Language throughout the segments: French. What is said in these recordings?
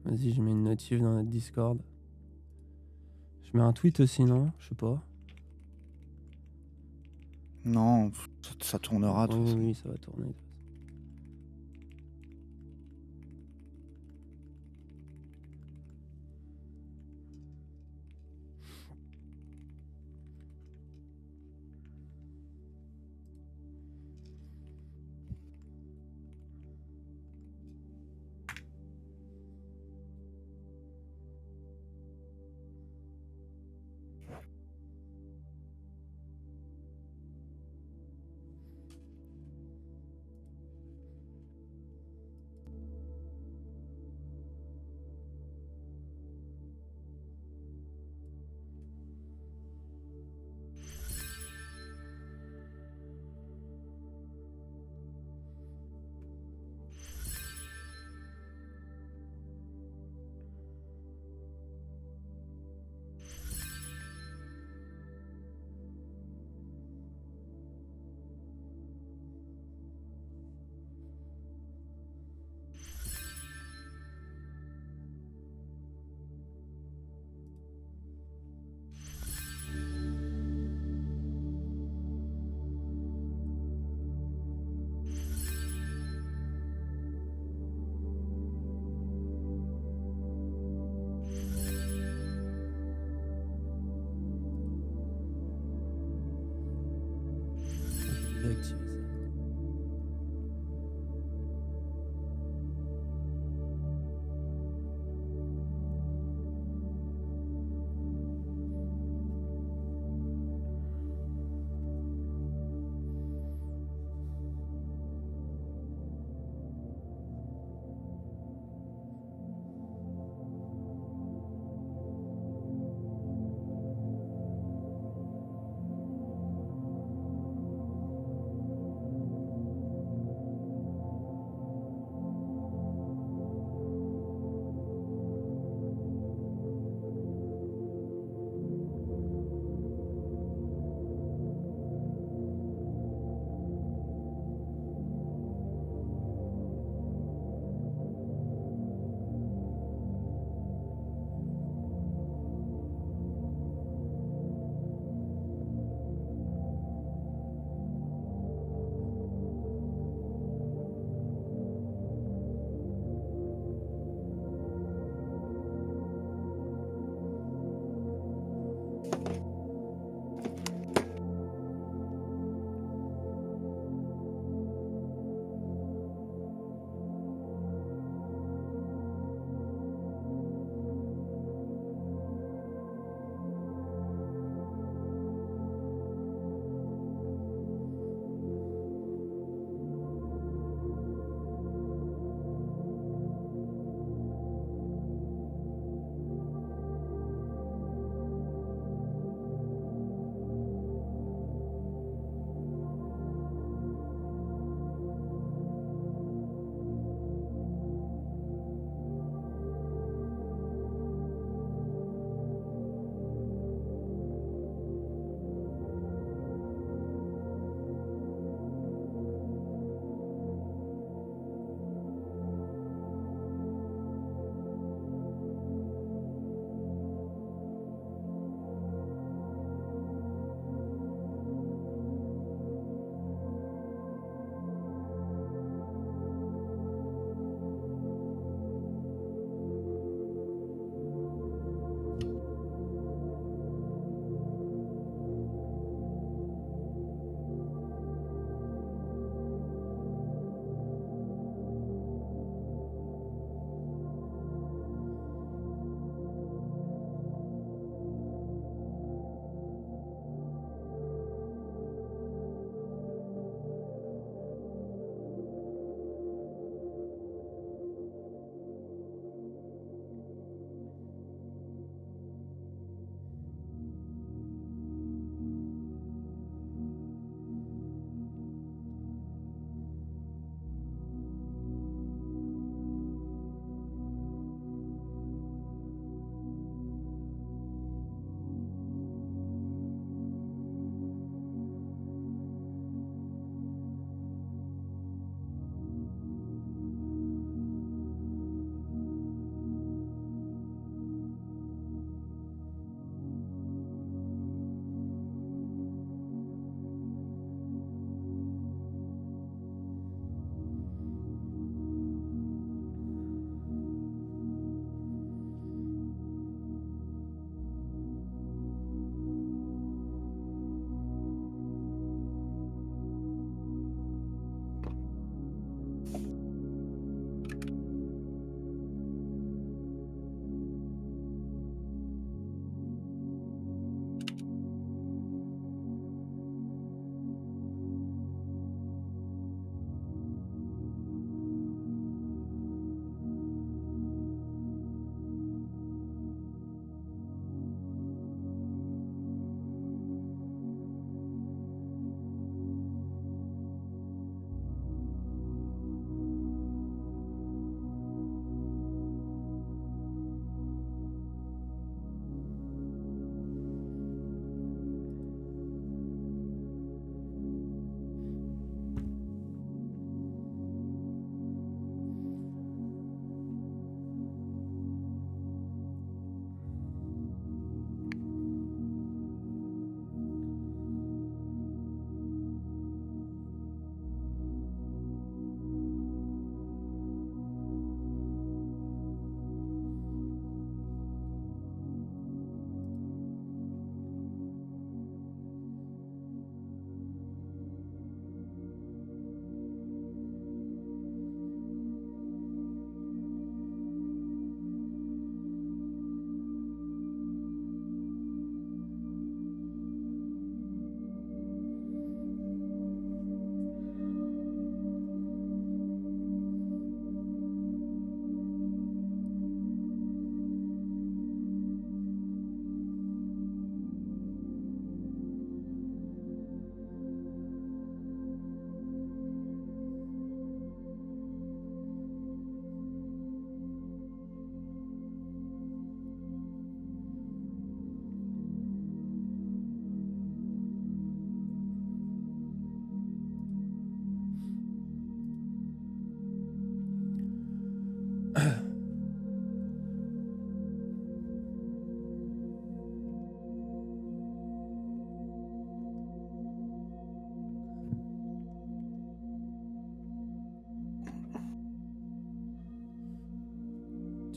Vas-y, je mets une notif dans notre Discord. Je mets un tweet aussi, non? Je sais pas. Non, ça tournera de toute Oui, façon. oui, ça va tourner.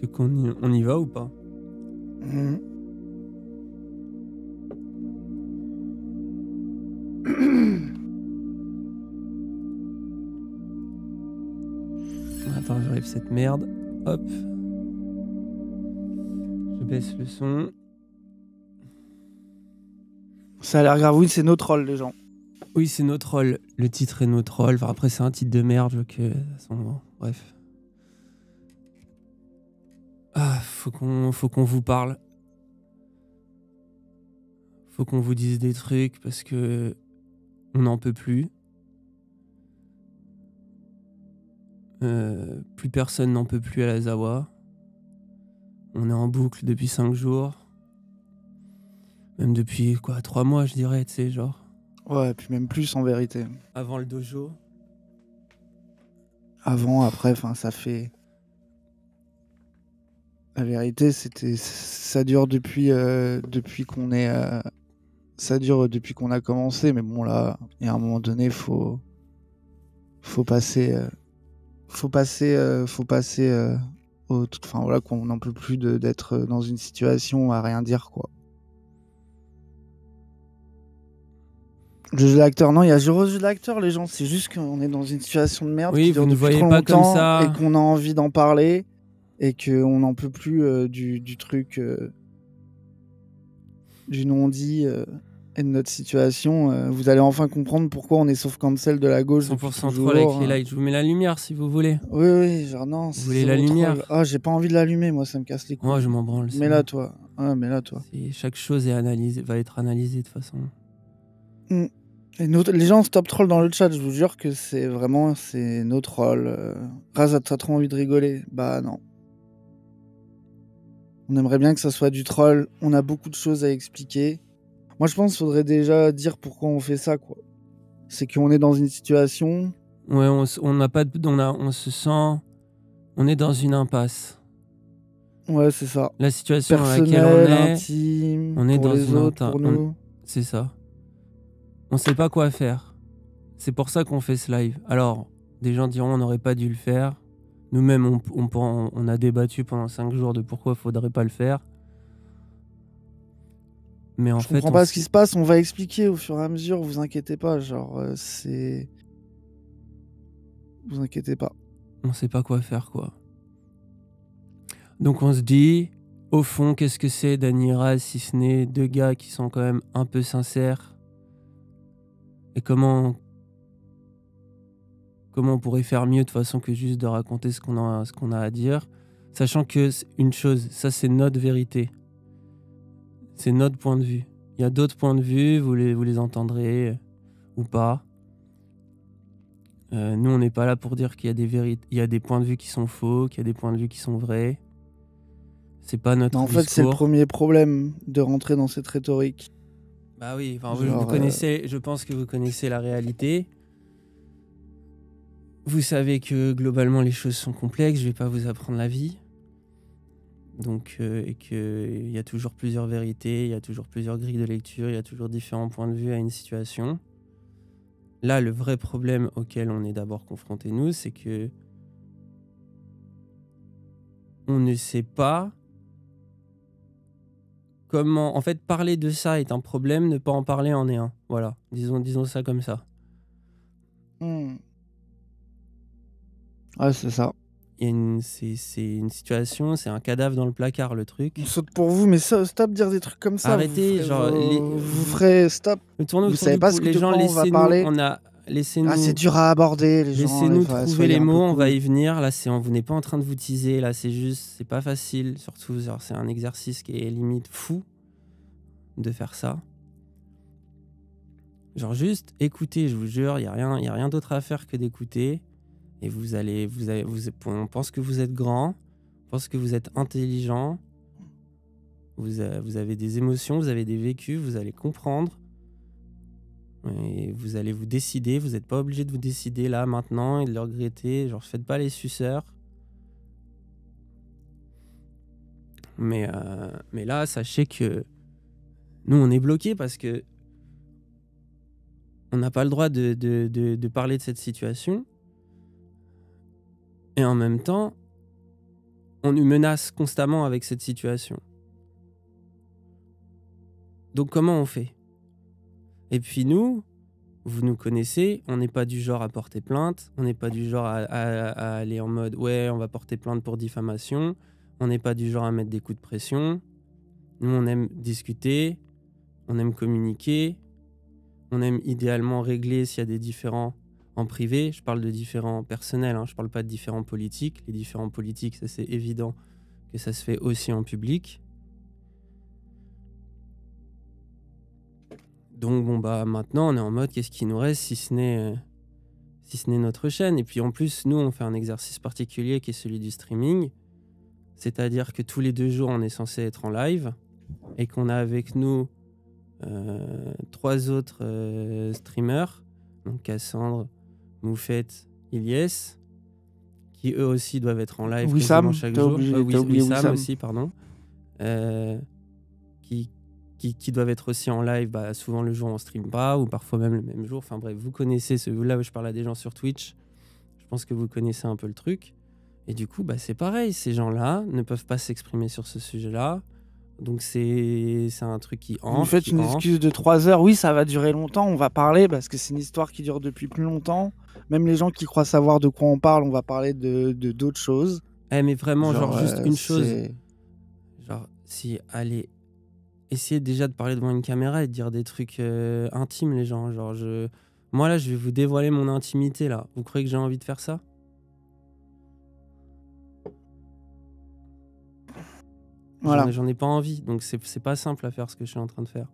Tu veux on y va ou pas? Mhm. Attends, j'enlève cette merde. Hop. Je baisse le son. Ça a l'air grave, oui, c'est nos trolls, les gens. Oui, c'est nos trolls. Le titre est nos trolls. Enfin, après, c'est un titre de merde. Donc, de toute façon, bon, bref. Ah, faut qu'on vous parle. Faut qu'on vous dise des trucs parce que on n'en peut plus. Plus personne n'en peut plus à la Zawa. On est en boucle depuis 5 jours. Même depuis, 3 mois, je dirais, tu sais, genre. Ouais, puis même plus en vérité. Avant le dojo. Avant, après, enfin, ça fait... La vérité, ça dure depuis qu'on est... Ça dure depuis qu'on a commencé, mais bon, là, il y a un moment donné, faut passer... Enfin, voilà, qu'on n'en peut plus d'être dans une situation à rien dire, quoi. Le jeu d'acteur, non, il y a zéro jeu d'acteur, les gens. C'est juste qu'on est dans une situation de merde Oui, qui vous dure ne depuis voyez trop pas comme longtemps ça. et qu'on a envie d'en parler et qu'on n'en peut plus du truc, du non-dit et de notre situation. Vous allez enfin comprendre pourquoi on est sauf cancel de la gauche depuis 100% troll avec toujours. les lights. Je vous mets la lumière si vous voulez. Oui, oui, genre non, Vous c'est voulez la zéro lumière? troll. Ah, j'ai pas envie de l'allumer, moi, ça me casse les couilles. Moi, je m'en branle. c'est Mets-la, bon. toi. Ah, mets-la, toi. Chaque chose est analysée, va être analysée de toute façon. Et les gens stop troll dans le chat, je vous jure que c'est nos trolls. Raz, t'as trop envie de rigoler? Bah non. On aimerait bien que ça soit du troll. On a beaucoup de choses à expliquer. Moi, je pense qu'il faudrait déjà dire pourquoi on fait ça, quoi. C'est qu'on est dans une situation. Ouais, on n'a pas, on se sent, on est dans une impasse. Ouais, c'est ça. La situation dans laquelle Personnel, on est, intime, on est pour dans les une autres, pour nous. C'est ça. On sait pas quoi faire. C'est pour ça qu'on fait ce live. Alors, des gens diront on n'aurait pas dû le faire. Nous-mêmes, on a débattu pendant 5 jours de pourquoi il faudrait pas le faire. Mais en Je fait, comprends pas ce qui se passe, on va expliquer au fur et à mesure, vous inquiétez pas, genre, c'est... Vous inquiétez pas. On sait pas quoi faire, quoi. Donc on se dit, au fond, qu'est-ce que c'est Dany et Raz si ce n'est deux gars qui sont quand même un peu sincères? Et comment on pourrait faire mieux de façon que juste de raconter ce qu'on a à dire, sachant que une chose, ça c'est notre vérité. C'est notre point de vue. Il y a d'autres points de vue, vous les entendrez ou pas. Nous, on n'est pas là pour dire qu'il y a des points de vue qui sont faux, qu'il y a des points de vue qui sont vrais. C'est pas notre En discours. fait, c'est le premier problème de rentrer dans cette rhétorique. Bah oui, vous connaissez, je pense que vous connaissez la réalité. Vous savez que globalement les choses sont complexes, je vais pas vous apprendre la vie. Donc, et qu'il y a toujours plusieurs vérités, il y a toujours plusieurs grilles de lecture, il y a toujours différents points de vue à une situation. Là, le vrai problème auquel on est d'abord confronté, nous, c'est que on ne sait pas comment... En fait, parler de ça est un problème, ne pas en parler en est un. Voilà, disons ça comme ça. Ouais, c'est ça. C'est une situation, c'est un cadavre dans le placard, le truc. On saute pour vous, mais stop de dire des trucs comme ça. Arrêtez, vous ferez stop. Vous savez pas les gens, laissez-nous. Laissez-nous. Ah, c'est dur à aborder, les gens. Laissez-nous trouver les mots, on va y venir. Là, vous n'êtes pas en train de vous teaser. Là, c'est pas facile. Surtout, c'est un exercice qui est limite fou de faire ça. Genre juste écoutez, je vous jure, il y a rien d'autre à faire que d'écouter. Et on pense que vous êtes grand, on pense que vous êtes intelligent. Vous avez des émotions, vous avez des vécus, vous allez comprendre. Et vous allez vous décider, vous n'êtes pas obligé de vous décider là, maintenant, et de le regretter. Genre, faites pas les suceurs. Mais là, sachez que nous, on est bloqués parce que on n'a pas le droit de parler de cette situation. Et en même temps, on nous menace constamment avec cette situation. Donc comment on fait? Et puis nous, vous nous connaissez, on n'est pas du genre à porter plainte, on n'est pas du genre à aller en mode ouais, on va porter plainte pour diffamation, on n'est pas du genre à mettre des coups de pression. Nous, on aime discuter, on aime communiquer, on aime idéalement régler s'il y a des différends en privé. Je parle de différends personnels, je parle pas de différends politiques. Les différends politiques, ça c'est évident que ça se fait aussi en public. Donc bon bah maintenant on est en mode qu'est-ce qui nous reste si ce n'est notre chaîne. Et puis en plus nous on fait un exercice particulier qui est celui du streaming, c'est-à-dire que tous les 2 jours on est censé être en live et qu'on a avec nous 3 autres streamers, donc Cassandre, Moufette, Ilyes, qui eux aussi doivent être en live Wissam, quasiment chaque jour. Wissam Wissam aussi, pardon. Qui doivent être aussi en live, souvent le jour où on stream pas, ou parfois même le même jour. Enfin bref, vous connaissez là où je parle à des gens sur Twitch. Je pense que vous connaissez un peu le truc. Et du coup, c'est pareil. Ces gens-là ne peuvent pas s'exprimer sur ce sujet-là. Donc c'est un truc qui hanche. Vous faites une excuse de 3 heures. Oui, ça va durer longtemps. On va parler parce que c'est une histoire qui dure depuis plus longtemps. Même les gens qui croient savoir de quoi on parle, on va parler de d'autres choses. Mais vraiment, genre juste une chose. Genre, si, allez, essayez déjà de parler devant une caméra et de dire des trucs intimes, les gens. Genre, moi là, je vais vous dévoiler mon intimité là. Vous croyez que j'ai envie de faire ça? Voilà. J'en ai pas envie, donc c'est pas simple à faire ce que je suis en train de faire.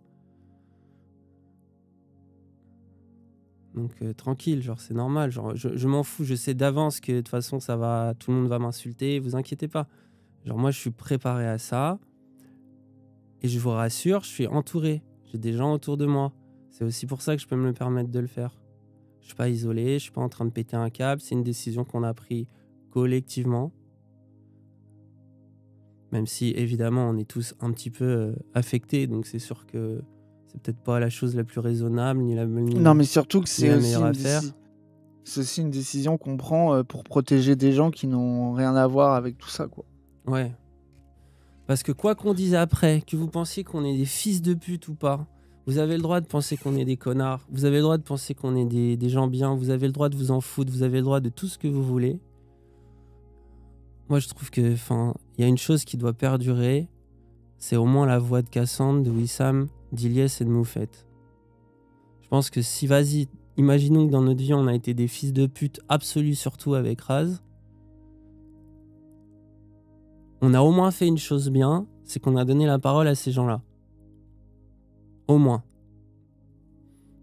Donc tranquille, genre c'est normal, genre je m'en fous, je sais d'avance que de toute façon ça va, tout le monde va m'insulter, vous inquiétez pas. Genre moi je suis préparé à ça et je vous rassure, je suis entouré, j'ai des gens autour de moi. C'est aussi pour ça que je peux me le permettre de le faire. Je suis pas isolé, je suis pas en train de péter un câble, c'est une décision qu'on a prise collectivement. Même si évidemment on est tous un petit peu affectés, donc c'est sûr que c'est peut-être pas la chose la plus raisonnable ni non, mais surtout que c'est aussi une décision qu'on prend pour protéger des gens qui n'ont rien à voir avec tout ça, quoi. Ouais. Parce que quoi qu'on dise après, que vous pensiez qu'on est des fils de pute ou pas, vous avez le droit de penser qu'on est des connards, vous avez le droit de penser qu'on est des gens bien, vous avez le droit de vous en foutre, vous avez le droit de tout ce que vous voulez. Moi je trouve que, il y a une chose qui doit perdurer, c'est au moins la voix de Cassandre, de Wissam, d'Ilyes et de Moufette. Je pense que si, vas-y, imaginons que dans notre vie on a été des fils de pute absolus, surtout avec Raz. On a au moins fait une chose bien, c'est qu'on a donné la parole à ces gens-là. Au moins.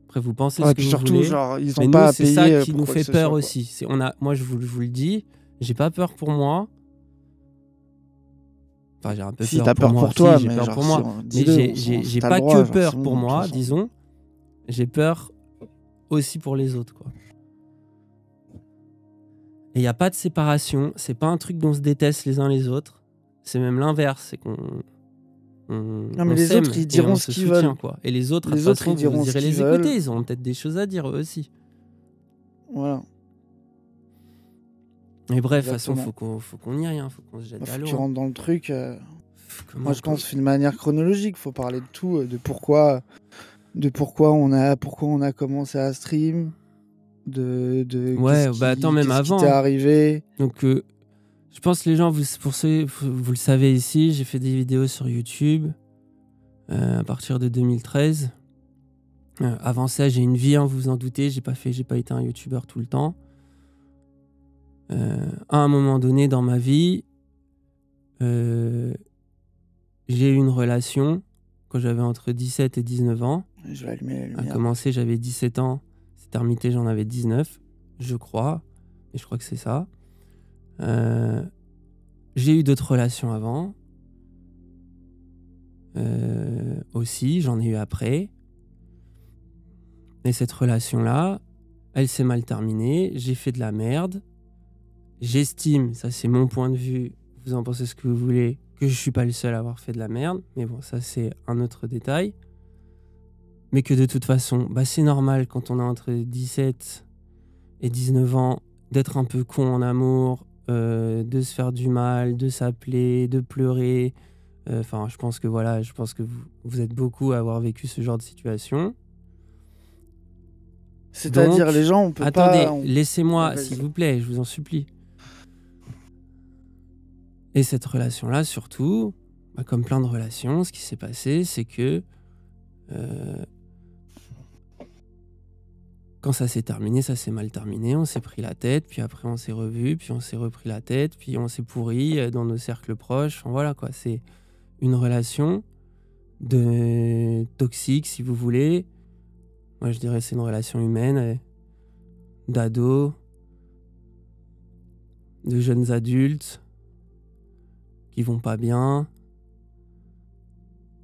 Après, vous pensez ce que vous surtout, voulez. genre, ils ont mais pas nous, à c'est payer ça qui pour nous quoi fait que ce peur soit, aussi. Moi, je vous le dis, j'ai pas peur pour moi. Enfin, j'ai un peu Si, peur t'as pour peur moi. pour toi, j'ai mais peur genre, pour moi. si Mais j'ai t'as pas le droit, que genre, peur c'est bon, pour de toute moi, façon. disons. J'ai peur aussi pour les autres, quoi. Et il n'y a pas de séparation. C'est pas un truc dont on se déteste les uns les autres. C'est même l'inverse. C'est qu'on Non, mais on les s'aime autres, ils et diront on ce se qu'ils soutient, veulent. quoi. Et les autres, de Les toute autres, façon, ils diront vous ce irez qu'ils les veulent. écouter. Ils auront peut-être des choses à dire eux aussi. Voilà. Mais bref, de toute façon, Exactement. faut qu'on y aille, faut qu'on se jette à Faut que l'eau. tu rentres dans le truc. Comment Moi, je pense d'une manière chronologique. Faut parler de tout, de pourquoi on a commencé à stream, de Ouais, attends, même qu'est-ce qui avant. t'est arrivé. Donc, je pense que les gens, vous le savez ici, j'ai fait des vidéos sur YouTube à partir de 2013. Avant ça, j'ai une vie, vous vous en doutez, j'ai pas été un YouTuber tout le temps. À un moment donné dans ma vie, j'ai eu une relation quand j'avais entre 17 et 19 ans. Je vais allumer la lumière. A commencé, j'avais 17 ans. C'est terminé, j'en avais 19, je crois. Et je crois que c'est ça. J'ai eu d'autres relations avant. Aussi, j'en ai eu après. Et cette relation-là, elle s'est mal terminée. J'ai fait de la merde. J'estime, ça c'est mon point de vue, vous en pensez ce que vous voulez, que je suis pas le seul à avoir fait de la merde. Mais bon, ça c'est un autre détail. Mais que de toute façon, c'est normal quand on a entre 17 et 19 ans d'être un peu con en amour, de se faire du mal, de s'appeler, de pleurer. Enfin, je pense que voilà, je pense que vous êtes beaucoup à avoir vécu ce genre de situation. C'est-à-dire, les Donc, gens, on peut attendez, pas. laissez-moi, Vas-y. s'il vous plaît, je vous en supplie. Et cette relation-là, surtout, bah, comme plein de relations, ce qui s'est passé, c'est que quand ça s'est terminé, ça s'est mal terminé, on s'est pris la tête, puis après on s'est revus, puis on s'est repris la tête, puis on s'est pourri dans nos cercles proches. Enfin, voilà quoi, c'est une relation toxique, si vous voulez. Moi je dirais c'est une relation humaine, d'ados, de jeunes adultes qui vont pas bien.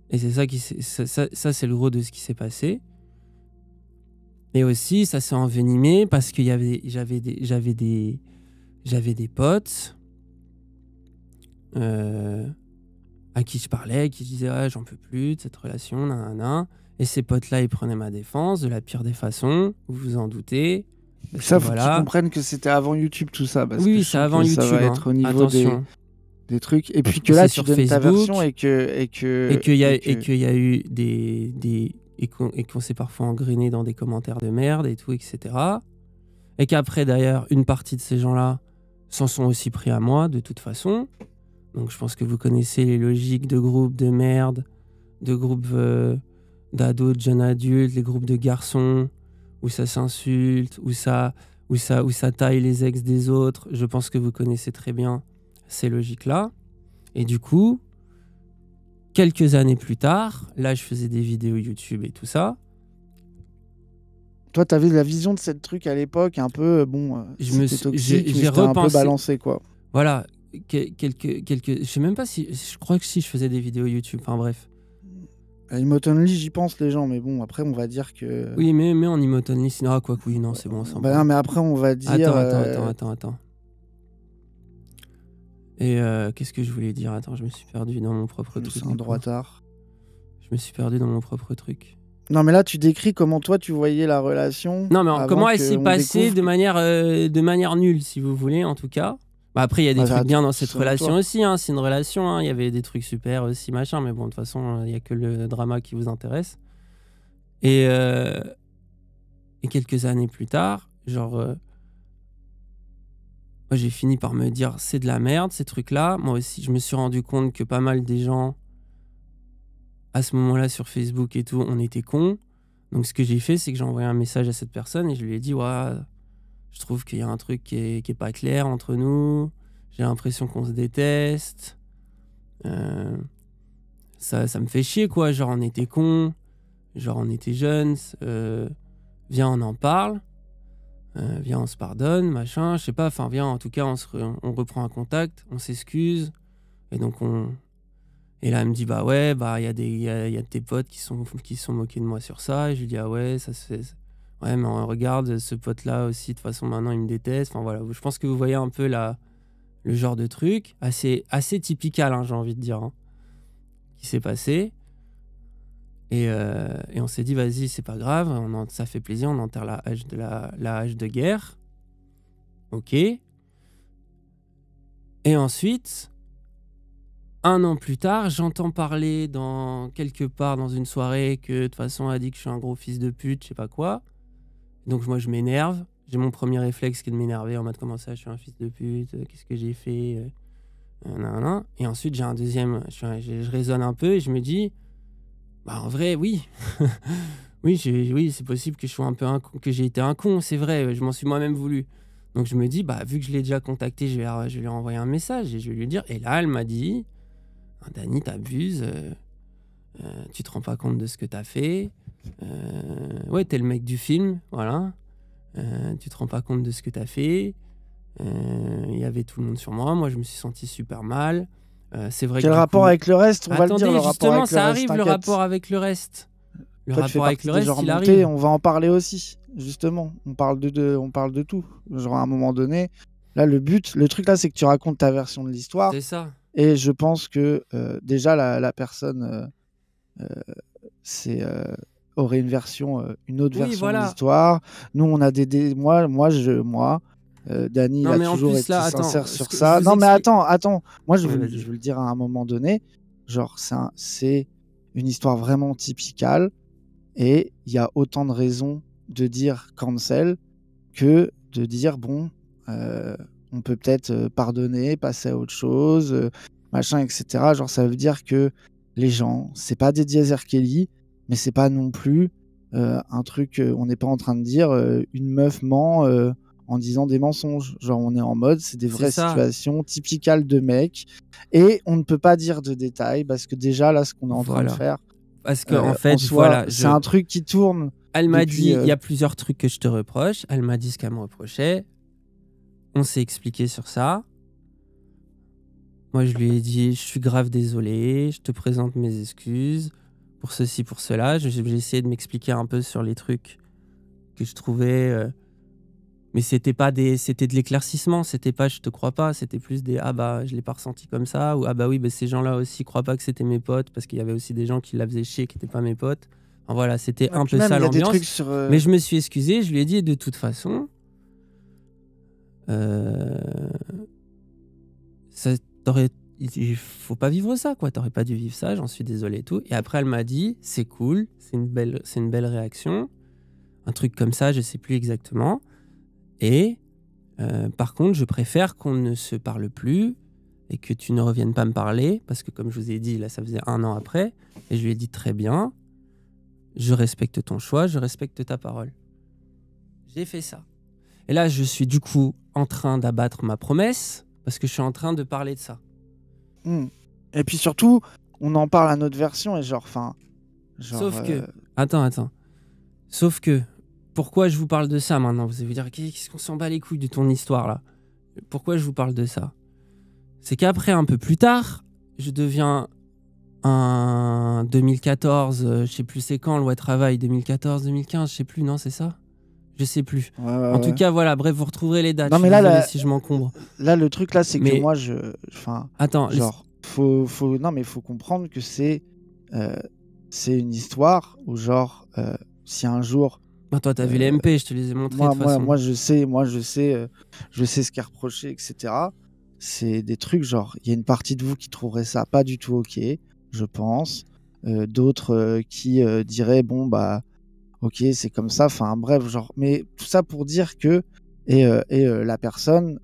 Et c'est ça c'est le gros de ce qui s'est passé. Et aussi, ça s'est envenimé parce que j'avais des potes à qui je parlais, qui disaient ah, j'en peux plus de cette relation, nanana. Et ces potes-là, ils prenaient ma défense de la pire des façons, vous vous en doutez. Ça, faut qu'ils comprennent que c'était avant YouTube, tout ça. Parce que c'est avant YouTube. Ça va être au niveau des trucs. Et puis que là, tu donnes ta version et qu'il y a eu et qu'on s'est parfois engrainé dans des commentaires de merde et tout, etc. Et qu'après, d'ailleurs, une partie de ces gens-là s'en sont aussi pris à moi, de toute façon. Donc je pense que vous connaissez les logiques de groupes de merde, de groupes d'ados, de jeunes adultes, les groupes de garçons, où ça s'insulte, où ça taille les ex des autres. Je pense que vous connaissez très bien ces logiques-là. Et du coup, quelques années plus tard, là, je faisais des vidéos YouTube et tout ça. Toi, t'avais la vision de cette truc à l'époque, un peu, c'était toxique, mais c'était un peu balancé, quoi. Voilà, je sais même pas si... Je crois que si je faisais des vidéos YouTube, enfin bref. Emote Only, j'y pense, les gens, mais bon, après, on va dire que... Oui, mais en Emote Only, sinon, ah, quoi que oui, non, c'est bon, ça. Non, mais après, on va dire... Attends. Et qu'est-ce que je voulais dire? Attends, je me suis perdu dans mon propre truc. C'est un droitard. Je me suis perdu dans mon propre truc. Non, mais là, tu décris comment toi, tu voyais la relation. Non, mais comment elle s'est passée de manière nulle, si vous voulez, en tout cas. Bah après, il y a des trucs bien dans cette relation aussi. Hein, c'est une relation. Hein, il y avait des trucs super aussi, machin. Mais bon, de toute façon, il n'y a que le drama qui vous intéresse. Et quelques années plus tard, moi, j'ai fini par me dire c'est de la merde, ces trucs-là. Moi aussi, je me suis rendu compte que pas mal des gens, à ce moment-là, sur Facebook et tout, on était cons. Donc, ce que j'ai fait, c'est que j'ai envoyé un message à cette personne et je lui ai dit ouais, je trouve qu'il y a un truc qui est pas clair entre nous. J'ai l'impression qu'on se déteste. Ça me fait chier, quoi. Genre, on était cons. Genre, on était jeunes. Viens, on en parle. Viens, on se pardonne, machin. Je sais pas, enfin, viens, en tout cas, on reprend un contact. On s'excuse. Et donc, Et là, elle me dit, bah ouais, bah il y a de tes potes qui sont moqués de moi sur ça. Et je lui dis, ah ouais, ça se fait... Ouais, mais regarde, ce pote-là aussi, de toute façon, maintenant, il me déteste. Enfin, voilà, je pense que vous voyez un peu le genre de truc, assez typical, hein, j'ai envie de dire, hein, qui s'est passé. Et on s'est dit, vas-y, c'est pas grave, ça fait plaisir, on enterre la hache de guerre. Ok. Et ensuite, 1 an plus tard, j'entends parler quelque part dans une soirée que de toute façon, elle a dit que je suis un gros fils de pute, je sais pas quoi. Donc moi, je m'énerve. J'ai mon premier réflexe qui est de m'énerver en mode comment ça, je suis un fils de pute, qu'est-ce que j'ai fait Et ensuite, j'ai un deuxième, je raisonne un peu et je me dis, bah en vrai, oui. oui, c'est possible que je sois un peu que j'ai été un con, c'est vrai, je m'en suis moi-même voulu. Donc je me dis, bah vu que je l'ai déjà contacté, je vais lui envoyer un message et je vais lui dire. Et là, elle m'a dit, Dany, t'abuses, tu te rends pas compte de ce que t'as fait. Ouais, t'es le mec du film, voilà. Tu te rends pas compte de ce que t'as fait. Il y avait tout le monde sur moi. Moi, je me suis senti super mal. C'est vrai. Quel rapport avec le reste? On va le dire. Attendez, justement, ça arrive, le rapport avec le reste. Le rapport avec le reste, il arrive. On va en parler aussi, justement. On parle de tout. Genre, à un moment donné, là, le truc là, c'est que tu racontes ta version de l'histoire. C'est ça. Et je pense que déjà, la personne aurait une autre version de l'histoire. Nous, on a moi, Dany, il Non, a mais en toujours plus, été là, attends, sincère ce sur que je ça. vous Non, mais explique. attends. Moi, je Ouais, veux, vas-y. je veux le dire à un moment donné. Genre, c'est une histoire vraiment typicale. Et il y a autant de raisons de dire cancel que de dire, bon, on peut peut-être pardonner, passer à autre chose, machin, etc. Genre, ça veut dire que les gens, c'est pas des Diaz R. Kelly, mais c'est pas non plus un truc, on n'est pas en train de dire une meuf ment en disant des mensonges. Genre, on est en mode, c'est des C'est vraies ça. situations typicales de mecs. Et on ne peut pas dire de détails parce que déjà, là, ce qu'on est en train de Voilà. faire, Parce que, en en fait, soi, voilà, c'est un truc qui tourne elle m'a depuis. dit, il y a plusieurs trucs que je te reproche. Elle m'a dit ce qu'elle me reprochait. On s'est expliqué sur ça. Moi, je lui ai dit, je suis grave désolé, je te présente mes excuses pour ceci, pour cela. J'ai essayé de m'expliquer un peu sur les trucs que je trouvais, mais c'était de l'éclaircissement. C'était pas, je te crois pas. C'était plus des, ah bah, je l'ai pas ressenti comme ça, ou ah bah oui, bah, ces gens-là aussi croient pas que c'était mes potes, parce qu'il y avait aussi des gens qui la faisaient chier, qui étaient pas mes potes. Enfin, voilà, c'était Ouais, un puis peu même, ça il y a des l'ambiance. trucs sur. Mais je me suis excusé, je lui ai dit, de toute façon, ça il faut pas vivre ça, quoi. T'aurais pas dû vivre ça, j'en suis désolé et tout. Et après, elle m'a dit, c'est cool, c'est une belle réaction. Un truc comme ça, je sais plus exactement. Et par contre, je préfère qu'on ne se parle plus et que tu ne reviennes pas me parler, parce que comme je vous ai dit, là, ça faisait 1 an après, et je lui ai dit, très bien, je respecte ton choix, je respecte ta parole. J'ai fait ça. Et là, je suis du coup en train d'abattre ma promesse, parce que je suis en train de parler de ça. Et puis surtout, on en parle à notre version et genre, enfin. Sauf que. Attends. Sauf que. Pourquoi je vous parle de ça maintenant? Vous allez vous dire, qu'est-ce qu'on s'en bat les couilles de ton histoire là? Pourquoi je vous parle de ça? C'est qu'après, un peu plus tard, je deviens un 2014, je sais plus c'est quand, loi travail, 2014, 2015, je sais plus, non, c'est ça? Je sais plus. En tout cas, voilà, bref, vous retrouverez les dates. Non, mais je suis là, désolé si je m'encombre. Là, le truc là, c'est Mais- que moi, enfin, Attends, genre, non, mais faut comprendre que c'est une histoire où genre, si un jour, bah, toi, t'as vu les MP, je te les ai montrés de toute façon. moi, je sais ce qui est reproché, etc. C'est des trucs genre, il y a une partie de vous qui trouverait ça pas du tout ok, je pense. D'autres qui diraient bon bah, ok, c'est comme ça. Enfin bref, genre, mais tout ça pour dire que la personne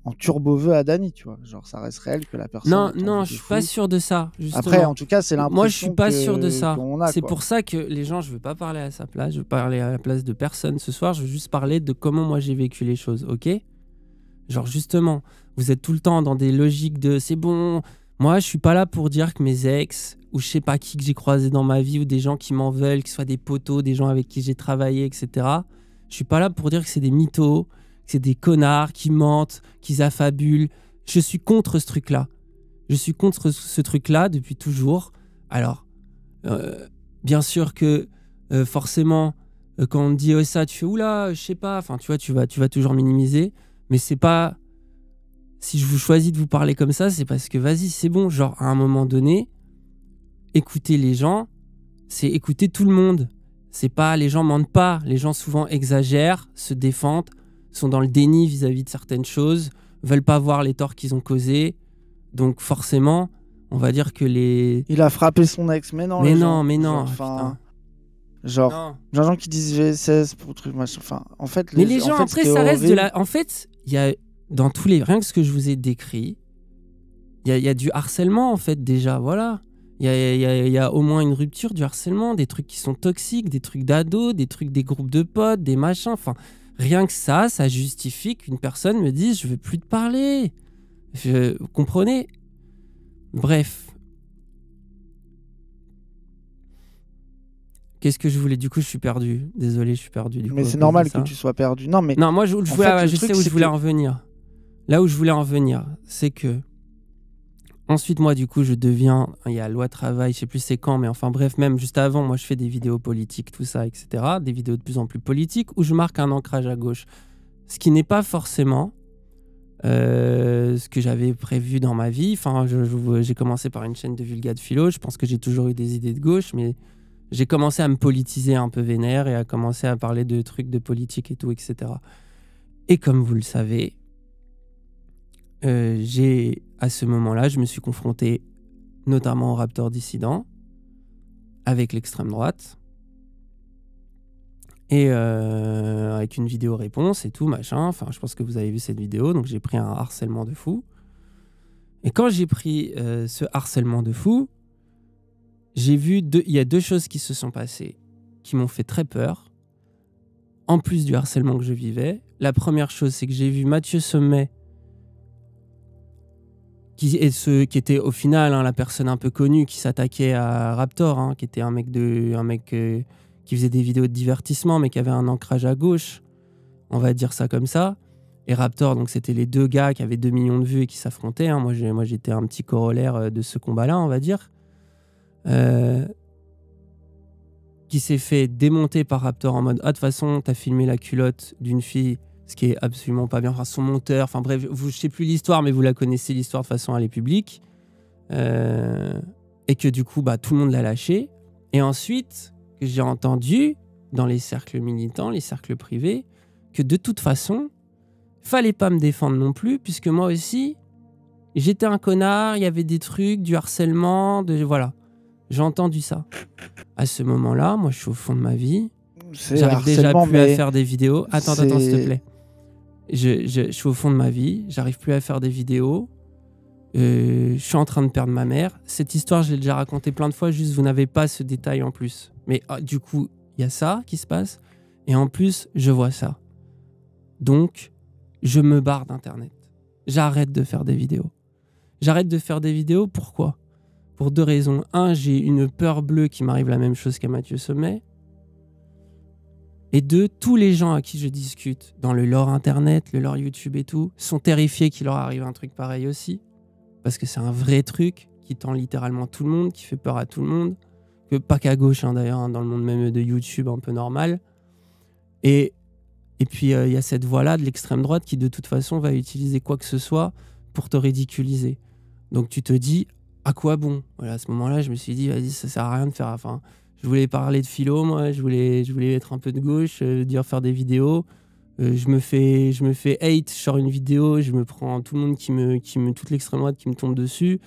en turbo veut à Dany, tu vois. Genre, ça reste réel que la personne. Non, je suis pas sûr de ça. Justement. Après, en tout cas, c'est l'impression. Moi, je suis pas sûr de ça. qu'on a, C'est quoi. pour ça que les gens, je veux pas parler à sa place. Je veux parler à la place de personne ce soir. Je veux juste parler de comment moi j'ai vécu les choses, ok? Genre, justement, vous êtes tout le temps dans des logiques de c'est bon. Moi, je suis pas là pour dire que mes ex, ou je sais pas qui que j'ai croisé dans ma vie, ou des gens qui m'en veulent, que ce soit des potos, des gens avec qui j'ai travaillé, etc. Je suis pas là pour dire que c'est des mythos, que c'est des connards qui mentent, qu'ils affabulent. Je suis contre ce truc-là. Je suis contre ce truc-là depuis toujours. Alors, bien sûr que forcément, quand on te dit ça, tu fais oula, je sais pas. Enfin, tu vois, tu vas toujours minimiser. Mais c'est pas. Si je vous choisis de vous parler comme ça, c'est parce que vas-y, c'est bon. Genre, à un moment donné, écouter les gens, c'est écouter tout le monde. C'est pas, les gens mentent pas. Les gens souvent exagèrent, se défendent, sont dans le déni vis-à-vis de certaines choses, veulent pas voir les torts qu'ils ont causés. Donc forcément, on va dire que les... Il a frappé son ex, mais non. Mais les non, gens, mais non. genre, Putain. Genre, Non. gens qui disent GSS pour truc machin. Enfin, en fait, Mais les gens, en fait, après, ce qui est ça reste de horrible- la... En fait, il y a dans tous les... Rien que ce que je vous ai décrit, il y a du harcèlement, en fait, déjà, voilà. Il y a au moins une rupture du harcèlement, des trucs qui sont toxiques, des trucs d'ados, des trucs des groupes de potes, des machins. Enfin, rien que ça justifie qu'une personne me dise « je veux plus te parler ». Vous comprenez? Bref. Qu'est-ce que je voulais? Du coup, je suis perdu. Désolé, je suis perdu. Du coup, Mais à c'est cause normal de ça. que tu sois perdu. Non, mais Non, moi, je fait, le sais truc, où je c'est voulais que- en revenir. Là où je voulais en venir, c'est que... Ensuite, moi, du coup, je deviens... Il y a loi travail, je sais plus c'est quand, mais enfin bref, même juste avant, moi, je fais des vidéos politiques, tout ça, etc. Des vidéos de plus en plus politiques où je marque un ancrage à gauche. Ce qui n'est pas forcément ce que j'avais prévu dans ma vie. Enfin, j'ai commencé par une chaîne de vulgate philo. Je pense que j'ai toujours eu des idées de gauche, mais j'ai commencé à me politiser un peu vénère et à commencer à parler de trucs de politique et tout, etc. Et comme vous le savez, à ce moment-là, je me suis confronté notamment au Raptor dissident avec l'extrême droite et avec une vidéo réponse et tout machin. Enfin, je pense que vous avez vu cette vidéo, donc j'ai pris un harcèlement de fou. Et quand j'ai pris ce harcèlement de fou, j'ai vu il y a deux choses qui se sont passées qui m'ont fait très peur. En plus du harcèlement que je vivais, la première chose, c'est que j'ai vu Mathieu Sommet, qui était au final la personne un peu connue qui s'attaquait à Raptor, qui était un mec qui faisait des vidéos de divertissement, mais qui avait un ancrage à gauche, on va dire ça comme ça. Et Raptor, donc c'était les deux gars qui avaient 2 millions de vues et qui s'affrontaient. Moi, j'étais un petit corollaire de ce combat-là, on va dire. Qui s'est fait démonter par Raptor en mode « Ah, de toute façon, t'as filmé la culotte d'une fille », ce qui est absolument pas bien. Enfin, son monteur, enfin bref, je sais plus l'histoire, mais vous la connaissez, l'histoire, de toute façon, elle est publique. Et que du coup, tout le monde l'a lâché. Et ensuite, que j'ai entendu dans les cercles militants, les cercles privés, que de toute façon, fallait pas me défendre non plus, puisque moi aussi, j'étais un connard, il y avait des trucs, du harcèlement, voilà. J'ai entendu ça. À ce moment-là, moi, je suis au fond de ma vie. J'arrive déjà plus à faire des vidéos. Attends, s'il te plaît. Je suis au fond de ma vie. J'arrive plus à faire des vidéos. Je suis en train de perdre ma mère. Cette histoire, je l'ai déjà racontée plein de fois. Juste, vous n'avez pas ce détail en plus. Mais du coup, il y a ça qui se passe. Et en plus, je vois ça. Donc, je me barre d'Internet. J'arrête de faire des vidéos. J'arrête de faire des vidéos. Pourquoi ? Pour 2 raisons. 1, j'ai une peur bleue qui m'arrive la même chose qu'à Mathieu Sommet. Et 2, tous les gens à qui je discute, dans le lore Internet, le lore YouTube et tout, sont terrifiés qu'il leur arrive un truc pareil aussi. Parce que c'est un vrai truc qui tend littéralement tout le monde, qui fait peur à tout le monde. Pas qu'à gauche, d'ailleurs, dans le monde même de YouTube un peu normal. Et puis, il y a cette voie-là de l'extrême droite qui, de toute façon, va utiliser quoi que ce soit pour te ridiculiser. Donc, tu te dis... À quoi bon ? Voilà, à ce moment-là, je me suis dit, vas-y, ça sert à rien de faire. Enfin, je voulais parler de philo, moi, je voulais être un peu de gauche, faire des vidéos. Je me fais hate, je sors une vidéo, je me prends tout le monde toute l'extrême droite qui me tombe dessus.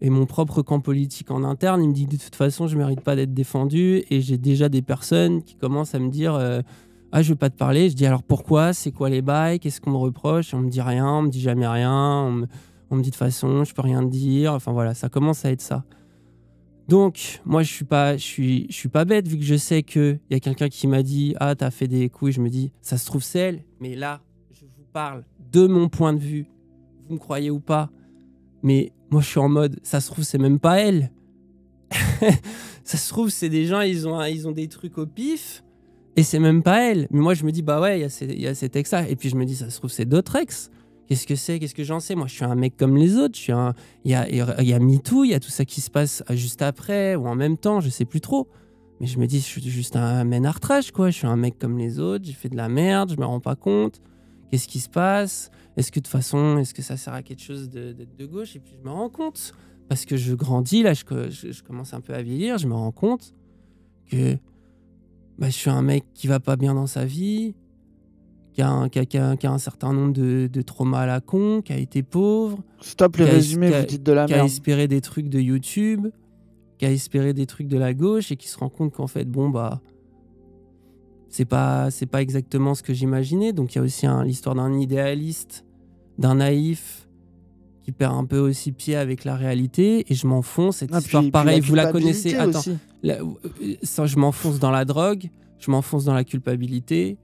Et mon propre camp politique en interne, il me dit que de toute façon, je mérite pas d'être défendu. Et j'ai déjà des personnes qui commencent à me dire, ah, je veux pas te parler. Je dis, alors pourquoi ? C'est quoi les bails ? Qu'est-ce qu'on me reproche ? On me dit rien, on me dit jamais rien. On me dit de toute façon, je peux rien te dire. Enfin voilà, ça commence à être ça. Donc, moi, je suis pas bête, vu que je sais qu'il y a quelqu'un qui m'a dit « Ah, t'as fait des couilles ». Je me dis « Ça se trouve, c'est elle ». Mais là, je vous parle de mon point de vue. Vous me croyez ou pas ? Mais moi, je suis en mode « Ça se trouve, c'est même pas elle ». Ça se trouve, c'est des gens, ils ont des trucs au pif et c'est même pas elle. Mais moi, je me dis « Bah ouais, il y a cet ex-là ». Et puis, je me dis « Ça se trouve, c'est d'autres ex ». Qu'est-ce que c'est ? Qu'est-ce que j'en sais ? Moi, je suis un mec comme les autres. Il y a MeToo, il y a tout ça qui se passe juste après ou en même temps, je sais plus trop. Mais je me dis, je suis juste un ménard trash, quoi. Je suis un mec comme les autres, j'ai fait de la merde, je me rends pas compte. Qu'est-ce qui se passe ? Est-ce que de toute façon, est-ce que ça sert à quelque chose d'être de gauche ? Et puis je me rends compte, parce que je grandis, là, je commence un peu à vieillir, je me rends compte que je suis un mec qui va pas bien dans sa vie, qui a un certain nombre de traumas à la con, qui a été pauvre. Stop les résumés, vous dites de la merde. Qui a espéré des trucs de YouTube, qui a espéré des trucs de la gauche et qui se rend compte qu'en fait, c'est pas exactement ce que j'imaginais. Donc il y a aussi l'histoire d'un idéaliste, d'un naïf qui perd un peu aussi pied avec la réalité. Et je m'enfonce. Cette histoire, pareil, vous la connaissez. Attends, je m'enfonce dans la drogue, je m'enfonce dans la culpabilité.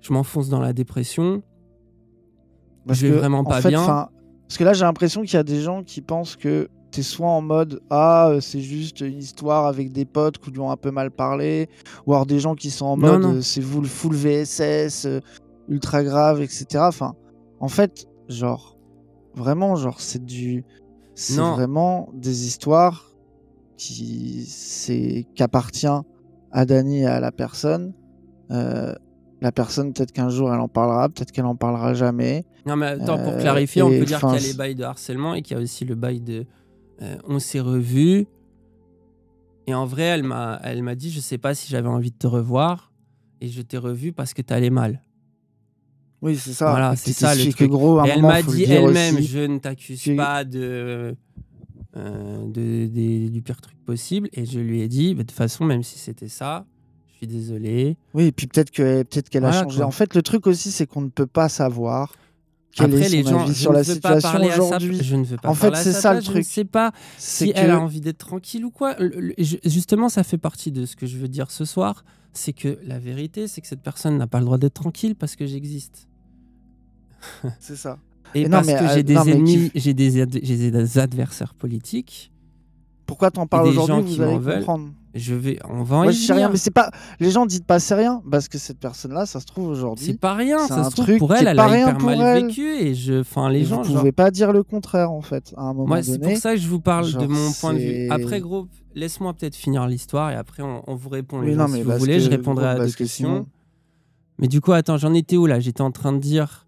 Je m'enfonce dans la dépression. Je vais vraiment pas bien. Parce que là, j'ai l'impression qu'il y a des gens qui pensent que t'es soit en mode « Ah, c'est juste une histoire avec des potes qui lui ont un peu mal parlé », ou alors des gens qui sont en mode « C'est vous le full VSS, ultra grave, etc. » Enfin, en fait, vraiment, c'est vraiment des histoires qui appartient à Dany et à la personne. La personne, peut-être qu'un jour, elle en parlera, peut-être qu'elle en parlera jamais. Non, mais attends, pour clarifier, on peut dire qu'il y a les bails de harcèlement et qu'il y a aussi le bail de on s'est revus. Et en vrai, elle m'a dit, je sais pas si j'avais envie de te revoir et je t'ai revu parce que t'allais mal. Oui, c'est ça. Voilà, Et c'est que ça le t'expliques que truc. gros, à Et un elle moment, m'a faut le dit dire elle-même, aussi je ne t'accuse que... pas du pire truc possible. Et je lui ai dit, bah, de toute façon, même si c'était ça, je suis désolé. Oui, et puis peut-être qu'elle a Voilà changé. quoi. En fait, le truc aussi, c'est qu'on ne peut pas savoir quel est Après, les son gens, avis je sur ne la veux pas situation parler à sa, aujourd'hui. je ne veux pas En fait, parler à c'est sa ça le place. Je ne sais truc. pas C'est si elle a que... envie d'être tranquille ou quoi. Justement, ça fait partie de ce que je veux dire ce soir. C'est que la vérité, c'est que cette personne n'a pas le droit d'être tranquille parce que j'existe. C'est ça. Et Et non, parce que j'ai non, des mais ennemis, j'ai des adversaires politiques pourquoi t'en et parles des aujourd'hui, gens qui vous allez m'en veulent. comprendre. On va en Moi, y je sais rien, venir. mais c'est pas... Les gens disent pas c'est rien, parce que cette personne-là, ça se trouve C'est aujourd'hui, pas rien, c'est ça un se trouve truc pour qui elle, est elle pas a rien hyper pour mal elle. vécu et les Et vous gens, genre. pouvez pas dire le contraire, en fait, à un moment Moi, c'est pour donné. ça que je vous parle de Genre, mon point de vue. Après, c'est... gros, laisse-moi peut-être finir l'histoire et après, on vous répond, les Oui, gens, non, si mais vous parce voulez. Je que, répondrai gros, à deux parce que questions. sinon... Mais du coup, attends, j'en étais où là? J'étais en train de dire,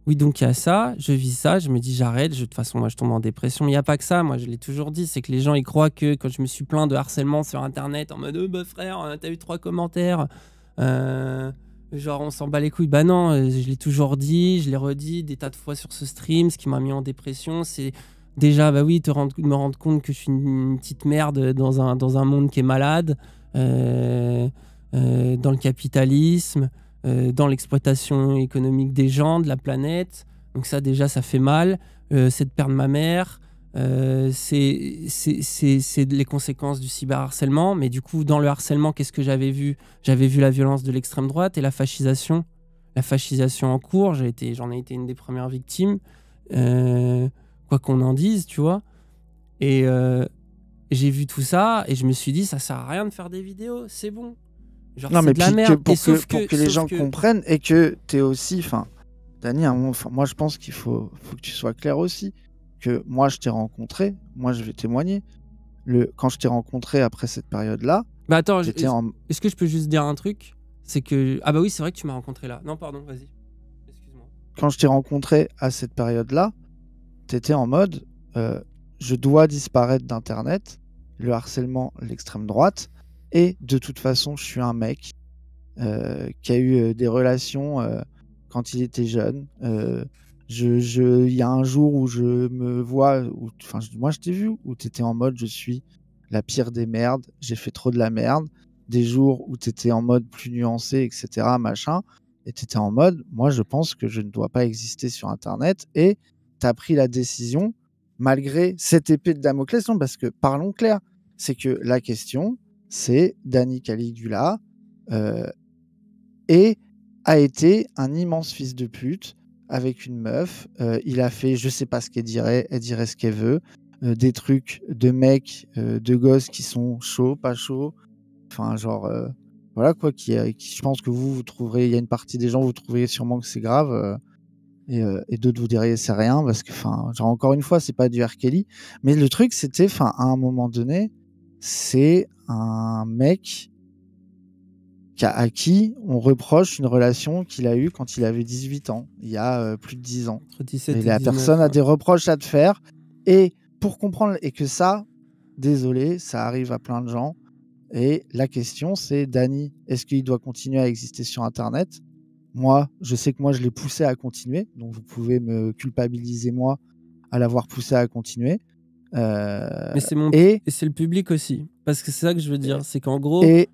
oui, donc il y a ça, je vis ça, je me dis j'arrête, de toute façon, moi, je tombe en dépression. Il n'y a pas que ça, moi, je l'ai toujours dit, c'est que les gens, ils croient que quand je me suis plaint de harcèlement sur Internet, en mode, bah frère, t'as eu 3 commentaires, genre, on s'en bat les couilles. Bah non, je l'ai toujours dit, je l'ai redit des tas de fois sur ce stream. Ce qui m'a mis en dépression, c'est déjà, bah oui, me rendre compte que je suis une petite merde dans un monde qui est malade, dans le capitalisme, dans l'exploitation économique des gens, de la planète. Donc ça, déjà, ça fait mal. C'est de perdre ma mère. C'est les conséquences du cyberharcèlement. Mais du coup, dans le harcèlement, qu'est-ce que j'avais vu? J'avais vu la violence de l'extrême droite et la fascisation. La fascisation en cours, j'en ai été une des premières victimes. Quoi qu'on en dise, tu vois. Et j'ai vu tout ça et je me suis dit, ça sert à rien de faire des vidéos, c'est bon. Genre, Non, c'est mais de la puis merde. pour que les gens comprennent et que t'es aussi... Enfin, Dany, moi, je pense qu'il faut que tu sois clair aussi. Que moi, je t'ai rencontré, moi, je vais témoigner. Quand je t'ai rencontré après cette période-là, Bah attends, en... est-ce que je peux juste dire un truc? C'est que... Ah bah oui, c'est vrai que tu m'as rencontré là. Non, pardon, vas-y. Excuse-moi. Quand je t'ai rencontré à cette période-là, t'étais en mode je dois disparaître d'Internet, le harcèlement, l'extrême droite, et de toute façon, je suis un mec qui a eu des relations quand il était jeune. Il y a un jour où je me vois, moi je t'ai vu, où t'étais en mode je suis la pire des merdes, j'ai fait trop de la merde. Des jours où t'étais en mode plus nuancé, etc. machin, et t'étais en mode moi je pense que je ne dois pas exister sur Internet, et t'as pris la décision malgré cette épée de Damoclès, non, parce que parlons clair, c'est que la question c'est Dany Caligula et a été un immense fils de pute avec une meuf. Il a fait, je sais pas ce qu'elle dirait ce qu'elle veut, des trucs de mecs, de gosses qui sont chauds, pas chauds, enfin genre voilà quoi, qui je pense que vous trouverez, il y a une partie des gens vous trouverez sûrement que c'est grave. Et d'autres vous diriez c'est rien parce que genre encore une fois c'est pas du R. Kelly, mais le truc c'était à un moment donné c'est un mec à qui on reproche une relation qu'il a eue quand il avait 18 ans, il y a plus de 10 ans. Entre 17 Et et la 19, personne a ouais. des reproches à te faire. Et pour comprendre, et que ça, désolé, ça arrive à plein de gens. Et la question, c'est Dany, est-ce qu'il doit continuer à exister sur Internet? Moi, je sais que moi, je l'ai poussé à continuer. Donc, vous pouvez me culpabiliser, moi, à l'avoir poussé à continuer. Mais c'est le public aussi. Parce que c'est ça que je veux dire. C'est qu'en gros... Et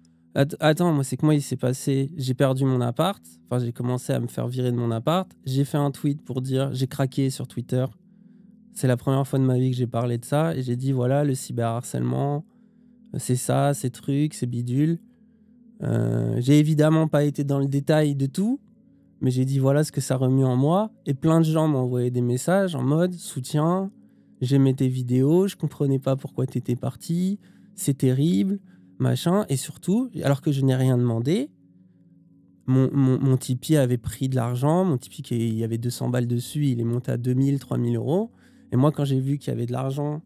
Attends, moi, c'est que moi, il s'est passé... J'ai perdu mon appart. Enfin, j'ai commencé à me faire virer de mon appart. J'ai fait un tweet pour dire... J'ai craqué sur Twitter. C'est la première fois de ma vie que j'ai parlé de ça. Et j'ai dit, voilà, le cyberharcèlement, c'est ça, ces trucs, c'est bidule. J'ai évidemment pas été dans le détail de tout. Mais j'ai dit, voilà ce que ça remue en moi. Et plein de gens m'ont envoyé des messages en mode soutien. J'aimais tes vidéos. Je comprenais pas pourquoi t'étais parti. C'est terrible. Machin. Et surtout, alors que je n'ai rien demandé, mon Tipeee avait pris de l'argent. Mon Tipeee, il y avait 200 balles dessus, il est monté à 2000, 3000 euros. Et moi, quand j'ai vu qu'il y avait de l'argent,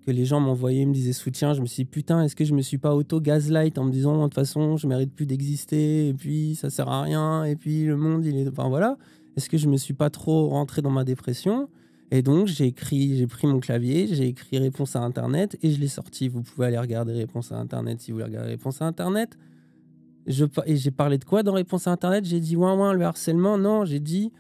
que les gens m'envoyaient, me disaient soutien, je me suis dit, putain, est-ce que je me suis pas auto-gaslight en me disant, de toute façon, je mérite plus d'exister, et puis ça sert à rien, et puis le monde, il est... Enfin voilà. Est-ce que je me suis pas trop rentré dans ma dépression? Et donc, j'ai pris mon clavier, j'ai écrit réponse à Internet, et je l'ai sorti. Vous pouvez aller regarder réponse à Internet si vous voulez regarder réponse à Internet. Et j'ai parlé de quoi dans Réponse à Internet? J'ai dit ouin, le harcèlement. Non, j'ai dit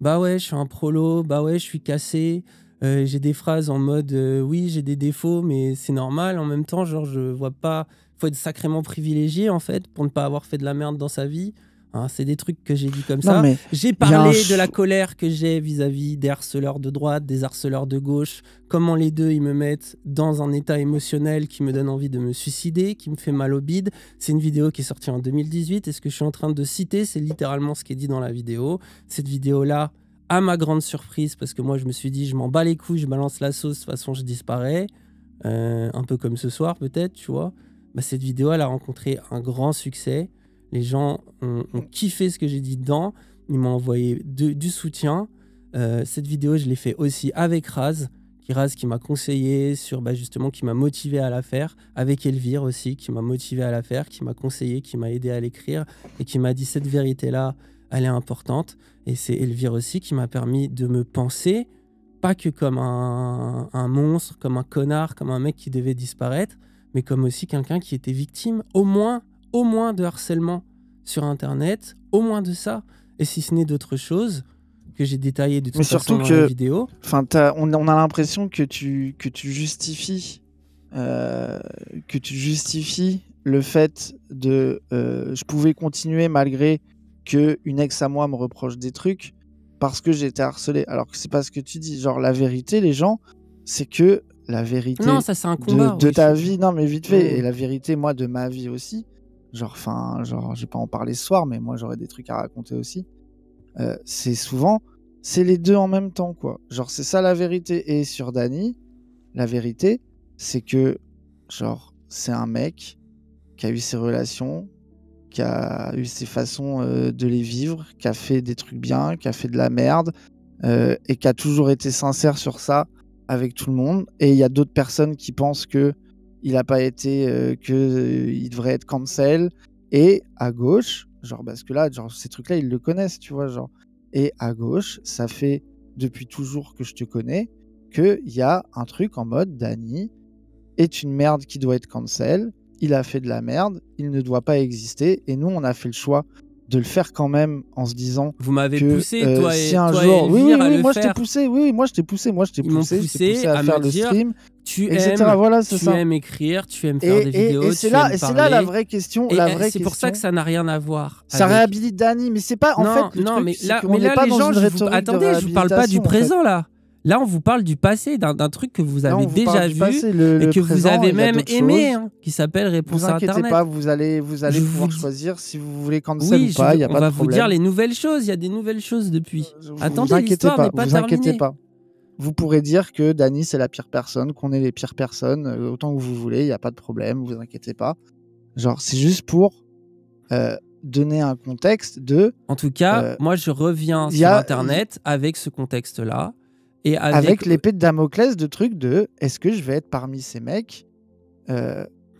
bah ouais, je suis un prolo, bah ouais, je suis cassé. J'ai des phrases en mode oui, j'ai des défauts, mais c'est normal. En même temps, genre, je vois pas. Faut être sacrément privilégié, en fait, pour ne pas avoir fait de la merde dans sa vie. Hein, c'est des trucs que j'ai dit comme Non, ça. mais J'ai il y a un parlé de la colère que j'ai vis-à-vis des harceleurs de droite, des harceleurs de gauche, comment les deux ils me mettent dans un état émotionnel qui me donne envie de me suicider, qui me fait mal au bide. C'est une vidéo qui est sortie en 2018 et ce que je suis en train de citer, c'est littéralement ce qui est dit dans la vidéo. Cette vidéo-là, à ma grande surprise, parce que moi je me suis dit je m'en bats les couilles, je balance la sauce, de toute façon je disparais, un peu comme ce soir peut-être, tu vois. Bah, cette vidéo elle a rencontré un grand succès. Les gens ont kiffé ce que j'ai dit dedans. Ils m'ont envoyé du soutien. Cette vidéo, je l'ai fait aussi avec Raz qui m'a conseillé sur, justement, qui m'a motivé à la faire. Avec Elvire aussi, qui m'a motivé à la faire, qui m'a conseillé, qui m'a aidé à l'écrire et qui m'a dit cette vérité-là, elle est importante. Et c'est Elvire aussi qui m'a permis de me penser, pas que comme un monstre, comme un connard, comme un mec qui devait disparaître, mais comme aussi quelqu'un qui était victime, au moins de harcèlement sur Internet, au moins de ça, et si ce n'est d'autres choses que j'ai détaillées de toute Mais façon surtout dans que, la vidéo. on a l'impression que tu justifies le fait de je pouvais continuer malgré que une ex à moi me reproche des trucs parce que j'étais harcelé. Alors que c'est pas ce que tu dis. Genre la vérité, les gens, c'est que la vérité Non, ça c'est un combat. de Oui, ta vie, non mais vite fait, Mm. et la vérité moi de ma vie aussi. Genre, je vais pas en parler ce soir, mais moi j'aurais des trucs à raconter aussi. C'est souvent, c'est les deux en même temps, quoi. Genre, c'est ça la vérité. Et sur Dany, la vérité, c'est que, genre, c'est un mec qui a eu ses relations, qui a eu ses façons de les vivre, qui a fait des trucs bien, qui a fait de la merde, et qui a toujours été sincère sur ça avec tout le monde. Et il y a d'autres personnes qui pensent que il a pas été, il devrait être cancel. Et à gauche, genre, parce que là, genre, ces trucs-là, ils le connaissent, tu vois, genre. Et à gauche, ça fait depuis toujours que je te connais qu'il y a un truc en mode Dany est une merde qui doit être cancel. Il a fait de la merde, il ne doit pas exister. Et nous, on a fait le choix de le faire quand même en se disant Vous m'avez que poussé, toi si et un toi jour, et Elvire, à le moi je t'ai faire. poussé, oui, moi je t'ai poussé, Ils m'ont je t'ai poussé poussé à à faire me le dire stream, tu etc. aimes, Voilà, c'est tu ça. aimes écrire, tu aimes faire des vidéos, Et c'est tu là, aimes et c'est là la parler. vraie question, Et la vraie c'est pour ça que question. ça n'a rien à voir. Ça avec... réhabilite Dany, mais c'est pas en Non, fait le non, truc, mais c'est là, qu'on n'est pas les dans gens, une rhétorique de attendez, je vous parle pas du réhabilitation, en fait. présent là. Là, on vous parle du passé, d'un truc que vous Là, avez on vous déjà parle du vu passé, et le que vous présent, avez il y a même d'autres aimé, choses. hein, qui s'appelle Réponse Vous à inquiétez Internet. pas, vous allez Je vous pouvoir dis- choisir si vous voulez cancel Oui, ou pas, il y a on pas de va vous dire problème. les nouvelles choses. Il y a des nouvelles choses depuis. Vous Attendez, inquiétez l'histoire pas, n'est pas vous inquiétez terminée. pas. Vous pourrez dire que Dany c'est la pire personne, qu'on est les pires personnes, autant que vous voulez, il n'y a pas de problème, vous inquiétez pas. Genre, c'est juste pour donner un contexte de... En tout cas, euh, moi, je reviens y sur a, Internet avec ce contexte-là et avec l'épée de Damoclès de trucs de est-ce que je vais être parmi ces mecs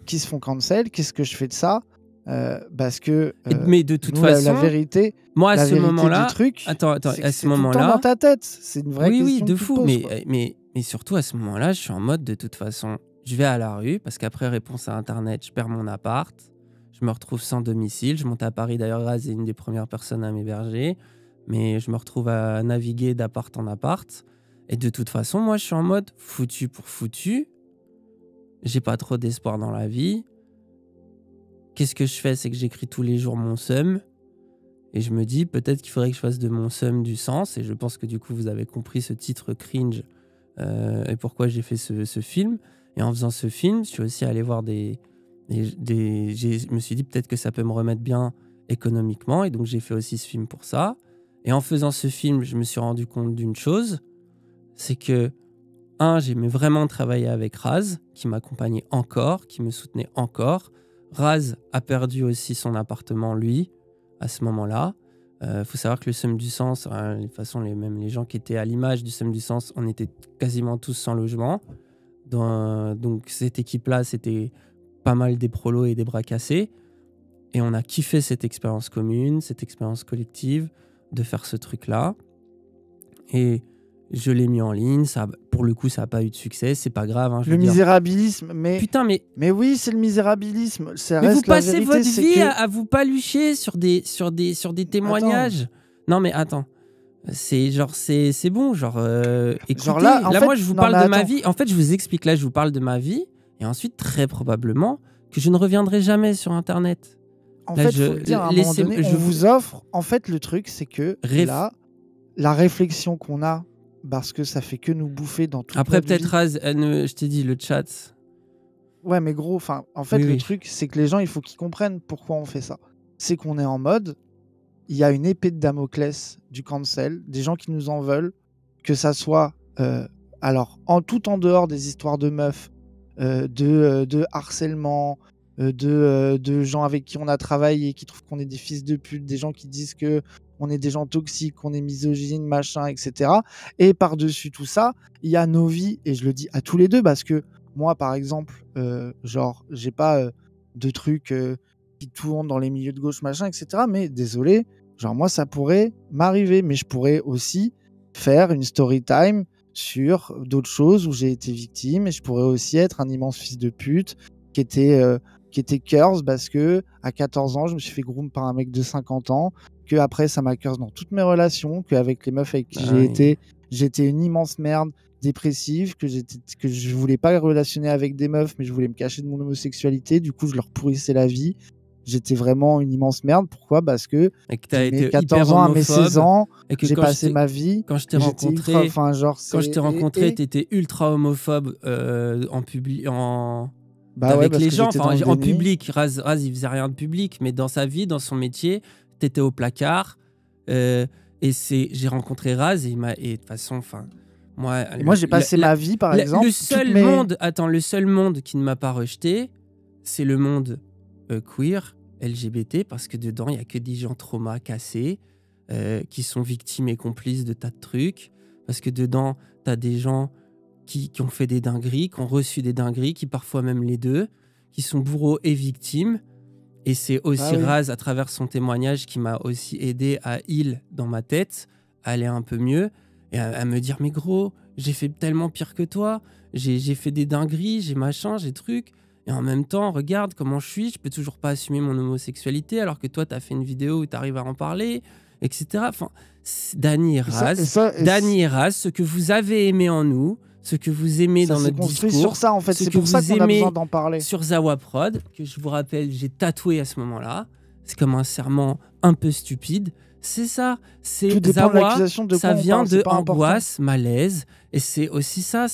qui se font cancel? Qu'est-ce que je fais de ça? Parce que mais de toute nous, façon, la vérité, moi, à la ce vérité du moment-là, truc, attends, c'est que à ce c'est tout le temps dans moment-là, ta tête. C'est une vraie oui, question de que tu te fou, poses, quoi. mais surtout à ce moment-là, je suis en mode de toute façon, je vais à la rue parce qu'après Réponse à Internet, je perds mon appart, je me retrouve sans domicile, je monte à Paris, d'ailleurs, Raz est une des premières personnes à m'héberger, mais je me retrouve à naviguer d'appart en appart, et de toute façon, moi, je suis en mode foutu pour foutu, j'ai pas trop d'espoir dans la vie. Qu'est-ce que je fais? C'est que j'écris tous les jours mon seum. Et je me dis, peut-être qu'il faudrait que je fasse de mon seum du sens. Et je pense que du coup, vous avez compris ce titre cringe et pourquoi j'ai fait ce film. Et en faisant ce film, je suis aussi allé voir je me suis dit, peut-être que ça peut me remettre bien économiquement. Et donc, j'ai fait aussi ce film pour ça. Et en faisant ce film, je me suis rendu compte d'une chose. C'est que, j'aimais vraiment travailler avec Raz, qui m'accompagnait encore, qui me soutenait encore. Raz a perdu aussi son appartement, lui, à ce moment-là. Faut savoir que le Seum du Sens, de toute façon, même les gens qui étaient à l'image du Seum du Sens, on était quasiment tous sans logement. Donc cette équipe-là, c'était pas mal des prolos et des bras cassés. Et on a kiffé cette expérience commune, cette expérience collective, de faire ce truc-là. Et Je l'ai mis en ligne. Ça, pour le coup, ça n'a pas eu de succès. C'est pas grave. Hein, je Le veux dire. misérabilisme, mais... Putain, mais oui, c'est le misérabilisme. Ça vous reste la passez vérité, votre c'est vie que... à vous palucher sur des témoignages. Non, mais attends. C'est genre, c'est bon. Genre, écoutez, Genre là, en fait, moi, je vous non, parle mais de ma attends. vie. En fait, je vous explique là, je vous parle de ma vie. Et ensuite, très probablement, que je ne reviendrai jamais sur Internet. En Là, fait, il faut le dire, à un moment donné, on vous offre... En fait, le truc, c'est que là, la réflexion qu'on a, parce que ça fait que nous bouffer dans toute Après, notre peut-être, vie... Raz, je t'ai dit, le chat... Ouais, mais gros, en fait, Oui, le oui. truc, c'est que les gens, il faut qu'ils comprennent pourquoi on fait ça. C'est qu'on est en mode, il y a une épée de Damoclès du cancel, des gens qui nous en veulent, que ça soit, alors, tout en dehors des histoires de meufs, de harcèlement, de gens avec qui on a travaillé, qui trouvent qu'on est des fils de pute, des gens qui disent que on est des gens toxiques, qu'on est misogyne, machin, etc. Et par-dessus tout ça, il y a nos vies, et je le dis à tous les deux, parce que moi, par exemple, genre, j'ai pas de trucs qui tournent dans les milieux de gauche, machin, etc. Mais désolé, genre, moi, ça pourrait m'arriver, mais je pourrais aussi faire une story time sur d'autres choses où j'ai été victime, et je pourrais aussi être un immense fils de pute qui était curse parce que à 14 ans, je me suis fait groom par un mec de 50 ans, que après ça m'a curse dans toutes mes relations, qu'avec les meufs avec qui j'étais une immense merde, dépressive, que je voulais pas relationner avec des meufs, mais je voulais me cacher de mon homosexualité, du coup je leur pourrissais la vie. J'étais vraiment une immense merde. Pourquoi? Parce que de mes 14 ans à mes 16 ans, et que j'ai passé ma vie. Quand je t'ai rencontré, quand t'étais ultra homophobe en public, bah avec ouais, les gens, en déni. public. Raz, il faisait rien de public, mais dans sa vie, dans son métier, t'étais au placard. Et j'ai rencontré Raz et de toute façon, moi, j'ai passé ma vie, par exemple. Le seul monde qui ne m'a pas rejeté, c'est le monde queer, LGBT, parce que dedans, il n'y a que des gens traumas, cassés, qui sont victimes et complices de tas de trucs. Parce que dedans, tu as des gens qui ont fait des dingueries, qui ont reçu des dingueries, qui parfois même les deux, qui sont bourreaux et victimes. Et c'est aussi Raz, à travers son témoignage, qui m'a aussi aidé à heal dans ma tête, à aller un peu mieux, et à me dire, mais gros, j'ai fait tellement pire que toi, j'ai fait des dingueries, j'ai machin, j'ai trucs, et en même temps, regarde comment je peux toujours pas assumer mon homosexualité, alors que toi, t'as fait une vidéo où t'arrives à en parler, etc. Enfin, Dany et Raz, ce que vous avez aimé en nous, ce que vous aimez dans notre discours, sur ça, en fait. C'est pour ça qu'on a besoin d'en parler. Sur Zawa Prod, que je vous rappelle, j'ai tatoué à ce moment-là. C'est comme un serment un peu stupide. C'est ça. C'est Zawa, ça vient de angoisse, malaise. Et c'est aussi ça.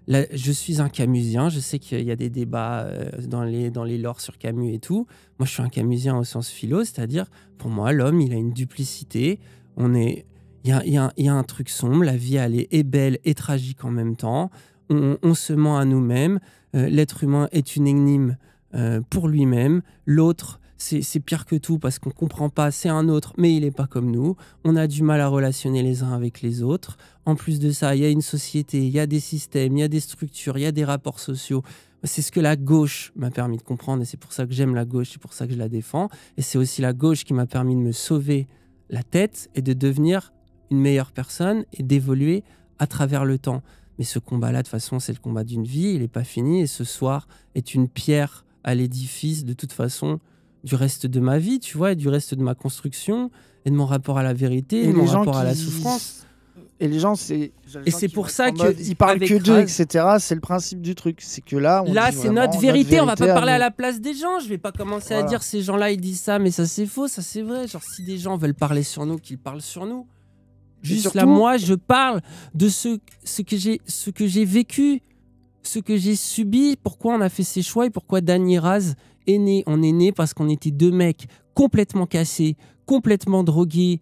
Je suis un camusien. Je sais qu'il y a des débats dans les lores sur Camus et tout. Moi, je suis un camusien au sens philo, c'est-à-dire, pour moi, l'homme, il a une duplicité. Il y a un truc sombre, la vie elle est belle et tragique en même temps, on se ment à nous-mêmes, l'être humain est une énigme pour lui-même, l'autre c'est pire que tout parce qu'on ne comprend pas, c'est un autre mais il n'est pas comme nous, on a du mal à relationner les uns avec les autres, en plus de ça il y a une société, il y a des systèmes, il y a des structures, il y a des rapports sociaux. C'est ce que la gauche m'a permis de comprendre et c'est pour ça que j'aime la gauche, c'est pour ça que je la défends, et c'est aussi la gauche qui m'a permis de me sauver la tête et de devenir une meilleure personne et d'évoluer à travers le temps. Mais ce combat-là, de toute façon, c'est le combat d'une vie, il n'est pas fini, et ce soir est une pierre à l'édifice, de toute façon, du reste de ma vie, tu vois, et du reste de ma construction, et de mon rapport à la vérité, et de mon rapport à la souffrance. Et les gens, c'est pour ça qu'ils parlent que d'eux, etc. C'est le principe du truc. C'est que là, c'est notre vérité. On va pas parler à la place des gens. Je vais pas commencer à dire ces gens-là, ils disent ça, mais ça c'est faux, ça c'est vrai. Genre, si des gens veulent parler sur nous, qu'ils parlent sur nous. Juste surtout, là, moi, je parle de ce que j'ai vécu, ce que j'ai subi, pourquoi on a fait ces choix et pourquoi Dany et Raz est né. On est né parce qu'on était deux mecs complètement cassés, complètement drogués,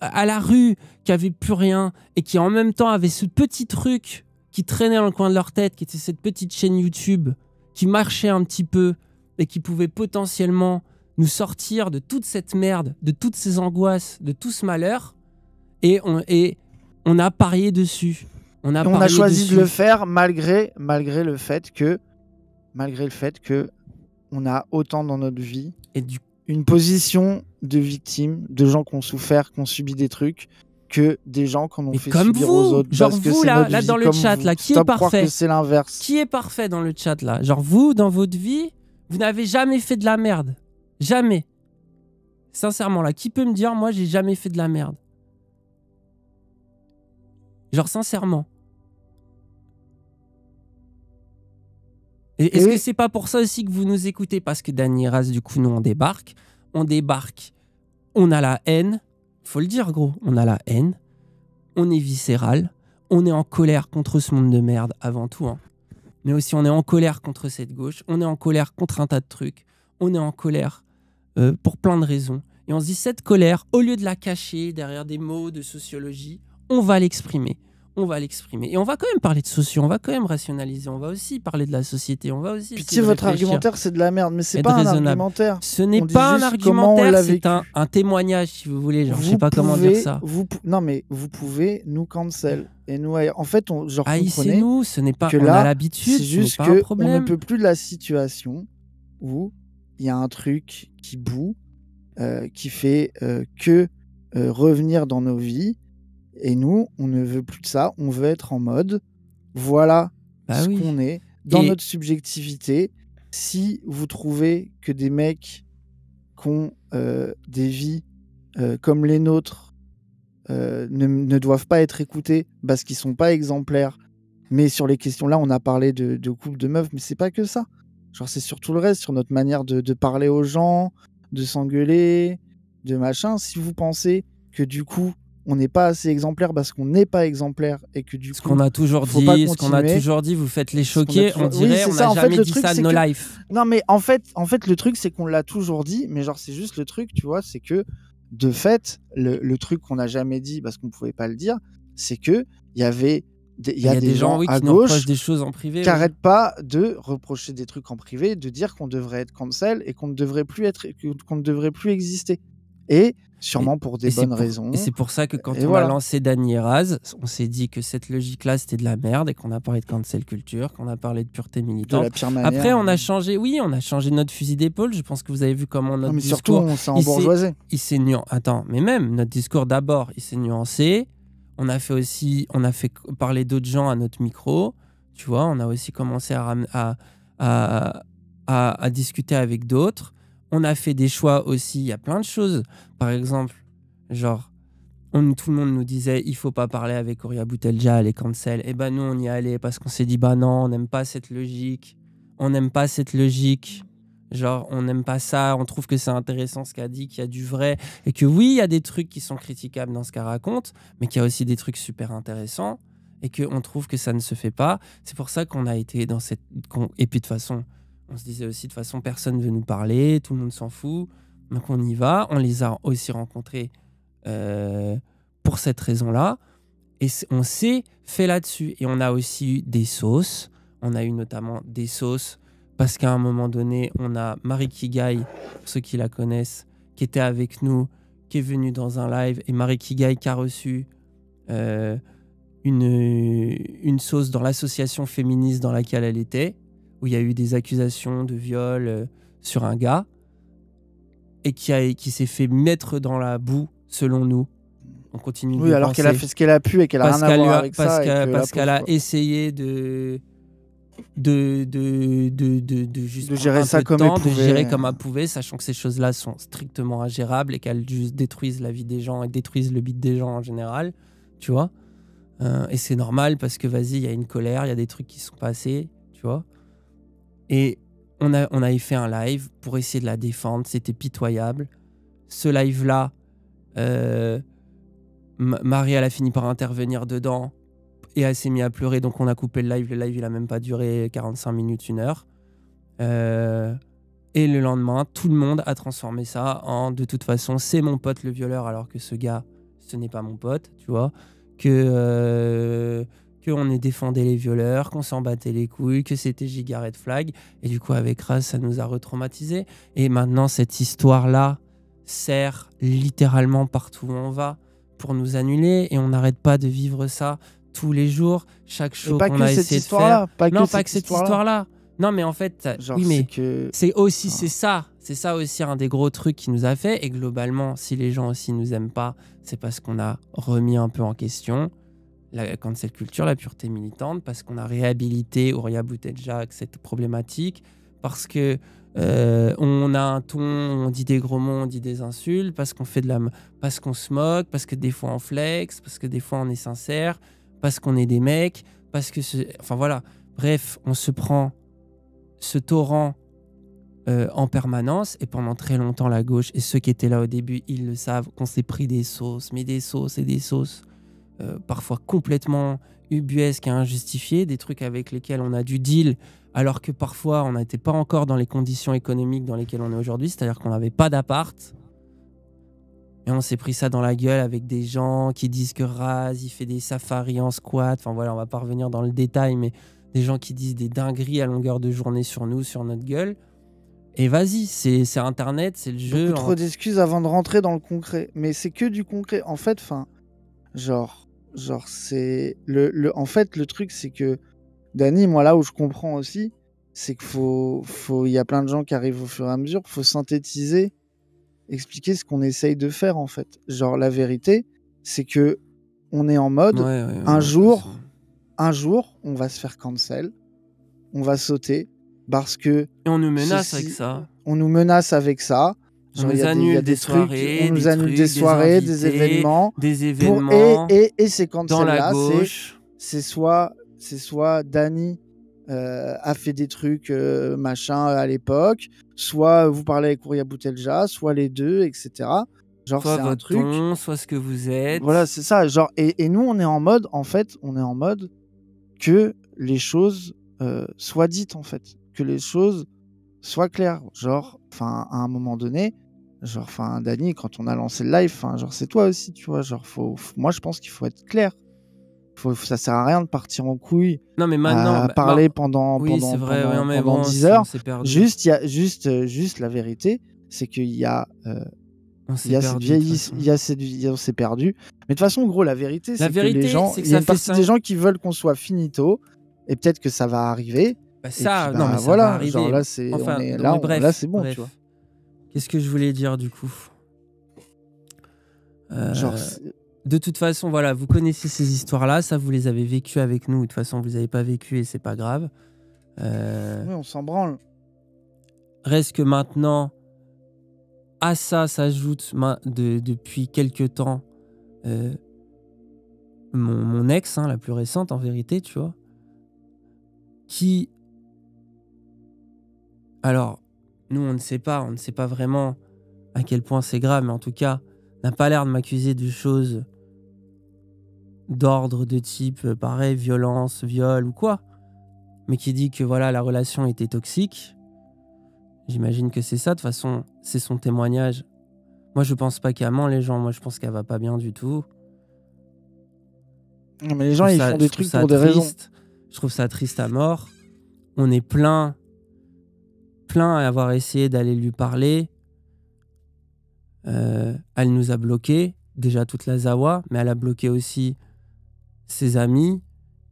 à la rue, qui avaient plus rien et qui en même temps avaient ce petit truc qui traînait dans le coin de leur tête, qui était cette petite chaîne YouTube qui marchait un petit peu et qui pouvait potentiellement nous sortir de toute cette merde, de toutes ces angoisses, de tout ce malheur. Et on a parié dessus. On a choisi de le faire malgré le fait que on a autant dans notre vie une position de victime, de gens qui ont souffert, qui ont subi des trucs, que des gens qu'on Mais fait comme subir vous, aux autres. genre parce que vous c'est là, notre là vie dans le comme chat, vous. là, qui est Stop croire parfait? que c'est l'inverse. Qui est parfait dans le chat là? Genre vous, dans votre vie, vous n'avez jamais fait de la merde. Jamais. Sincèrement là, qui peut me dire, moi j'ai jamais fait de la merde? Genre sincèrement. Et est-ce que c'est pas pour ça aussi que vous nous écoutez? Parce que Dany Raz, du coup, nous on débarque. On a la haine. Faut le dire, gros. On a la haine. On est viscéral. On est en colère contre ce monde de merde avant tout. Hein. Mais aussi, on est en colère contre cette gauche. On est en colère contre un tas de trucs. On est en colère pour plein de raisons. Et on se dit, cette colère, au lieu de la cacher derrière des mots de sociologie, on va l'exprimer. On va l'exprimer. Et on va quand même parler de sociaux, on va quand même rationaliser, on va aussi parler de la société, on va aussi... Pitié, votre argumentaire, c'est de la merde, mais c'est Être pas un raisonnable. argumentaire. Ce n'est On dit pas un juste comment on l'a argumentaire, c'est vécu. un témoignage, si vous voulez. Genre, je sais Vous pas comment dire ça. Non, mais vous pouvez nous cancel. Et nous, en fait, genre, comprenez Haïssez-nous, ce n'est pas... que On là, a l'habitude, c'est ce n'est juste pas un qu'on problème. ne peut plus de la situation où il y a un truc qui boue, qui fait que revenir dans nos vies. Et nous, on ne veut plus de ça. On veut être en mode, voilà ce qu'on est, dans notre subjectivité. Si vous trouvez que des mecs qui ont des vies comme les nôtres ne doivent pas être écoutés parce qu'ils sont pas exemplaires, mais sur les questions-là, on a parlé de couple de meufs, mais c'est pas que ça. Genre, c'est sur tout le reste, sur notre manière de parler aux gens, de s'engueuler, de machin. Si vous pensez que du coup, on n'est pas assez exemplaire parce qu'on n'est pas exemplaire et que du coup, ce qu'on a toujours dit, vous faites les choquer, on dirait, on n'a jamais dit ça de nos lives. Non, mais en fait, le truc, c'est qu'on l'a toujours dit, mais genre, c'est juste le truc, tu vois, c'est que de fait, le truc qu'on n'a jamais dit parce qu'on pouvait pas le dire, c'est que il y a des gens à qui gauche nous reprochent des choses en privé, qui n'arrêtent pas de reprocher des trucs en privé, de dire qu'on devrait être cancel et qu'on ne devrait plus exister. Et sûrement pour des bonnes raisons. Et c'est pour ça que quand on a lancé Dany Raz, on s'est dit que cette logique-là, c'était de la merde et qu'on a parlé de cancel culture, qu'on a parlé de pureté militante. De la pire manière. Après, on a changé notre fusil d'épaule. Je pense que vous avez vu comment notre discours... surtout, on s'est embourgeoisé. Il s'est nuancé. Attends, mais même notre discours, d'abord, il s'est nuancé. On a fait parler d'autres gens à notre micro. Tu vois, on a aussi commencé à discuter avec d'autres. On a fait des choix aussi, il y a plein de choses. Par exemple, genre, tout le monde nous disait il faut pas parler avec Ouria Boutelja, elle est cancel. Et ben nous, on y allait parce qu'on s'est dit bah non, on n'aime pas cette logique. Genre, on n'aime pas ça, on trouve que c'est intéressant ce qu'elle dit, qu'il y a du vrai. Et que oui, il y a des trucs qui sont critiquables dans ce qu'elle raconte, mais qu'il y a aussi des trucs super intéressants et qu'on trouve que ça ne se fait pas. C'est pour ça qu'on a été dans cette... Et puis de toute façon... On se disait aussi, de toute façon, personne ne veut nous parler, tout le monde s'en fout. Donc on y va. On les a aussi rencontrés pour cette raison-là. Et on s'est fait là-dessus. Et on a aussi eu des sauces. On a eu notamment des sauces parce qu'à un moment donné, on a Marie Kigai, pour ceux qui la connaissent, qui était avec nous, qui est venue dans un live. Et Marie Kigai qui a reçu une sauce dans l'association féministe dans laquelle elle était, où il y a eu des accusations de viol sur un gars et qui s'est fait mettre dans la boue, selon nous. On continue de oui, alors qu'elle a fait ce qu'elle a pu et qu'elle a rien à voir avec ça. Parce qu'elle a essayé de gérer ça comme elle pouvait. De gérer comme elle pouvait, sachant que ces choses-là sont strictement ingérables et qu'elles juste détruisent la vie des gens et détruisent le beat des gens en général. Tu vois, et c'est normal parce que, vas-y, il y a une colère, il y a des trucs qui sont passés, tu vois. Et on avait fait un live pour essayer de la défendre. C'était pitoyable. Ce live-là, Marie, elle a fini par intervenir dedans et elle s'est mise à pleurer. Donc on a coupé le live. Le live, il a même pas duré 45 minutes, 1 heure. Et le lendemain, tout le monde a transformé ça en de toute façon, c'est mon pote le violeur, alors que ce gars, ce n'est pas mon pote, tu vois. Qu'on ait défendu les violeurs, qu'on s'en battait les couilles, que c'était giga red flag. Et du coup, avec Raz, ça nous a retraumatisés. Et maintenant, cette histoire-là sert littéralement partout où on va pour nous annuler. Et on n'arrête pas de vivre ça tous les jours. Chaque show qu'on a essayé de faire. Pas que cette histoire-là. Non, mais en fait, Genre, oui, c'est mais que. c'est ça aussi un des gros trucs qui nous a fait. Et globalement, si les gens aussi nous aiment pas, c'est parce qu'on a remis un peu en question la cancel culture, la pureté militante, parce qu'on a réhabilité Ouria Boutedjak cette problématique, parce que on a un ton, on dit des gros mots, on dit des insultes, parce qu'on fait parce qu'on se moque, parce que des fois on flex, parce que des fois on est sincère, parce qu'on est des mecs, parce que enfin voilà, bref, on se prend ce torrent en permanence, et pendant très longtemps la gauche, et ceux qui étaient là au début, ils le savent, qu'on s'est pris des sauces, mais des sauces et des sauces, parfois complètement ubuesques et injustifiées, des trucs avec lesquels on a dû deal, alors que parfois on n'était pas encore dans les conditions économiques dans lesquelles on est aujourd'hui, c'est-à-dire qu'on n'avait pas d'appart, et on s'est pris ça dans la gueule avec des gens qui disent que Raz, il fait des safaris en squat, enfin voilà, on va pas revenir dans le détail, mais des gens qui disent des dingueries à longueur de journée sur nous, sur notre gueule. Et vas-y, c'est Internet, c'est le jeu. Beaucoup trop d'excuses avant de rentrer dans le concret. Mais c'est que du concret. En fait, enfin, genre c'est en fait, le truc, c'est que Dany, moi, là où je comprends aussi, c'est il y a plein de gens qui arrivent au fur et à mesure. Faut synthétiser, expliquer ce qu'on essaye de faire, en fait. Genre, la vérité, c'est que on est en mode, un jour, on va se faire cancel, on va sauter, parce que... Et on nous menace avec ça. On nous menace avec ça. Genre, on nous annule des soirées, on nous annule des soirées, des événements. Et ces cancels-là, c'est soit Dany a fait des trucs machin à l'époque, soit vous parlez avec Ouria Boutedjak, soit les deux, etc. Genre, soit c'est votre un truc. ton, soit ce que vous êtes. Voilà, c'est ça. Genre, et nous, on est en mode, que les choses soient dites, en fait. Que les choses soient claires. Genre, enfin, à un moment donné, genre, enfin, Dany, quand on a lancé le live, enfin, genre, c'est toi aussi, tu vois. Genre, moi, je pense qu'il faut être clair. Ça sert à rien de partir en couille. Non, mais maintenant, à parler pendant 10 heures. Juste la vérité, c'est qu'il y a on s'est perdu. Mais de toute façon, gros, la vérité, c'est que les gens, il y a une partie des gens qui veulent qu'on soit finito, et peut-être que ça va arriver. Bah ça, non, mais voilà, ça va arriver. Genre là, c'est, enfin, là, c'est bon, tu vois. Qu'est-ce que je voulais dire du coup Genre, de toute façon, voilà, vous connaissez ces histoires-là, ça vous les avez vécues avec nous. De toute façon, vous les avez pas vécues et c'est pas grave. Oui, on s'en branle. Reste que maintenant, à ça s'ajoute depuis quelques temps mon ex, la plus récente en vérité, tu vois, qui... Alors, nous, on ne sait pas vraiment à quel point c'est grave, mais en tout cas, n'a pas l'air de m'accuser de choses d'ordre de type, pareil, violence, viol ou quoi, mais qui dit que voilà, la relation était toxique. J'imagine que c'est ça, de toute façon, c'est son témoignage. Moi, je pense pas qu'elle ment, les gens. Moi, je pense qu'elle va pas bien du tout. Non, mais les gens, ils font des trucs pour des raisons. Je trouve ça triste à mort. On est plein à avoir essayé d'aller lui parler. Elle nous a bloqués, déjà toute la Zawa, mais elle a bloqué aussi ses amis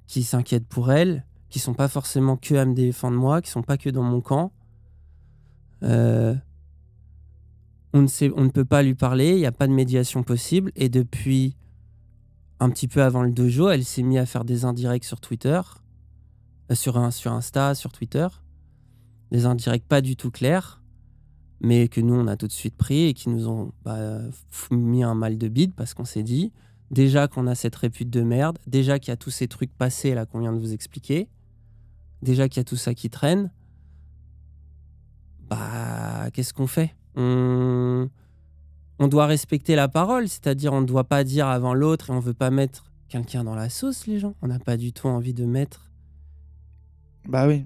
qui s'inquiètent pour elle, qui sont pas forcément que à me défendre moi, qui sont pas que dans mon camp. On ne peut pas lui parler, il n'y a pas de médiation possible, et depuis un petit peu avant le dojo, elle s'est mise à faire des indirects sur Twitter, sur Insta, sur Twitter, des indirects pas du tout clairs, mais que nous on a tout de suite pris et qui nous ont mis un mal de bide, parce qu'on s'est dit déjà qu'on a cette répute de merde, déjà qu'il y a tous ces trucs passés là qu'on vient de vous expliquer, déjà qu'il y a tout ça qui traîne, qu'est-ce qu'on fait ? On doit respecter la parole, c'est-à-dire on ne doit pas dire avant l'autre, et on veut pas mettre quelqu'un dans la sauce, les gens. On n'a pas du tout envie de mettre... Bah oui.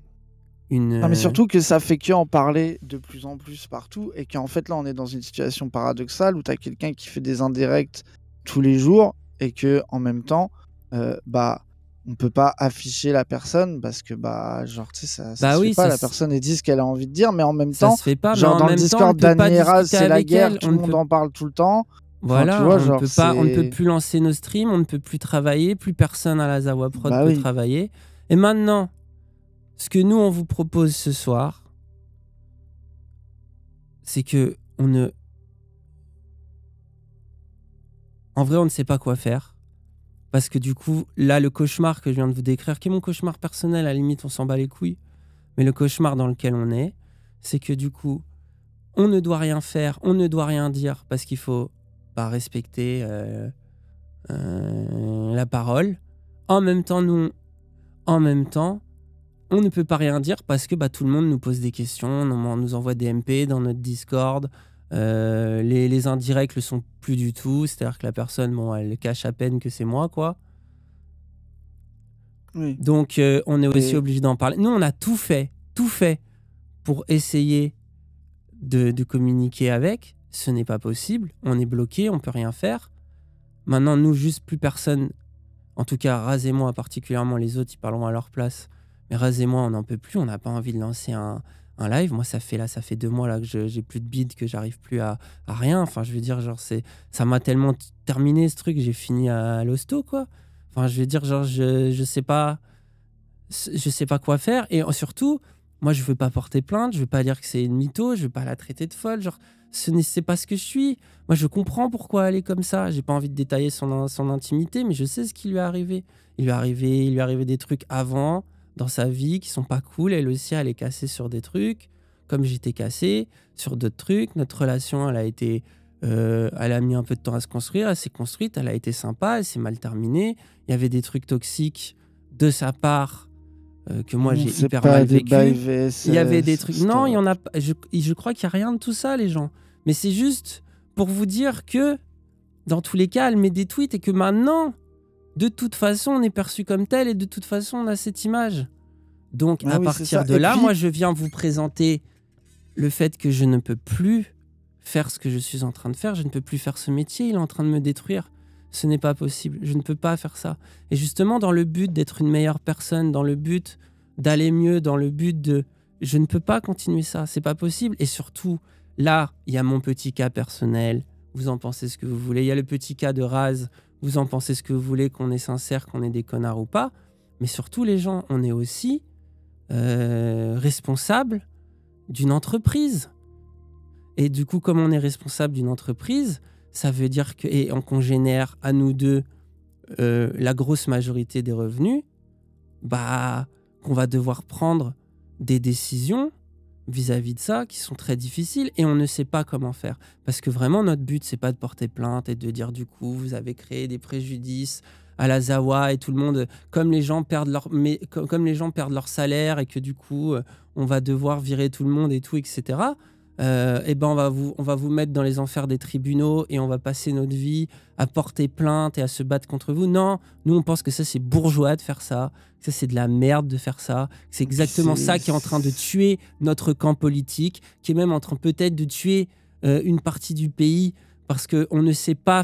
Non, mais surtout que ça fait qu'en parler de plus en plus partout, et qu'en fait là on est dans une situation paradoxale où tu as quelqu'un qui fait des indirects tous les jours, et que en même temps on peut pas afficher la personne parce que genre tu sais ça se fait pas, la personne elle dit ce qu'elle a envie de dire, mais en même temps ça se fait pas, genre dans le Discord Dany et Raz c'est la guerre, tout le monde en parle tout le temps. Voilà, tu vois, on ne peut plus lancer nos streams, on ne peut plus travailler, plus personne à la Zawa Prod peut travailler. Et maintenant Ce que nous, on vous propose ce soir, c'est que en vrai, on ne sait pas quoi faire. Parce que du coup, là, le cauchemar que je viens de vous décrire, qui est mon cauchemar personnel, à la limite, on s'en bat les couilles, mais le cauchemar dans lequel on est, c'est que du coup, on ne doit rien faire, on ne doit rien dire, parce qu'il faut respecter la parole. En même temps, on ne peut pas rien dire parce que tout le monde nous pose des questions, nous envoie des MP dans notre Discord. Les indirects le sont plus du tout, c'est-à-dire que la personne, elle cache à peine que c'est moi, quoi. Oui. Donc, on est aussi obligé d'en parler. Nous, on a tout fait pour essayer de communiquer avec. Ce n'est pas possible. On est bloqué, on peut rien faire. Maintenant, nous, juste plus personne, en tout cas, Raz et moi, particulièrement, les autres, ils parleront à leur place. Mais Raz et moi, on n'en peut plus. On n'a pas envie de lancer un live. Moi, ça fait 2 mois là, que j'ai plus de bide, que j'arrive plus à rien. Enfin, je veux dire, genre, ça m'a tellement terminé ce truc, j'ai fini à l'hosto, quoi. Enfin, je veux dire, genre, je sais pas quoi faire. Et surtout, moi, je veux pas porter plainte, je veux pas dire que c'est une mytho, je veux pas la traiter de folle. Genre, c'est pas ce que je suis. Moi, je comprends pourquoi elle est comme ça. J'ai pas envie de détailler son intimité, mais je sais ce qui lui est arrivé. Il lui est arrivé des trucs avant dans sa vie qui sont pas cool. Elle aussi, elle est cassée sur des trucs, comme j'étais cassé sur d'autres trucs. Notre relation, elle a mis un peu de temps à se construire. Elle s'est construite, elle a été sympa, elle s'est mal terminée. Il y avait des trucs toxiques de sa part que moi j'ai hyper mal vécu. Il y avait des trucs. Non, il y en a pas. Je crois qu'il y a rien de tout ça, les gens. Mais c'est juste pour vous dire que dans tous les cas, elle met des tweets et que maintenant, de toute façon, on est perçu comme tel et de toute façon, on a cette image. Donc, à partir de là, moi, je viens vous présenter le fait que je ne peux plus faire ce que je suis en train de faire. Je ne peux plus faire ce métier. Il est en train de me détruire. Ce n'est pas possible. Je ne peux pas faire ça. Et justement, dans le but d'être une meilleure personne, dans le but d'aller mieux, dans le but de... Je ne peux pas continuer ça. C'est pas possible. Et surtout, là, il y a mon petit cas personnel. Vous en pensez ce que vous voulez. Il y a le petit cas de Raz. Vous en pensez ce que vous voulez, qu'on est sincère, qu'on est des connards ou pas. Mais surtout, les gens, on est aussi responsable d'une entreprise. Et du coup, comme on est responsable d'une entreprise, ça veut dire qu'on génère à nous deux la grosse majorité des revenus, qu'on va devoir prendre des décisions vis-à-vis de ça qui sont très difficiles et on ne sait pas comment faire. Parce que vraiment, notre but, c'est pas de porter plainte et de dire du coup, vous avez créé des préjudices à la Zawa et tout le monde, comme les gens perdent leur salaire et que du coup, on va devoir virer tout le monde et tout, etc. On va vous mettre dans les enfers des tribunaux et on va passer notre vie à porter plainte et à se battre contre vous. Non, nous on pense que ça c'est bourgeois de faire ça, que ça c'est de la merde de faire ça, que c'est exactement ça qui est en train de tuer notre camp politique, qui est même en train peut-être de tuer une partie du pays parce qu'on ne sait pas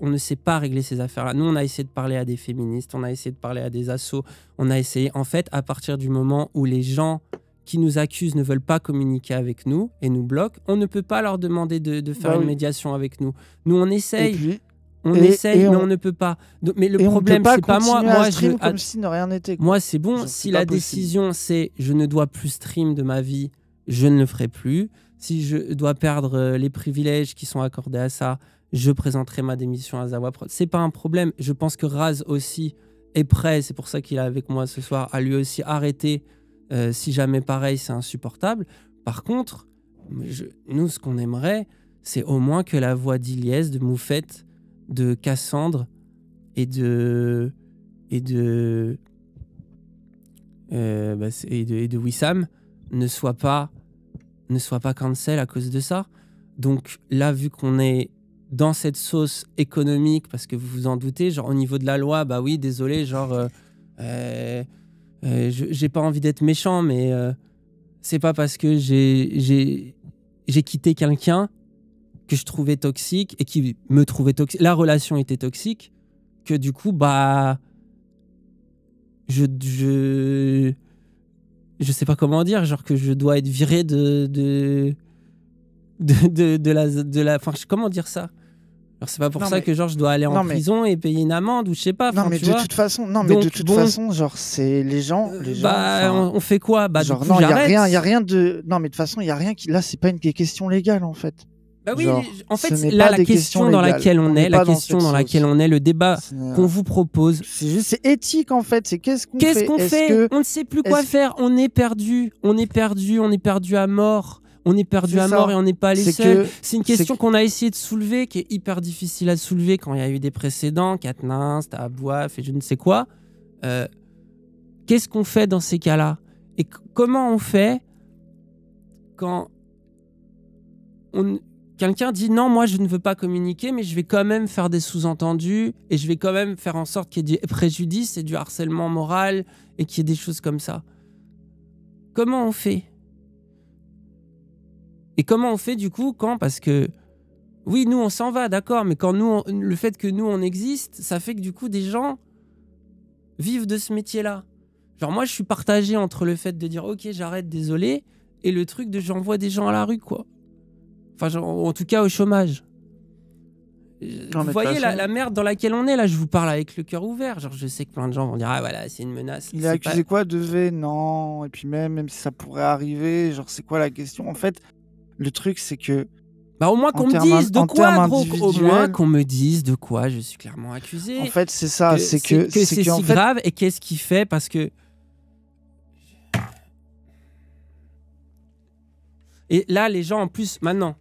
on ne sait pas régler ces affaires-là. Nous on a essayé de parler à des féministes, on a essayé de parler à des assos, on a essayé en fait à partir du moment où les gens qui nous accusent ne veulent pas communiquer avec nous et nous bloquent, on ne peut pas leur demander de faire une médiation avec nous. Nous, on essaye. Mais on ne peut pas. Mais le problème, c'est pas moi. Comme si ne rien n'était. Moi, c'est bon. Si la décision, c'est je ne dois plus stream de ma vie, je ne le ferai plus. Si je dois perdre les privilèges qui sont accordés à ça, je présenterai ma démission à Zawa Prod. C'est pas un problème. Je pense que Raz aussi est prêt, c'est pour ça qu'il est avec moi ce soir, à lui aussi arrêter. Si jamais pareil, c'est insupportable. Par contre, nous, ce qu'on aimerait, c'est au moins que la voix d'Iliès, de Moufette, de Cassandre et de Wissam ne soit pas cancel à cause de ça. Donc là, vu qu'on est dans cette sauce économique, parce que vous vous en doutez, genre au niveau de la loi, bah oui, désolé, genre... j'ai pas envie d'être méchant, mais c'est pas parce que j'ai quitté quelqu'un que je trouvais toxique et qui me trouvait toxique. La relation était toxique, que du coup, je sais pas comment dire, genre que je dois être viré de la. Enfin, comment dire ça ? Alors, c'est pas pour Non, ça mais- que genre je dois aller en non, mais- prison et payer une amende ou je sais pas. Non, enfin, mais tu de vois. toute façon, Donc, bon, genre, c'est les gens, bah, enfin, on fait quoi? Bah, genre, du coup, non, j'arrête. il y a rien de, non, mais de toute façon, il y a rien qui, là, c'est pas une question légale, en fait. Bah oui, Genre, en fait, ce n'est là, pas la des question questions dans légales. laquelle on n'est est, la pas dans question cette dans laquelle sauce. on est, le débat qu'on vous propose. C'est juste, c'est éthique, en fait. C'est qu'est-ce qu'on Qu'est-ce fait? qu'on Est-ce fait? que, On ne sait plus quoi est-ce- faire. On est perdu. On est perdu. On est perdu à mort. On est perdu C'est à ça. mort et on n'est pas les C'est seuls. que- C'est une c'est question que- qu'on a essayé de soulever, qui est hyper difficile à soulever quand il y a eu des précédents, Katnins, Tahabouaf et je ne sais quoi. Qu'est-ce qu'on fait dans ces cas-là? Et comment on fait quand quelqu'un dit non, moi je ne veux pas communiquer, mais je vais quand même faire des sous-entendus et je vais quand même faire en sorte qu'il y ait du préjudice et du harcèlement moral et qu'il y ait des choses comme ça. Comment on fait? Et comment on fait du coup quand, parce que oui, nous on s'en va, d'accord, mais quand nous, le fait que nous on existe, ça fait que du coup des gens vivent de ce métier-là. Genre moi je suis partagé entre le fait de dire ok j'arrête, désolé, et le truc de j'envoie des gens à la rue quoi. Enfin genre, en tout cas au chômage. Non, Vous mais voyez de toute façon- la merde dans laquelle on est là, je vous parle avec le cœur ouvert. Genre je sais que plein de gens vont dire ah voilà c'est une menace. Il C'est est accusé pas- quoi de V? Non. Et puis même si ça pourrait arriver, genre, c'est quoi la question? En fait, le truc, c'est que Bah au moins en qu'on me termes dise de en quoi termes gros. Au moins individuels- qu'on me dise de quoi je suis clairement accusé. en fait, c'est ça. C'est que c'est c'est si qu'en fait, grave et qu'est-ce qu'il fait parce que et là les gens en plus maintenant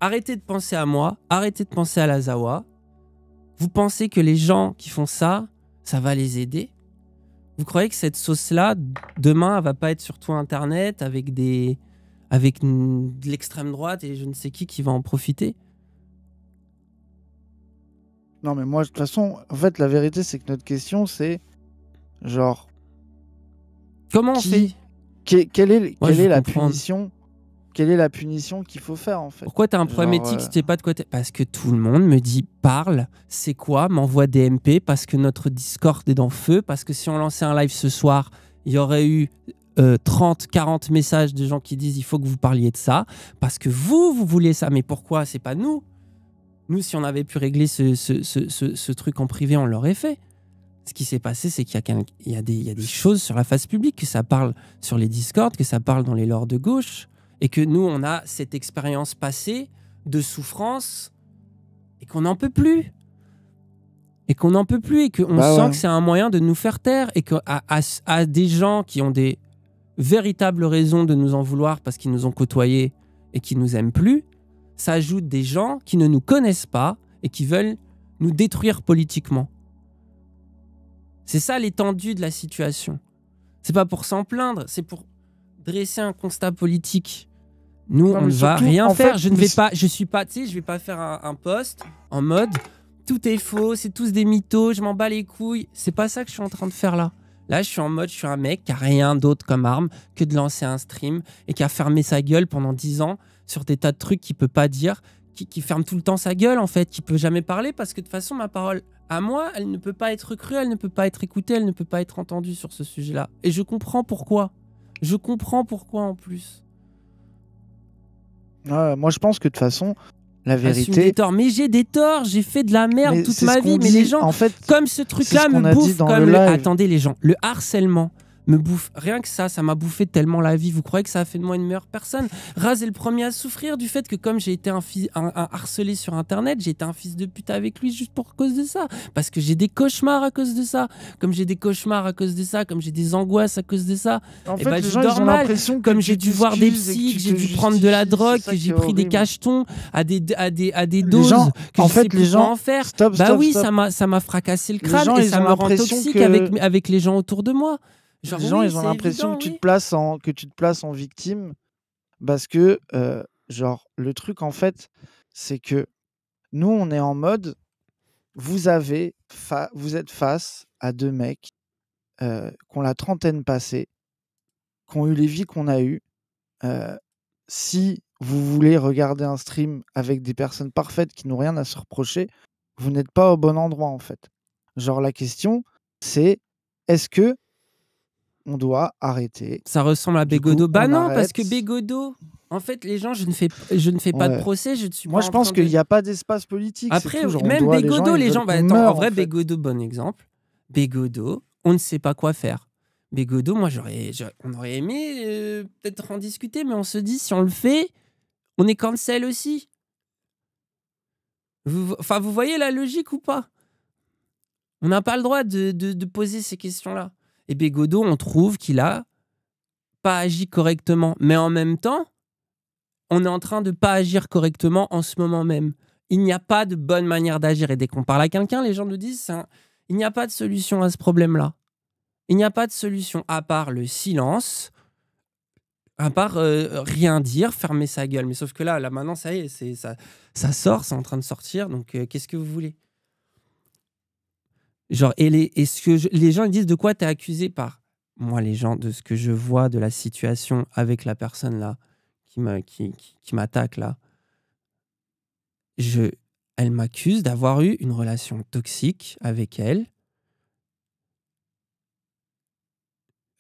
arrêtez de penser à moi, arrêtez de penser à la Zawa. Vous pensez que les gens qui font ça va les aider? Vous croyez que cette sauce là demain elle va pas être sur tout internet avec de l'extrême droite et je ne sais qui va en profiter? non, mais moi, de toute façon, en fait, la vérité, c'est que notre question, c'est genre, Comment on fait? quelle est Moi, je veux la comprendre. punition? Quelle est la punition qu'il faut faire, en fait? Pourquoi t'as un problème Genre, éthique si tu sais pas de quoi t'es... Parce que tout le monde me dit parle, c'est quoi, m'envoie des MP parce que notre Discord est dans feu, parce que si on lançait un live ce soir, il y aurait eu 30, 40 messages de gens qui disent il faut que vous parliez de ça, parce que vous voulez ça. Mais pourquoi? C'est pas nous. Nous, si on avait pu régler ce truc en privé, on l'aurait fait. Ce qui s'est passé, c'est qu'il y a des choses sur la face publique, que ça parle sur les Discords, que ça parle dans les lores de gauche, et que nous, on a cette expérience passée de souffrance, et qu'on n'en peut plus. Et qu'on n'en peut plus, et qu'on Bah sent ouais. que c'est un moyen de nous faire taire, et qu'à des gens qui ont des véritables raisons de nous en vouloir parce qu'ils nous ont côtoyés et qui nous aiment plus, s'ajoutent des gens qui ne nous connaissent pas et qui veulent nous détruire politiquement. C'est ça l'étendue de la situation. C'est pas pour s'en plaindre, c'est pour dresser un constat politique. Nous, Non, on mais ne va surtout, rien en faire. fait, Je ne mais vais c'est- pas, je suis pas, tu sais, je vais pas faire un post en mode tout est faux, c'est tous des mythos, je m'en bats les couilles. C'est pas ça que je suis en train de faire là. Là, je suis en mode, je suis un mec qui a rien d'autre comme arme que de lancer un stream et qui a fermé sa gueule pendant 10 ans sur des tas de trucs qu'il peut pas dire, qui ferme tout le temps sa gueule en fait, qui peut jamais parler parce que de toute façon, ma parole à moi, elle ne peut pas être crue, elle ne peut pas être écoutée, elle ne peut pas être entendue sur ce sujet-là. Et je comprends pourquoi. Je comprends pourquoi en plus. Ouais, moi, je pense que de toute façon, la Assume des vérité, torts. Mais j'ai des torts, j'ai fait de la merde mais toute c'est ma ce vie. qu'on Mais dit, les gens, en fait, comme ce truc-là c'est ce qu'on me a dit bouffe, dans comme le le... live. Attendez les gens, le harcèlement me bouffe. Rien que ça m'a bouffé tellement la vie. Vous croyez que ça a fait de moi une meilleure personne? Raz est le premier à souffrir du fait que comme j'ai été un harcelé sur Internet, j'ai été un fils de pute avec lui juste pour cause de ça. Parce que j'ai des cauchemars à cause de ça. Comme j'ai des cauchemars à cause de ça, comme j'ai des angoisses à cause de ça. En Eh fait, ben, les je gens, dors ils ont mal. l'impression que Comme tu j'ai dû voir des t'excuses et psys, tu que j'ai te dû prendre de la justifies, drogue, c'est ça que qui j'ai est pris des horrible. cachetons à des Les doses gens, que en je fait, sais plus les quoi gens, en faire. stop, Bah stop, oui, stop. ça m'a fracassé le Les crâne gens, et ils ça ont me rend l'impression toxique que- avec les gens autour de moi. Genre, Les gens, oui, ils ont c'est l'impression évident, que tu oui. te places en victime parce que, genre, le truc, en fait, c'est que nous, on est en mode, vous êtes face à deux mecs qui ont la trentaine passée, qui ont eu les vies qu'on a eues. Si vous voulez regarder un stream avec des personnes parfaites qui n'ont rien à se reprocher, vous n'êtes pas au bon endroit, en fait. Genre, la question, c'est est-ce que on doit arrêter? Ça ressemble à Du coup, Bégodeau. Bah on non, parce que arrête. Bégodeau, En fait, les gens, je ne fais pas de Ouais. procès, je ne suis Moi, pas je en pense train qu'il de... n'y a pas d'espace politique, c'est Après, tout. Genre, on même doit, Bégodeau, ils les veulent gens... Bah, qu'on attends, en meure, en vrai, fait. Bégodeau, bon exemple. Bégodeau, on ne sait pas quoi faire. Bégodeau, moi, on aurait aimé peut-être en discuter, mais on se dit, si on le fait, on est cancel aussi. Enfin, vous voyez la logique ou pas? On n'a pas le droit de poser ces questions-là. Et Bégodeau, on trouve qu'il a pas agi correctement. Mais en même temps, on est en train de pas agir correctement en ce moment même. Il n'y a pas de bonne manière d'agir. Et dès qu'on parle à quelqu'un, les gens nous disent il n'y a pas de solution à ce problème-là. Il n'y a pas de solution à part le silence, à part rien dire, fermer sa gueule. Mais sauf que là maintenant, ça y est, ça sort, c'est en train de sortir. Donc, qu'est-ce que vous voulez? Genre, les gens ils disent de quoi t'es accusé par moi, les gens, de ce que je vois de la situation avec la personne là qui m'attaque là. Elle m'accuse d'avoir eu une relation toxique avec elle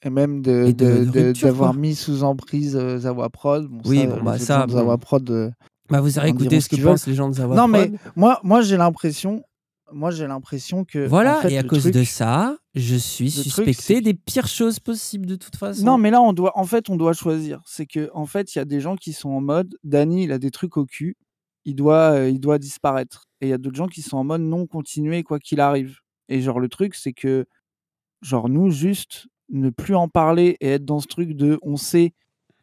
Et même et de rupture, d'avoir quoi. mis sous emprise Zawa Prod. Bon, Oui, ça, bon, bah les autres gens ça, de Zawa bon. Prod Bah, vous aurez en diront écouté ce ce que qu'ils veulent. pensent les gens de Zawa Non, mais Prod. moi j'ai l'impression que, en Voilà, et fait, à le cause de truc, ça, je suis c'est suspecté que... des pires choses possibles de toute Non, façon. mais là, on doit choisir. C'est que, en fait, il y a des gens qui sont en mode, Dany, il a des trucs au cul, il doit disparaître. Et il y a d'autres gens qui sont en mode, non, continuer quoi qu'il arrive. Et genre, le truc, c'est que, genre, nous, juste ne plus en parler et être dans ce truc de, on sait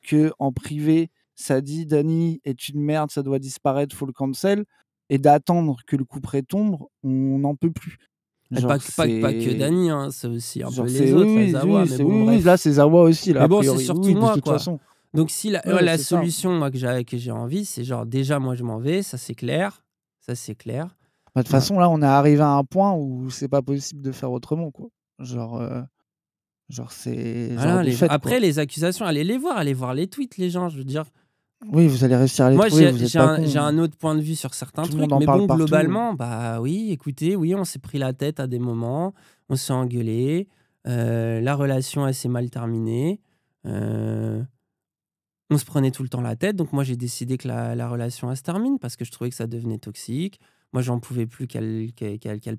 que en privé, ça dit, Dany est une merde, ça doit disparaître, faut le cancel, et d'attendre que le couperet tombe, on n'en peut plus. Et Genre, pas que c'est... Dany, hein, c'est aussi un peu Genre, les c'est... autres, la Zawa, mais bon, Oui, là, bref. c'est Zawa aussi, là, Mais a bon, c'est priori. surtout Oui, de moi, toute quoi. façon. Donc, si Ouais, la c'est ça. solution, moi, que j'ai envie, c'est genre, déjà, moi, je m'en vais, ça, c'est clair. Ça, c'est clair. Bah, de toute Moi, façon, là, on est arrivé à un point où c'est pas possible de faire autrement, quoi. Genre, c'est genre voilà, de fait, quoi. après, les accusations, allez voir les tweets, les gens, je veux dire. Oui, vous allez réussir à les Moi, trouver, vous êtes pas j'ai cons. un autre point de vue sur certains Tout le monde trucs, en mais parle bon, partout. globalement, bah oui, écoutez, oui, on s'est pris la tête à des moments, on s'est engueulé, la relation, elle s'est mal terminée, euh, on se prenait tout le temps la tête, donc moi, j'ai décidé que la relation, elle se termine parce que je trouvais que ça devenait toxique. Moi, j'en pouvais plus qu'elle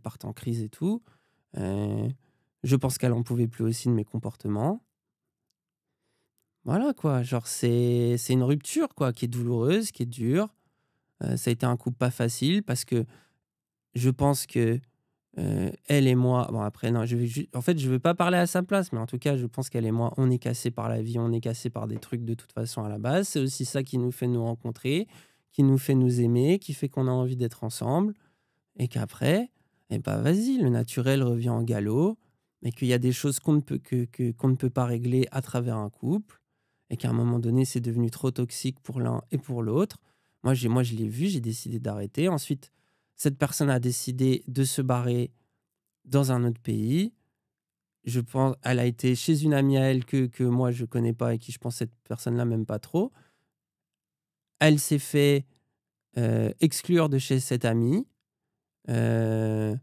parte en crise et tout. Euh, je pense qu'elle en pouvait plus aussi de mes comportements. Voilà, quoi, genre, c'est une rupture, quoi, qui est douloureuse, qui est dure. Ça a été un coup pas facile parce que je pense que elle et moi, bon après non, en fait je veux pas parler à sa place, mais en tout cas je pense qu'elle et moi, on est cassés par la vie, on est cassés par des trucs de toute façon à la base. C'est aussi ça qui nous fait nous rencontrer, qui nous fait nous aimer, qui fait qu'on a envie d'être ensemble, et qu'après, eh ben vas-y, le naturel revient en galop, et qu'il y a des choses qu'on ne peut pas régler à travers un couple, et qu'à un moment donné c'est devenu trop toxique pour l'un et pour l'autre. Moi je l'ai vu, j'ai décidé d'arrêter. Ensuite, cette personne a décidé de se barrer dans un autre pays. Je pense, elle a été chez une amie à elle que moi je connais pas et qui je pense cette personne-là même pas trop. Elle s'est fait exclure de chez cette amie, euh,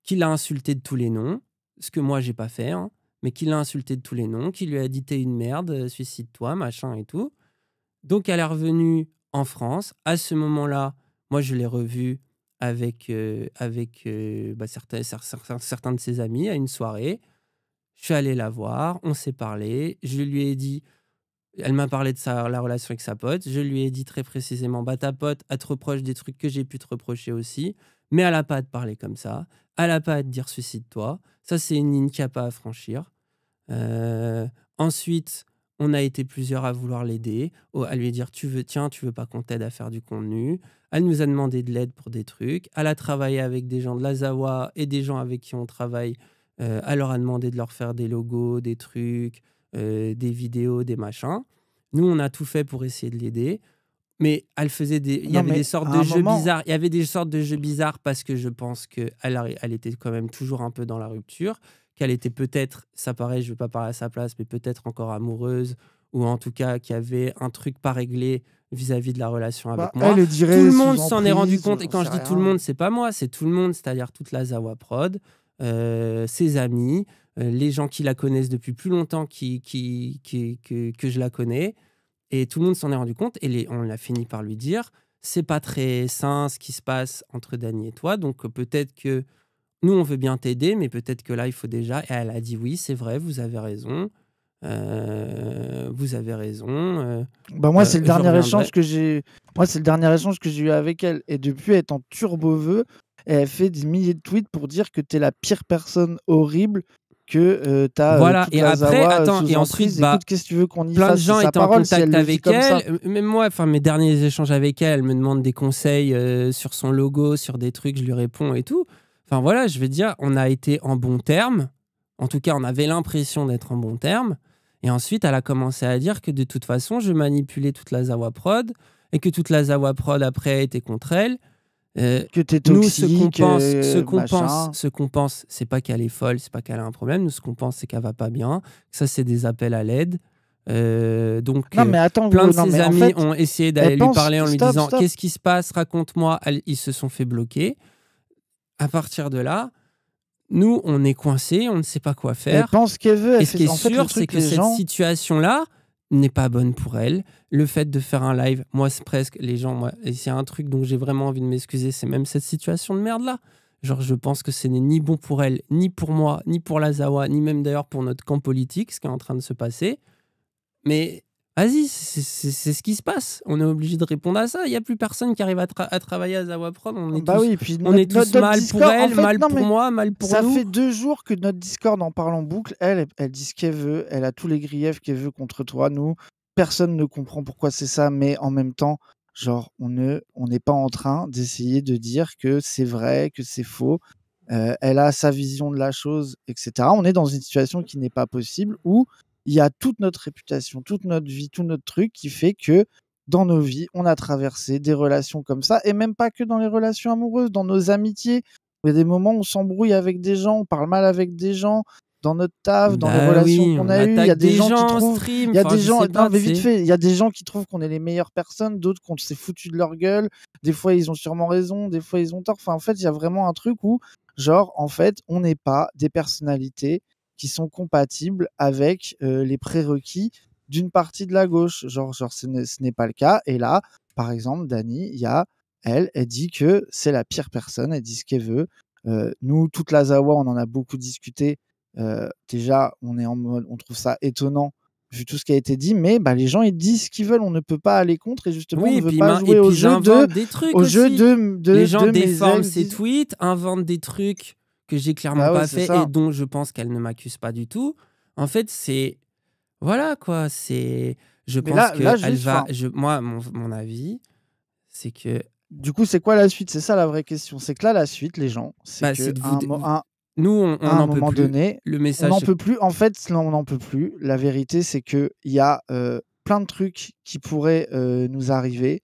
qui l'a insulté de tous les noms, ce que moi j'ai pas fait, hein, mais qui l'a insulté de tous les noms, qui lui a dit t'es une merde, suicide-toi, machin et tout. Donc elle est revenue en France. À ce moment-là, moi je l'ai revue avec bah, certains de ses amis à une soirée. Je suis allé la voir, on s'est parlé, je lui ai dit, elle m'a parlé de la relation avec sa pote, je lui ai dit très précisément, bah ta pote, elle te reproche des trucs que j'ai pu te reprocher aussi, mais elle n'a pas à te parler comme ça, elle n'a pas à te dire suicide-toi, ça c'est une ligne qu'il n'y a pas à franchir. Ensuite, on a été plusieurs à vouloir l'aider, à lui dire tu veux pas qu'on t'aide à faire du contenu. Elle nous a demandé de l'aide pour des trucs. Elle a travaillé avec des gens de la Zawa et des gens avec qui on travaille. Elle leur a demandé de leur faire des logos, des trucs, des vidéos, des machins. Nous, on a tout fait pour essayer de l'aider. Mais il y Non, avait des mais sortes à de un jeux moment, bizarres. Il y avait des sortes de jeux bizarres parce que je pense elle était quand même toujours un peu dans la rupture, qu'elle était peut-être, ça paraît, je ne veux pas parler à sa place, mais peut-être encore amoureuse, ou en tout cas qu'il y avait un truc pas réglé vis-à-vis de la relation avec moi. elle Tout dirait le monde sous s'en est rendu emprise, compte. Et j'en quand sais je dis tout le rien. monde, c'est pas moi, c'est tout le monde, c'est-à-dire toute la Zawa Prod, ses amis, les gens qui la connaissent depuis plus longtemps que je la connais. Et tout le monde s'en est rendu compte et on a fini par lui dire c'est pas très sain ce qui se passe entre Dany et toi, donc peut-être que nous on veut bien t'aider, mais peut-être que là il faut déjà. Et elle a dit oui, c'est vrai, vous avez raison. Vous avez raison. Moi, c'est le Je dernier reviendrai. échange que j'ai. Moi, c'est le dernier échange que j'ai eu avec elle. Et depuis, elle est en turbo-vœu. Et elle fait des milliers de tweets pour dire que t'es la pire personne horrible, que t'as Voilà. toute Et la après, Zawa attends, sous et ensuite, emprise. Écoute, qu'est-ce que tu veux qu'on y plein de fasse? gens C'est sa étaient en parole si elle contact le dit avec comme ça. elle. Même moi, mes derniers échanges avec elle, elle me demande des conseils sur son logo, sur des trucs, je lui réponds et tout. Enfin voilà, je veux dire, on a été en bons termes. En tout cas, on avait l'impression d'être en bons termes. Et ensuite, elle a commencé à dire que de toute façon, je manipulais toute la Zawa Prod et que toute la Zawa Prod après était contre elle. Que t'es Nous, toxique, machin. ce qu'on pense, c'est pas qu'elle est folle, c'est pas qu'elle a un problème. Nous, ce qu'on pense, c'est qu'elle va pas bien. Que ça, c'est des appels à l'aide. Donc, Non, mais attends, plein de non, ses mais en amis fait, ont essayé elle d'aller lui pense. parler en lui Stop, disant stop. qu'est-ce qui se passe, raconte-moi. Ils se sont fait bloquer. À partir de là, nous, on est coincés, on ne sait pas quoi Elle faire. pense ce qu'elle veut. Et ce qui est En fait, le sûr, c'est truc, que les cette gens. situation-là n'est pas bonne pour elle. Le fait de faire un live, moi, c'est presque les gens. Moi, et c'est un truc dont j'ai vraiment envie de m'excuser, c'est même cette situation de merde-là. Genre, je pense que ce n'est ni bon pour elle, ni pour moi, ni pour la Zawa, ni même d'ailleurs pour notre camp politique, ce qui est en train de se passer. Mais vas-y, c'est ce qui se passe. On est obligé de répondre à ça. Il n'y a plus personne qui arrive à travailler à Zawa Prod. On est Bah tous, oui, puis on est tous notre mal pour Discord, elle, en fait, mal non, pour mais moi, mal pour ça nous. fait 2 jours que notre Discord en parle en boucle. Elle dit ce qu'elle veut. Elle a tous les griefs qu'elle veut contre toi. Nous, personne ne comprend pourquoi c'est ça, mais en même temps, genre, on n'est pas en train d'essayer de dire que c'est vrai, que c'est faux. Elle a sa vision de la chose, etc. On est dans une situation qui n'est pas possible où il y a toute notre réputation, toute notre vie, tout notre truc qui fait que dans nos vies, on a traversé des relations comme ça, et même pas que dans les relations amoureuses, dans nos amitiés. Il y a des moments où on s'embrouille avec des gens, on parle mal avec des gens, dans notre taf, dans les Bah relations oui, qu'on on a eues. Il y a attaque des des gens qui gens en trouvent, stream. il y a Enfin, des je gens, sais non, pas, mais tu vite sais. fait, il y a des gens qui trouvent qu'on est les meilleures personnes, d'autres qu'on s'est foutu de leur gueule. Des fois, ils ont sûrement raison, des fois, ils ont tort. Enfin, en fait, il y a vraiment un truc où, genre, en fait, on n'est pas des personnalités qui sont compatibles avec les prérequis d'une partie de la gauche. Genre ce n'est pas le cas. Et là, par exemple, Dany, elle dit que c'est la pire personne, elle dit ce qu'elle veut. Nous, toute la Zawa, on en a beaucoup discuté. Déjà, on est en mode, on trouve ça étonnant vu tout ce qui a été dit, mais bah, les gens ils disent ce qu'ils veulent, on ne peut pas aller contre, et justement on Oui, ne et veut puis, pas jouer et au puis ils jeu inventent des trucs aussi. Les gens de mes déforment ex ses disent. tweets, inventent des trucs que j'ai clairement Bah ouais, pas c'est fait et ça. dont je pense qu'elle ne m'accuse pas du tout. En fait, c'est voilà quoi. C'est, je Mais pense que là elle juste, va. enfin, Moi, mon avis, c'est que du coup, c'est quoi la suite? C'est ça la vraie question. C'est que là, la suite, les gens, c'est bah, que c'est de à vous. Nous, à on un n'en peut moment plus. donné, Le on message, n'en c'est peut plus. En fait, là, on n'en peut plus. La vérité, c'est qu'il y a plein de trucs qui pourraient nous arriver,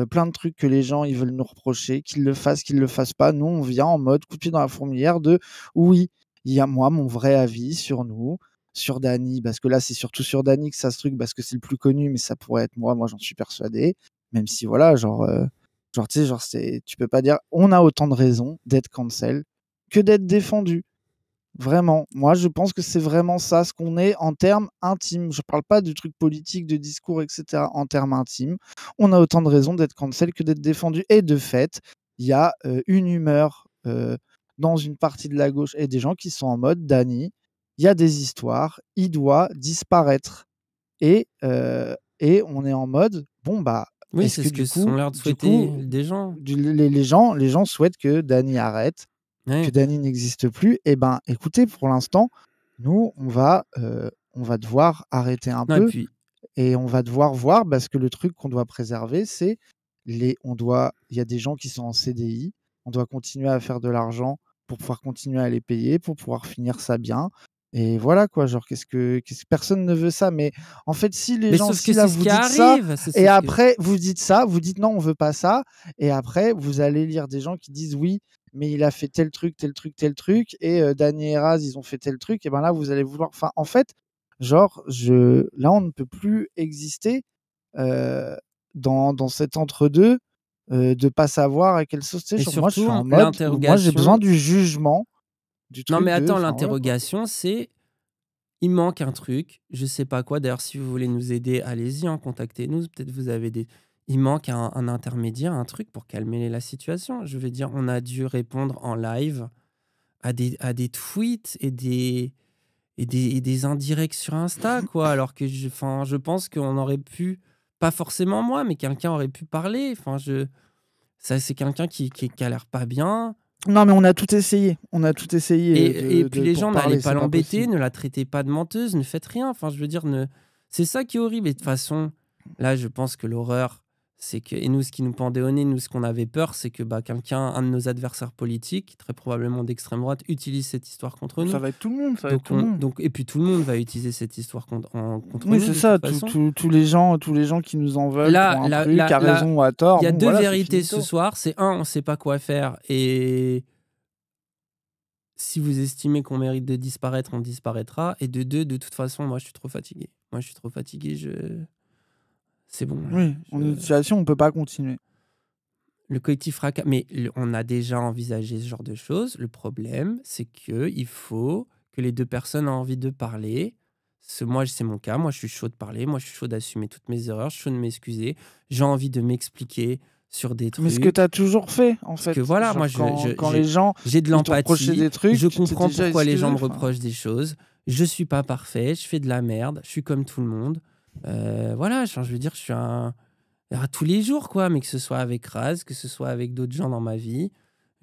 plein de trucs que les gens ils veulent nous reprocher, qu'ils le fassent pas. Nous, on vient en mode coup de pied dans la fourmilière de oui, il y a moi, mon vrai avis sur nous, sur Dany, parce que là, c'est surtout sur Dany que ça se truc, parce que c'est le plus connu, mais ça pourrait être moi, j'en suis persuadé. Même si, voilà, genre tu sais, genre, tu peux pas dire on a autant de raisons d'être cancel que d'être défendu. Vraiment, moi je pense que c'est vraiment ça ce qu'on est en termes intimes. Je parle pas du truc politique, de discours, etc. En termes intimes, on a autant de raisons d'être cancel que d'être défendu. Et de fait, il y a une humeur dans une partie de la gauche et des gens qui sont en mode Dany, il y a des histoires, il doit disparaître. Et on est en mode bon bah oui, est-ce c'est que ce que sont l'air de souhaiter des gens. les gens souhaitent que Dany arrête, que Ouais. Dany n'existe plus? Eh ben, écoutez, pour l'instant, nous, on va devoir arrêter un Non, et peu, puis, et on va devoir voir, parce que le truc qu'on doit préserver, c'est il y a des gens qui sont en CDI, on doit continuer à faire de l'argent pour pouvoir continuer à les payer, pour pouvoir finir ça bien. Et voilà quoi, genre personne ne veut ça, mais en fait, mais sauf si que là c'est ce vous qui dites ça, arrive. C'est et sauf que. après vous dites ça, vous dites non, on veut pas ça, et après vous allez lire des gens qui disent oui, mais il a fait tel truc, tel truc, tel truc, et Dany et Raz, ils ont fait tel truc, et ben là, vous allez vouloir. Enfin, en fait, là, on ne peut plus exister dans cet entre-deux, de pas savoir à quelle sauce. Tu sais, Et genre, moi, je suis surtout, en mode où moi, j'ai besoin l'interrogation. du jugement, du Non, truc mais de. attends, Enfin, voilà quoi. l'interrogation, c'est il manque un truc, je sais pas quoi. D'ailleurs, si vous voulez nous aider, allez-y, hein, contactez-nous. Peut-être vous avez des. Il manque un intermédiaire, un truc pour calmer la situation. Je veux dire, on a dû répondre en live à des tweets et des indirects sur Insta, quoi. Alors que je pense qu'on aurait pu, pas forcément moi, mais quelqu'un aurait pu parler. Ça, c'est quelqu'un qui a l'air pas bien. Non, mais on a tout essayé. On a tout essayé Et puis les pour gens, parler, n'allez pas c'est pas l'embêter, possible. ne la traitez pas de menteuse, ne faites rien. Je veux dire, c'est ça qui est horrible. Et de toute façon, là, je pense que l'horreur, c'est que. Et nous, ce qui nous pendait au nez, nous, ce qu'on avait peur, c'est que un de nos adversaires politiques, très probablement d'extrême droite, utilise cette histoire contre Ça nous. va être tout le monde, ça va être tout le monde. Et puis tout le monde va utiliser cette histoire contre Oui, nous, c'est de ça. toute façon. Tous les gens qui nous en veulent Là, pour un là, truc, là, à là, raison ou à tort. il y a Bon, deux voilà, c'est vérités ce finito. soir. C'est un, on sait pas quoi faire. Et si vous estimez qu'on mérite de disparaître, on disparaîtra. Et de deux, de toute façon, moi, je suis trop fatigué. C'est bon. Là. Oui, en une situation, on peut pas continuer. Le collectif Raka, mais on a déjà envisagé ce genre de choses. Le problème, c'est qu'il faut que les deux personnes aient envie de parler. Moi, c'est mon cas. Moi, je suis chaud de parler. Moi, je suis chaud d'assumer toutes mes erreurs. Je suis chaud de m'excuser. J'ai envie de m'expliquer sur des trucs. Mais ce que tu as toujours fait, en Parce fait. que voilà, Genre, moi, quand les gens j'ai de ils t'ont reproché l'empathie. des trucs, Je tu t'es comprends déjà pourquoi les gens me excusé, enfin. reprochent des choses. Je suis pas parfait. Je fais de la merde. Je suis comme tout le monde. Voilà, je veux dire, je suis un. À tous les jours, quoi, mais que ce soit avec Raz, que ce soit avec d'autres gens dans ma vie,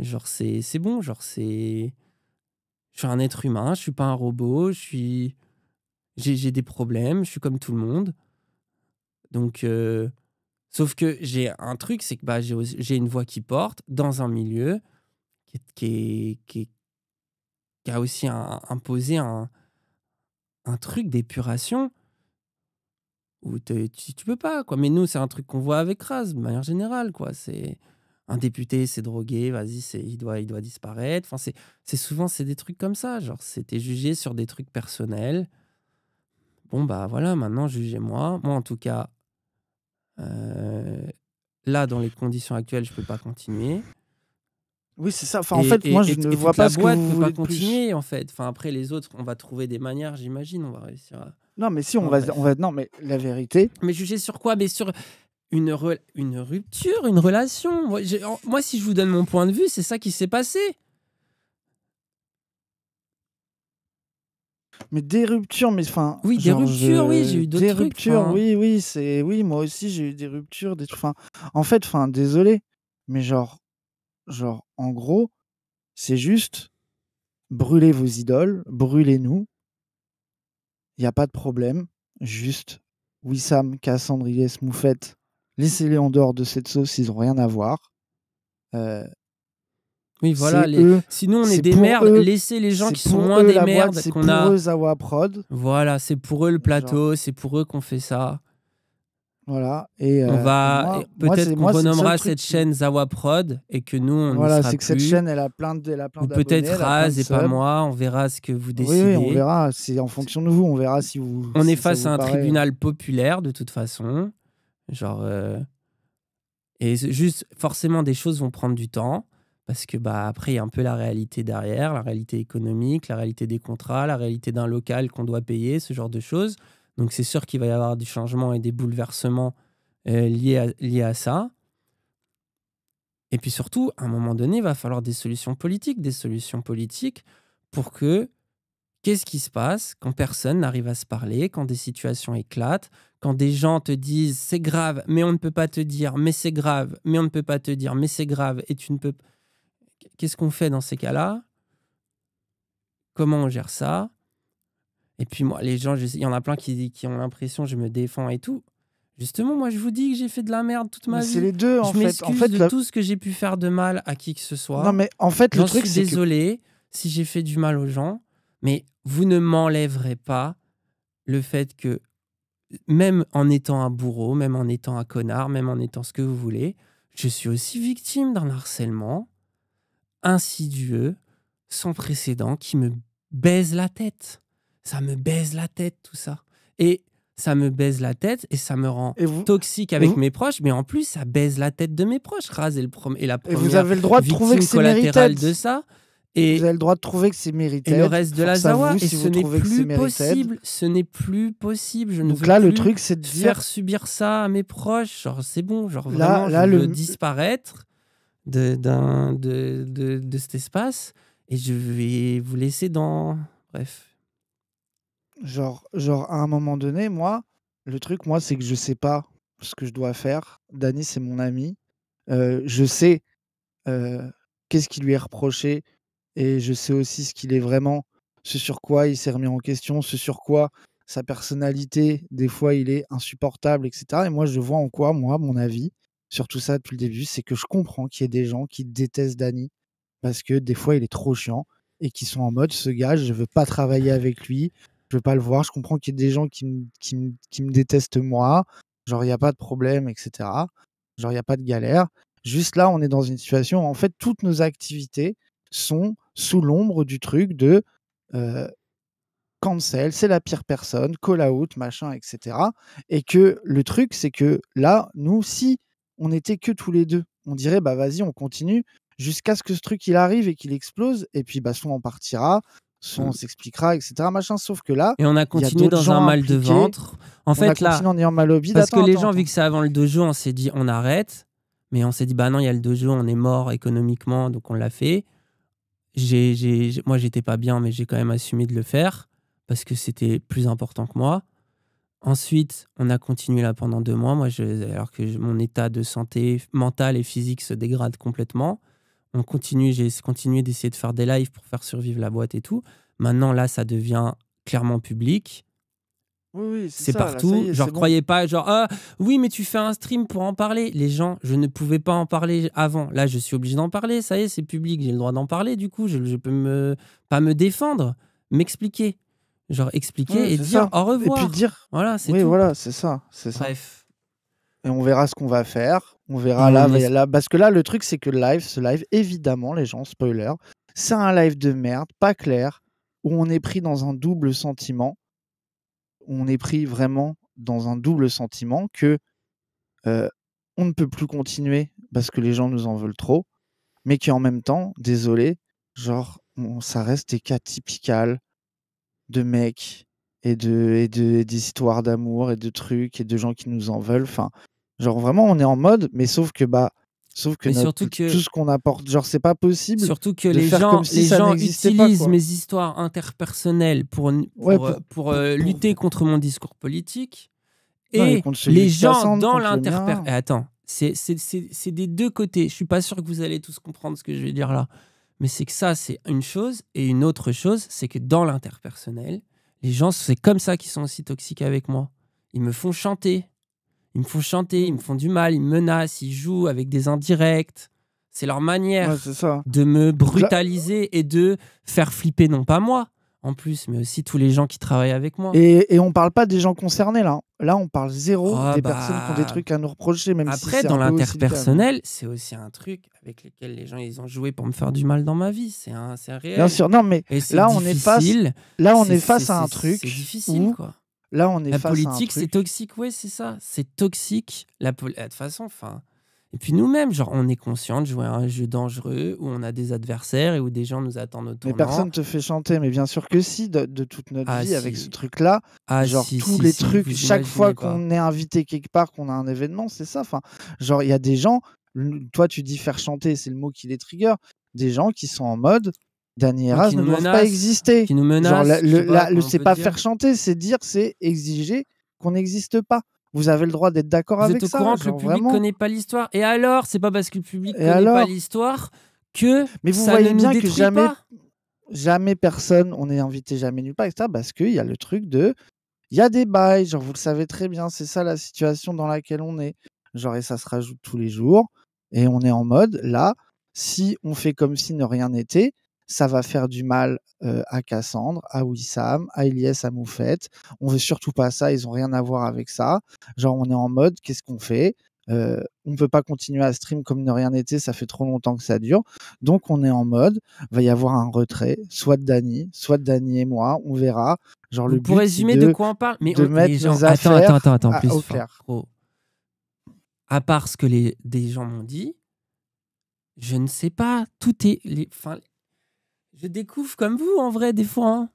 genre c'est bon, je suis un être humain, je suis pas un robot, j'ai des problèmes, je suis comme tout le monde. Donc sauf que j'ai un truc, c'est que j'ai une voix qui porte dans un milieu qui a aussi imposé un truc d'épuration où tu peux pas, quoi. Mais nous, c'est un truc qu'on voit avec Raz, de manière générale, quoi. C'est un député s'est drogué, vas-y, il doit disparaître. C'est souvent des trucs comme ça, genre c'était jugé sur des trucs personnels. Bon bah voilà, maintenant jugez-moi. Moi en tout cas, là dans les conditions actuelles, je peux pas continuer. Oui, c'est ça. Enfin, en fait, moi, je ne vois pas ce que la boîte vous peut pas voulez de plus. continuer, en fait. Après les autres, on va trouver des manières, j'imagine, on va réussir à. Non, mais si, Non, bref. non, mais la vérité. Mais juger sur quoi? Mais sur une rupture, une relation. Moi, si je vous donne mon point de vue, c'est ça qui s'est passé. Mais des ruptures, mais enfin. Oui, des ruptures, oui, j'ai eu d'autres Des trucs. ruptures, oui, c'est. Oui, moi aussi, j'ai eu des ruptures, des trucs. Enfin, en fait, désolé, mais genre, en gros, c'est juste brûlez vos idoles, brûlez-nous. Il n'y a pas de problème. Juste, Wissam, Cassandre, Ilyes, Moufette, laissez-les en dehors de cette sauce, ils n'ont rien à voir. Oui, voilà. Eux, sinon, on est c'est des pour merdes. eux, Laissez les gens c'est qui sont pour moins eux des la merdes boîte, c'est qu'on pour a. eux Zawa Prod. Voilà, c'est pour eux le plateau, c'est pour eux qu'on fait ça. Voilà. Et On va peut-être qu'on renommera cette chaîne Zawa Prod et que nous on n'y voilà, sera c'est plus. que cette chaîne elle a plein Ou d'abonnés, peut-être elle a plein Raz de et pas subs. moi, on verra ce que vous décidez. Oui, on verra, c'est en fonction de vous, on verra si vous. On est si ça face vous à un paraît... tribunal populaire de toute façon, genre et juste forcément des choses vont prendre du temps parce que après il y a un peu la réalité derrière, la réalité économique, la réalité des contrats, la réalité d'un local qu'on doit payer, ce genre de choses. Donc c'est sûr qu'il va y avoir du changement et des bouleversements liés à ça. Et puis surtout, à un moment donné, il va falloir des solutions politiques pour que qu'est-ce qui se passe quand personne n'arrive à se parler, quand des situations éclatent, quand des gens te disent c'est grave, mais on ne peut pas te dire, mais c'est grave, mais on ne peut pas te dire, mais c'est grave, et tu ne peux. Qu'est-ce qu'on fait dans ces cas-là? Comment on gère ça? Et puis moi, les gens, il y en a plein qui ont l'impression je me défends et tout. Justement, moi, je vous dis que j'ai fait de la merde toute ma vie. C'est les deux, en fait. Je m'excuse de tout ce que j'ai pu faire de mal à qui que ce soit. Non, mais en fait, le truc, c'est que... désolé si j'ai fait du mal aux gens, mais vous ne m'enlèverez pas le fait que, même en étant un bourreau, même en étant un connard, même en étant ce que vous voulez, je suis aussi victime d'un harcèlement insidieux, sans précédent, qui me baise la tête. Ça me baise la tête, tout ça. Et ça me baise la tête et ça me rend toxique avec mes proches, mais en plus, ça baise la tête de mes proches. Raz est la première vous avez le droit de trouver que c'est collatérale mérité de ça. Et, avez le droit de trouver que c'est et le mérited. reste de la Force à Zawa, vous et si ce vous n'est trouvez que c'est plus mérited. possible. Ce n'est plus possible. Je ne Donc veux là, le plus truc, c'est de faire dire, subir ça à mes proches. Genre, c'est bon. Genre, là, vraiment, je là, veux le, disparaître de cet espace et je vais vous laisser dans. Bref. genre, à un moment donné, moi, le truc, moi, c'est que je sais pas ce que je dois faire. Dany, c'est mon ami. Je sais euh, qu'est-ce qui lui est reproché et je sais aussi ce qu'il est vraiment, ce sur quoi il s'est remis en question, ce sur quoi sa personnalité, des fois, il est insupportable, etc. Et moi, je vois en quoi, moi, mon avis sur tout ça depuis le début, c'est que je comprends qu'il y ait des gens qui détestent Dany parce que des fois, il est trop chiant et qui sont en mode, ce gars, je veux pas travailler avec lui, je veux pas le voir. Je comprends qu'il y ait des gens qui me détestent moi, genre, il n'y a pas de problème, etc. Genre, il n'y a pas de galère. Juste là, on est dans une situation où, en fait, toutes nos activités sont sous l'ombre du truc de euh, cancel, c'est la pire personne, call out, machin, etc. Et que le truc, c'est que là, nous, si on était que tous les deux, on dirait, bah vas-y, on continue jusqu'à ce que ce truc il arrive et qu'il explose. Et puis, bah, soit on partira, soit on s'expliquera, etc. Machin. Sauf que là, Et on a il y a continué d'autres dans un gens mal de impliqués. ventre. En On a fait, là, continué en ayant mal au bide. parce que Attends, les attends, gens, vu attends. que c'est avant le dojo, on s'est dit on arrête. Mais on s'est dit, bah non, il y a le dojo, on est mort économiquement, donc on l'a fait. Moi, j'étais pas bien, mais j'ai quand même assumé de le faire parce que c'était plus important que moi. Ensuite, on a continué là pendant 2 mois. Alors que mon état de santé mentale et physique se dégrade complètement. J'ai continué d'essayer de faire des lives pour faire survivre la boîte et tout. Maintenant, là, ça devient clairement public. Oui, oui, c'est C'est ça. Là, ça partout. y est, Genre, c'est bon. croyez pas, genre, ah, oui, mais tu fais un stream pour en parler. Les gens, je ne pouvais pas en parler avant. Là, je suis obligé d'en parler. Ça y est, c'est public. J'ai le droit d'en parler. Du coup, je peux pas me défendre, m'expliquer. Genre, Oui, expliquer et c'est dire ça. au Et puis revoir. dire, Voilà, c'est oui, tout. voilà, c'est ça, c'est ça. Bref. Et on verra ce qu'on va faire. On Et verra on là, est. là. Parce que là, le truc, c'est que ce live, évidemment, les gens, spoiler, c'est un live de merde, pas clair, où on est pris dans un double sentiment. On est pris vraiment dans un double sentiment que euh, on ne peut plus continuer parce que les gens nous en veulent trop, mais qui en même temps, désolé, genre, ça reste des cas typicales de mecs et des histoires d'amour et de trucs et de gens qui nous en veulent. Enfin, genre vraiment, on est en mode, mais sauf que Mais tout ce qu'on apporte, genre, c'est pas possible surtout que de faire comme si les ça gens n'existait pas, utilisent quoi. mes histoires interpersonnelles Ouais, lutter contre mon discours politique. non, et Et contre celui les de gens Cassandre, dans contre le mien. Attends, c'est des deux côtés. Je suis pas sûr que vous allez tous comprendre ce que je vais dire là. Mais c'est que ça, c'est une chose. Et une autre chose, c'est que dans l'interpersonnel, les gens, c'est comme ça qu'ils sont aussi toxiques avec moi. Ils me font chanter. Ils me font chanter, ils me font du mal, ils me menacent, ils jouent avec des indirects. C'est leur Ouais, manière c'est ça. de me Donc là, brutaliser et de faire flipper, non pas moi en plus, mais aussi tous les gens qui travaillent avec moi. et on parle pas des gens concernés, là. Là, on parle zéro Oh des personnes qui ont des bah. trucs à nous reprocher, même si Après, c'est dans un peu aussi le cas. Mais... l'interpersonnel, c'est aussi un truc avec lequel les gens ils ont joué pour me faire du mal dans ma vie. C'est un Bien réel. sûr, non, mais Et c'est là, on est face, difficile. là, on est face à un C'est truc difficile, où, quoi. là, on est La face à un politique, c'est truc. toxique, ouais, c'est ça. C'est toxique. De toute façon, enfin. Et puis nous-mêmes, genre, on est conscient de jouer à un jeu dangereux où on a des adversaires et où des gens nous attendent au Mais tournant. personne te fait chanter, mais bien sûr que si, de toute notre Ah vie, avec ce si, truc-là, ah genre si, tous si, les si, trucs, vous chaque fois imaginez pas. qu'on est invité quelque part, qu'on a un événement, c'est ça. Enfin, genre, il y a des gens, toi tu dis faire chanter, c'est le mot qui les trigger, des gens qui sont en mode, Dany et Hein, Raz ne doivent pas exister. qui nous Genre, menacent, je sais pas comment on c'est peut pas dire. faire chanter, c'est dire, c'est exiger qu'on n'existe pas. Vous avez le droit d'être d'accord Vous êtes avec au ça, courant que le genre public vraiment. connaît pas l'histoire. Et alors, c'est pas parce que le public Et connaît pas alors? l'histoire que Mais vous ça ne voyez nous bien que détruit pas. jamais personne, on est invité jamais nulle part, etc. Parce qu'il y a le truc de, il y a des bails, genre vous le savez très bien, c'est ça la situation dans laquelle on est. Genre et ça se rajoute tous les jours. Et on est en mode, là, si on fait comme si ne rien n'était, ça va faire du mal à Cassandre, à Wissam, à Ilyes, à Moufette. On veut surtout pas ça, ils ont rien à voir avec ça. Genre on est en mode, qu'est-ce qu'on fait on ne peut pas continuer à stream comme ne rien n'était, ça fait trop longtemps que ça dure. Donc on est en mode, va y avoir un retrait, soit de Dany et moi, on verra. Genre le Pour but c'est résumer de quoi on parle, mais de les mettre gens. nos affaires Attends, plus, au enfin, clair. gros. À part ce que des gens m'ont dit, je ne sais pas. Tout est. Je découvre comme vous, en vrai, des fois. Hein.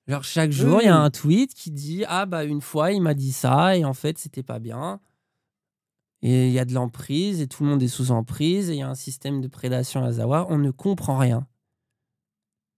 Genre, chaque Oui, jour, il y a oui. un tweet qui dit « Ah, bah, une fois, il m'a dit ça, et en fait, c'était pas bien. » Et il y a de l'emprise, et tout le monde est sous emprise, et il y a un système de prédation à Zawa. On ne comprend rien.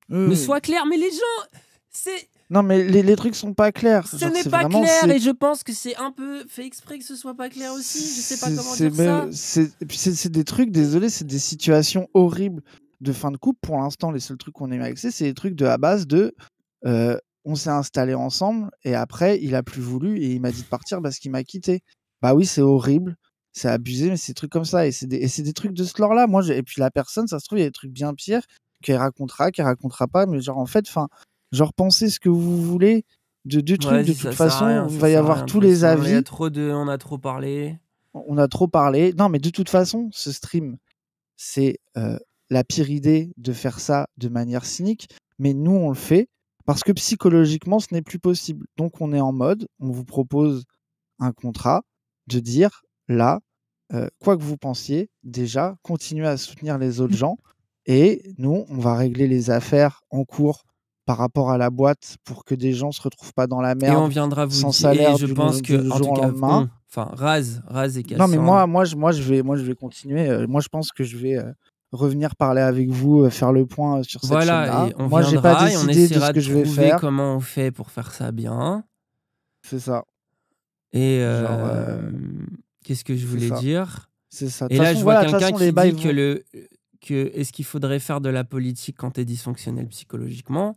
Oui, Ne oui. soit clair, mais les gens, c'est... Non, mais les trucs sont pas clairs. Ce Genre, n'est c'est pas vraiment. clair, et je pense que c'est un peu fait exprès que ce soit pas clair aussi. Je sais pas comment dire ça. Et puis c'est des trucs, désolé, c'est des situations horribles de fin de couple. Pour l'instant, les seuls trucs qu'on ait accès, c'est des trucs de à base de on s'est installés ensemble et après, il a plus voulu et il m'a dit de partir parce qu'il m'a quitté. Bah oui, c'est horrible, c'est abusé, mais c'est des trucs comme ça. Et c'est des trucs de ce lore-là. Et puis la personne, ça se trouve, il y a des trucs bien pires qu'elle racontera pas. Mais genre, en fait, genre, pensez ce que vous voulez de trucs. De toute Ça sert à façon, rien, il ça va y sert à avoir rien. De tous toute les façon, avis. on a trop parlé. On a trop parlé. Non, mais de toute façon, ce stream, c'est la pire idée de faire ça de manière cynique. Mais nous, on le fait parce que psychologiquement, ce n'est plus possible. Donc, on est en mode, on vous propose un contrat de dire, là, quoi que vous pensiez, déjà, continuez à soutenir les autres gens. Et nous, on va régler les affaires en cours par rapport à la boîte pour que des gens se retrouvent pas dans la Et on merde viendra vous sans dire. Et salaire je pense que, du en jour tout au cas, lendemain. enfin, Raz et Non, mais Cassandre. moi, je vais continuer. Moi, je pense que je vais revenir parler avec vous, faire le point sur cette Voilà, chaîne-là. et on Moi, j'ai pas viendra et on décidé de ce essaiera de que je vais trouver faire. comment on fait pour faire ça bien. C'est ça. Et Genre, qu'est-ce que je c'est voulais ça. dire? C'est ça. De Et toute là, façon, je vois voilà, de toute quelqu'un façon, les qui bails dit vont. que est-ce qu'il faudrait faire de la politique quand t'es dysfonctionnel psychologiquement?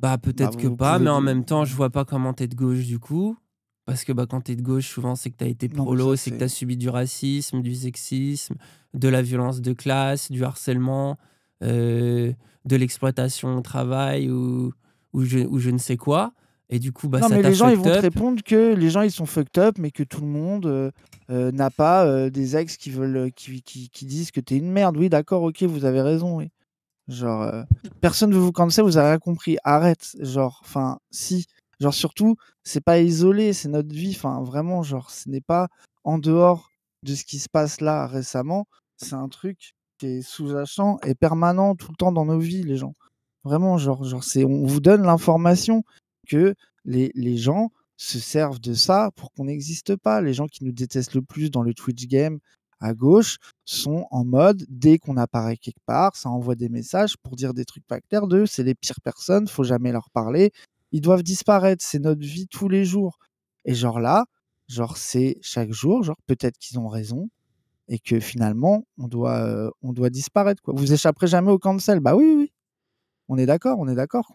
Bah, Bah, peut-être que vous pas, pouvez mais en dire. même temps, je vois pas comment t'es de gauche du coup. Parce que bah, quand t'es de gauche, souvent, c'est que t'as été Non, mais ça, prolo, c'est que c'est. t'as subi du racisme, du sexisme, de la violence de classe, du harcèlement, de l'exploitation au travail ou je ne sais quoi. Et du coup, bah, Non, ça mais t'a les gens, ils fucked vont te up. répondre que les gens, ils sont fucked up, mais que tout le monde n'a pas des ex qui veulent, qui disent que t'es une merde. Oui, d'accord, ok, vous avez raison, oui. Genre, personne ne veut vous cancel, vous avez rien compris. Arrête. Genre, enfin, si. Genre, surtout, c'est pas isolé, c'est notre vie. Enfin, vraiment, genre, ce n'est pas en dehors de ce qui se passe là récemment. C'est un truc qui est sous-jacent et permanent tout le temps dans nos vies, les gens. Vraiment, genre on vous donne l'information que les gens se servent de ça pour qu'on n'existe pas. Les gens qui nous détestent le plus dans le Twitch game à gauche sont en mode, dès qu'on apparaît quelque part, ça envoie des messages pour dire des trucs pas clairs d'eux. C'est les pires personnes, faut jamais leur parler. Ils doivent disparaître. C'est notre vie tous les jours. Et genre là, genre c'est chaque jour, genre peut-être qu'ils ont raison et que finalement on doit disparaître quoi. Vous échapperez jamais au cancel. Bah oui, oui, oui. On est d'accord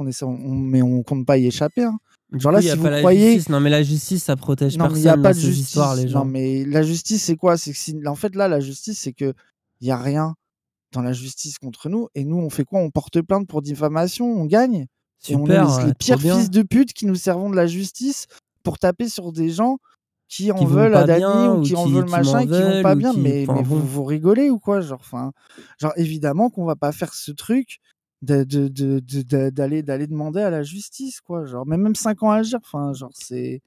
mais on compte pas y échapper. Hein. Du Genre coup, là, il n'y a si vous pas la croyez, justice. Non, mais la justice, ça protège non mais il y a personne dans pas de ces histoires, justice. les Non gens. mais la justice c'est quoi? C'est que en fait là, la justice c'est que il y a rien dans la justice contre nous et nous on fait quoi? On porte plainte pour diffamation, on gagne et on est Super, les trop pires fils bien. de pute qui nous servons de la justice pour taper sur des gens qui Qui en vont veulent à pas Dany bien ou ou qui en veulent qui machin m'en et qui vont veulent pas ou bien. qui... Mais Enfin vous, bon. vous rigolez ou quoi? Genre évidemment qu'on va pas faire ce truc d'aller demander à la justice quoi. Genre mais même 5 ans à agir. Enfin genre c'est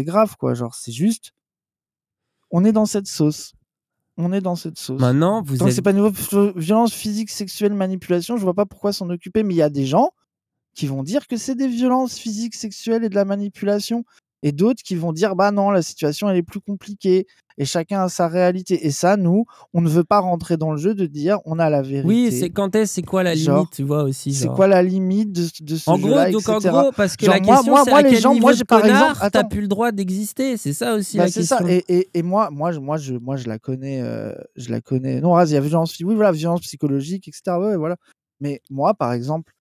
grave quoi. Genre c'est juste on est dans cette sauce. On est dans cette sauce. Maintenant, vous Tant que c'est êtes... pas niveau violence physique, sexuelle, manipulation, je vois pas pourquoi s'en occuper. Mais il y a des gens qui vont dire que c'est des violences physiques, sexuelles et de la manipulation. Et d'autres qui vont dire, bah non, la situation, elle est plus compliquée. Et chacun a sa réalité. Et ça, nous, on ne veut pas rentrer dans le jeu de dire, on a la Oui, vérité. c'est quoi la limite, Genre, tu vois aussi, c'est genre. quoi la limite de ce En gros, jeu-là, donc en etc. gros, parce que Genre, la question c'est à les quel gens, niveau de j'ai par exemple, connard t'as attends, plus le droit d'exister, c'est ça aussi bah la c'est ça. question. Et moi, je la connais, je la connais. Non, il y a violence, oui, voilà, violence psychologique, etc. Ouais, voilà. Mais moi, par exemple,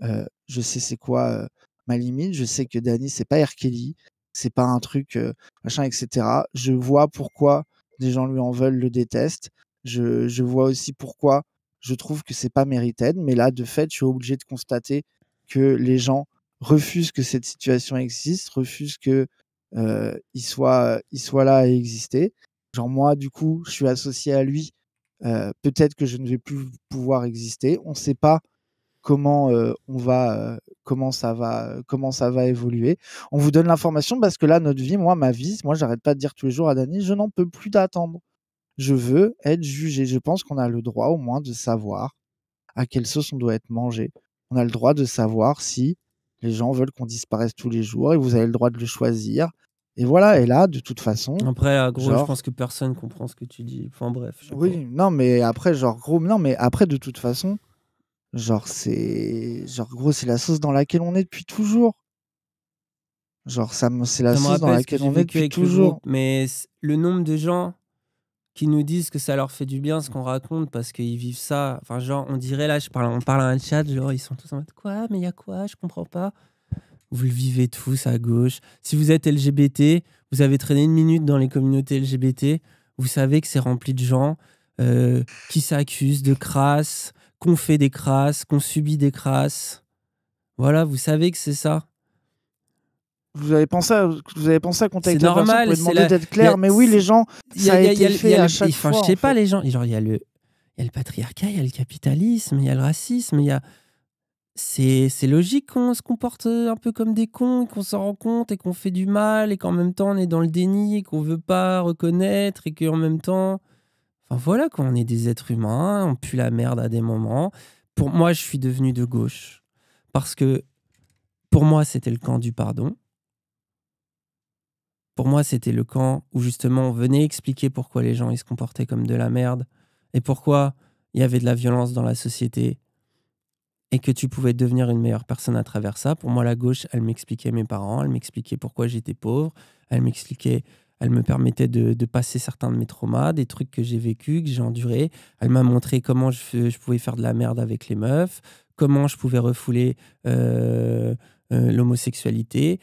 je sais c'est quoi ma limite. Je sais que Dany, c'est pas R. Kelly, c'est pas un truc machin, etc. Je vois pourquoi des gens lui en veulent, le détestent. Je vois aussi pourquoi je trouve que c'est pas mérited. Mais là, de fait, je suis obligé de constater que les gens refusent que cette situation existe, refusent que il soit là à exister. Genre moi, du coup, je suis associé à lui. Peut-être que je ne vais plus pouvoir exister. On ne sait pas comment comment ça va évoluer. On vous donne l'information parce que là, notre vie, ma vie, moi, j'arrête pas de dire tous les jours à Dany, je n'en peux plus d'attendre. Je veux être jugé. Je pense qu'on a le droit au moins de savoir à quelle sauce on doit être mangé. On a le droit de savoir si les gens veulent qu'on disparaisse tous les jours et vous avez le droit de le choisir. Et voilà, et là, de toute façon, Après, gros, je genre, pense que personne comprend ce que tu dis. Enfin bref, je sais pas. oui, non, mais après, genre, gros, non, mais après, de toute façon, genre, gros, c'est la sauce dans laquelle on est depuis toujours. Genre, c'est la Ça me sauce dans rappelle ce que laquelle j'ai on est vécu depuis avec le toujours. groupe, mais le nombre de gens qui nous disent que ça leur fait du bien ce qu'on raconte parce qu'ils vivent ça. Enfin, genre, on dirait là, on parle à un chat, genre, ils sont tous en mode quoi, mais il y a quoi, je comprends pas. Vous le vivez tous à gauche. Si vous êtes LGBT, vous avez traîné une minute dans les communautés LGBT, vous savez que c'est rempli de gens qui s'accusent de crasse, qu'on fait des crasses, qu'on subit des crasses. Voilà, vous savez que c'est ça. Vous avez pensé à C'est contacter la personne pour normal, lui demander d'être clair. Mais oui, les gens, ça a été fait à chaque enfin, fois, je sais en pas, fait. les gens. Genre, il y a le patriarcat, il y a le capitalisme, il y a le racisme, il y a. C'est logique qu'on se comporte un peu comme des cons, qu'on s'en rend compte et qu'on fait du mal et qu'en même temps on est dans le déni et qu'on veut pas reconnaître et qu'en même temps. Enfin voilà, quoi, on est des êtres humains, on pue la merde à des moments. Pour moi, je suis devenu de gauche parce que pour moi, c'était le camp du pardon. Pour moi, c'était le camp où justement on venait expliquer pourquoi les gens ils se comportaient comme de la merde et pourquoi il y avait de la violence dans la société et que tu pouvais devenir une meilleure personne à travers ça. Pour moi, la gauche, elle m'expliquait mes parents, elle m'expliquait pourquoi j'étais pauvre, elle me permettait de passer certains de mes traumas, des trucs que j'ai vécus, que j'ai endurés. Elle m'a montré comment je pouvais faire de la merde avec les meufs, comment je pouvais refouler l'homosexualité,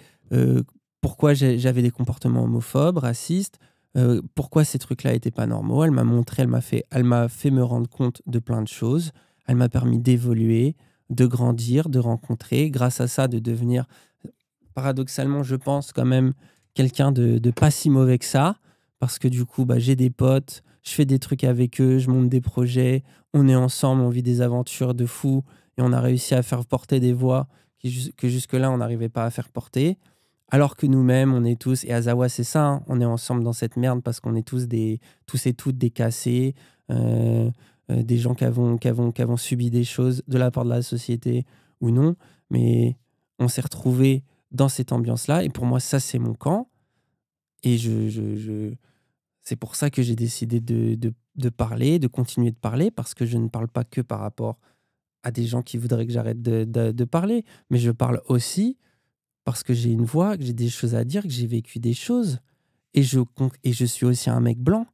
pourquoi j'avais des comportements homophobes, racistes, pourquoi ces trucs-là n'étaient pas normaux. Elle m'a montré, elle m'a fait me rendre compte de plein de choses. Elle m'a permis d'évoluer, de grandir, de rencontrer, grâce à ça, de devenir, paradoxalement, je pense, quand même, quelqu'un de pas si mauvais que ça, parce que du coup, bah, j'ai des potes, je fais des trucs avec eux, je monte des projets, on est ensemble, on vit des aventures de fou, et on a réussi à faire porter des voix que jusque-là, on n'arrivait pas à faire porter. Alors que nous-mêmes, on est tous, et Azawa, c'est ça, hein, on est ensemble dans cette merde parce qu'on est tous et toutes des cassés, des gens qui avons subi des choses de la part de la société ou non, mais on s'est retrouvés dans cette ambiance-là, et pour moi, ça, c'est mon camp, et c'est pour ça que j'ai décidé de parler, de continuer de parler, parce que je ne parle pas que par rapport à des gens qui voudraient que j'arrête de parler, mais je parle aussi parce que j'ai une voix, que j'ai des choses à dire, que j'ai vécu des choses. Et je suis aussi un mec blanc.